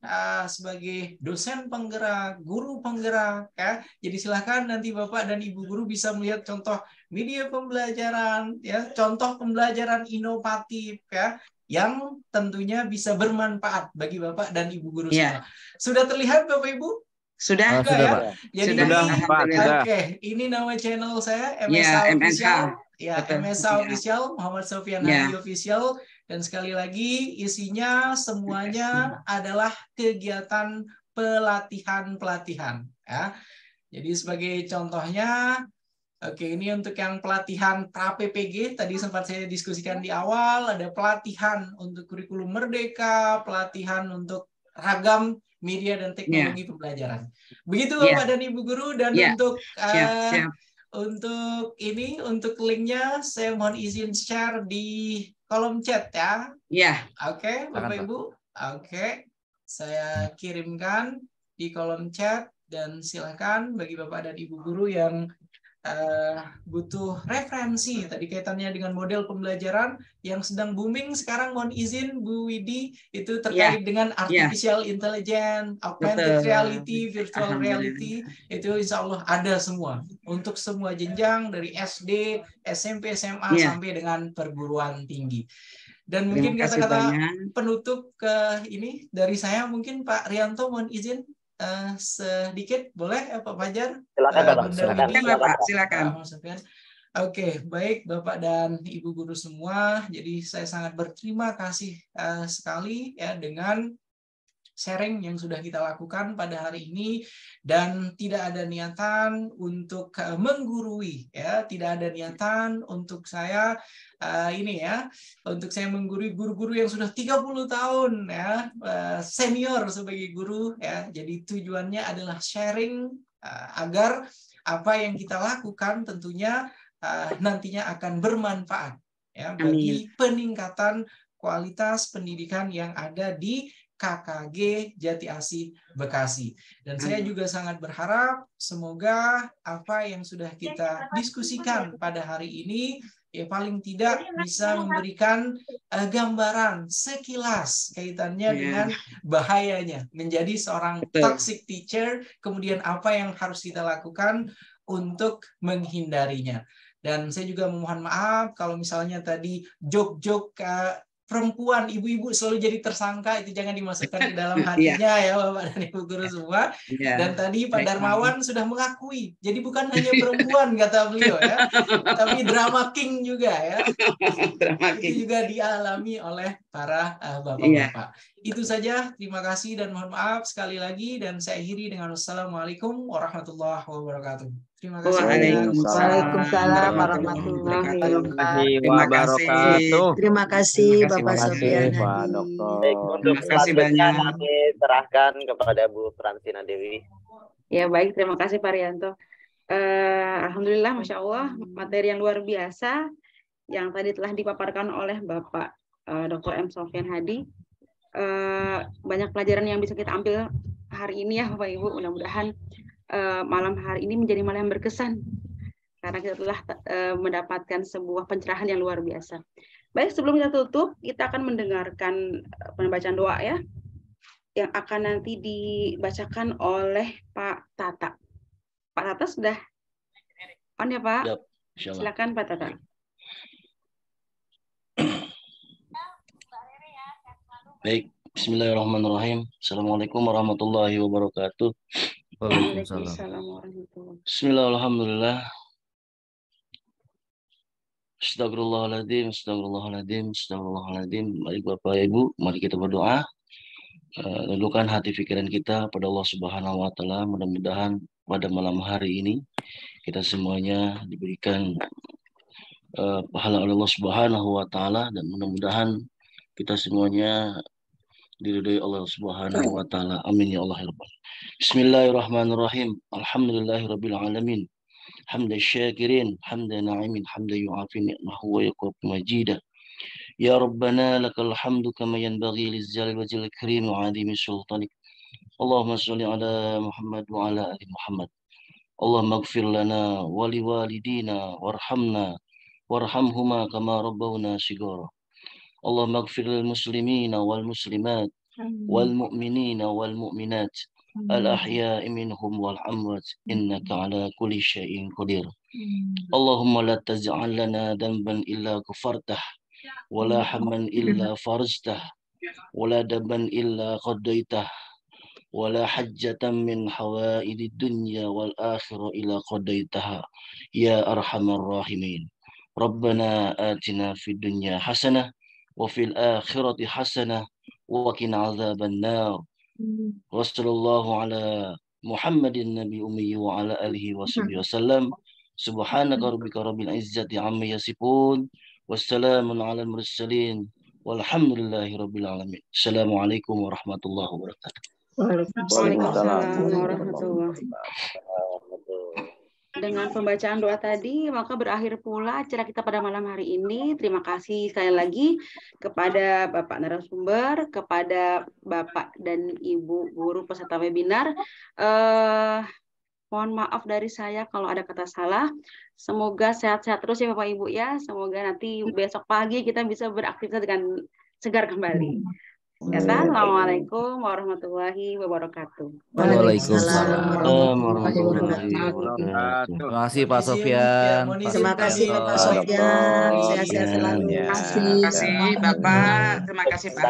sebagai dosen penggerak, guru penggerak ya. Jadi silakan nanti Bapak dan Ibu guru bisa melihat contoh media pembelajaran ya, contoh pembelajaran inovatif ya, yang tentunya bisa bermanfaat bagi Bapak dan Ibu guru semua. Sudah terlihat Bapak Ibu? Sudah, sudah ya. Pak. Jadi Sudah, ini, Pak. oke, ini nama channel saya MSA Official. Ya, Betul. MSA Official, Muhammad Sofyan Hadi Official. Dan sekali lagi isinya semuanya adalah kegiatan pelatihan-pelatihan ya. Jadi sebagai contohnya, oke, ini untuk yang pelatihan pra-PPG tadi sempat saya diskusikan di awal, ada pelatihan untuk kurikulum merdeka, pelatihan untuk ragam media dan teknologi pembelajaran. Begitu Bapak dan Ibu guru, dan untuk untuk ini, untuk linknya saya mohon izin share di kolom chat ya. Oke, Bapak Ibu. Oke, saya kirimkan di kolom chat, dan silakan bagi Bapak dan Ibu guru yang butuh referensi tadi kaitannya dengan model pembelajaran yang sedang booming sekarang, mohon izin Bu Widi, itu terkait dengan artificial intelligence, augmented reality, virtual reality, itu insya Allah ada semua untuk semua jenjang dari SD, SMP, SMA sampai dengan perguruan tinggi. Dan mungkin kata-kata penutup ke ini dari saya, mungkin Pak Rianto mohon izin sedikit boleh Pak Fajar? Silakan. Oke, baik Bapak dan Ibu guru semua. Jadi saya sangat berterima kasih sekali ya dengan sharing yang sudah kita lakukan pada hari ini, dan tidak ada niatan untuk menggurui ya, tidak ada niatan untuk saya untuk saya menggurui guru-guru yang sudah 30 tahun ya, senior sebagai guru ya. Jadi tujuannya adalah sharing agar apa yang kita lakukan tentunya nantinya akan bermanfaat ya bagi peningkatan kualitas pendidikan yang ada di KKG Jati Asih Bekasi. Dan saya juga sangat berharap semoga apa yang sudah kita diskusikan pada hari ini ya paling tidak bisa memberikan gambaran sekilas kaitannya dengan bahayanya menjadi seorang toxic teacher, kemudian apa yang harus kita lakukan untuk menghindarinya. Dan saya juga memohon maaf kalau misalnya tadi joke-joke perempuan, ibu-ibu selalu jadi tersangka, itu jangan dimasukkan ke dalam hatinya ya Bapak dan Ibu guru semua. Dan tadi Pak Darmawan sudah mengakui, jadi bukan hanya perempuan kata beliau ya, tapi drama king juga ya. Itu juga dialami oleh para bapak-bapak. Itu saja, terima kasih dan mohon maaf sekali lagi, dan saya akhiri dengan wassalamualaikum warahmatullahi wabarakatuh. Terima kasih. Waalaikumsalam warahmatullahi wabarakatuh. Terima kasih Bapak Sofyan Baik, Hadi. untuk selanjutnya kami serahkan kepada Bu Fransina Dewi. Ya baik, terima kasih Pak Rianto. Alhamdulillah, Masya Allah, materi yang luar biasa yang tadi telah dipaparkan oleh Bapak Dr. M. Sofyan Hadi. Banyak pelajaran yang bisa kita ambil hari ini ya Bapak Ibu. Mudah-mudahan malam hari ini menjadi malam yang berkesan karena kita telah mendapatkan sebuah pencerahan yang luar biasa. Baik, sebelum kita tutup, kita akan mendengarkan pembacaan doa ya yang akan nanti dibacakan oleh Pak Tata. Pak Tata sudah on ya Pak? Yep, silakan Pak Tata. Baik, bismillahirrahmanirrahim. Assalamualaikum warahmatullahi wabarakatuh. Waalaikumsalam warahmatullahi wabarakatuh. Bismillah, alhamdulillah. Astagfirullahaladzim, astagfirullahaladzim, astagfirullahaladzim. Mari Bapak Ibu, mari kita berdoa. Tundukkan hati pikiran kita pada Allah Subhanahu wa Ta'ala. Mudah-mudahan pada malam hari ini kita semuanya diberikan pahala oleh Allah Subhanahu wa Ta'ala, dan mudah-mudahan kita semuanya diridhoi Allah Subhanahu wa Ta'ala. Amin ya Allah ya Rabbal. Bismillahirrahmanirrahim. Alhamdulillahirabbil alamin. Hamdan syakirin, hamdan na'imin, hamdan yu'afi ni'mahu wa yaqub majida. Ya Rabbana lakal hamdu kama yanbaghi lizzalil wajhil karim wa 'azimi sultanik. Allahumma shalli ala Muhammad wa ala ali Muhammad. Allahumma ighfir lana wa liwalidina warhamna warhamhuma kama rabbawna shighara. Allahumma ighfir lil muslimina wal muslimat wal mu'minina wal mu'minat al-ahya'i minhum wal amwat innaka ala kulli syai'in qadir. Allahumma la taj'al lana dhanban illa ghafartah wa la hamman illa farajtah wa la daban illa qadaitah wa la hajjatan min hawaidid dunya wal akhirah illa qadaitaha ya arhamar rahimin. Rabbana atina fid dunya hasanah wa fil akhirati hasanah wa qina adzaban nar. Wassallallahu ala Muhammadin Nabi Ummi wa ala alihi washabihi wasallam. Subhanaka rabbika rabbil izzati amma yasifun. Wassalamun ala mursalin. Walhamdulillahi rabbil alamin. Assalamualaikum warahmatullahi wabarakatuh. Waalaikumsalam warahmatullahi wabarakatuh. Dengan pembacaan doa tadi, maka berakhir pula acara kita pada malam hari ini. Terima kasih sekali lagi kepada Bapak narasumber, kepada Bapak dan Ibu guru peserta webinar. Mohon maaf dari saya kalau ada kata salah. Semoga sehat-sehat terus ya Bapak Ibu ya. Semoga nanti besok pagi kita bisa beraktivitas dengan segar kembali. Assalamualaikum warahmatullahi wabarakatuh. Waalaikumsalam warahmatullahi wabarakatuh. Terima kasih Pak Sofyan. Terima kasih Bapak Sofyan. Sehat-sehat selalu. Terima kasih Bapak. Terima kasih Pak.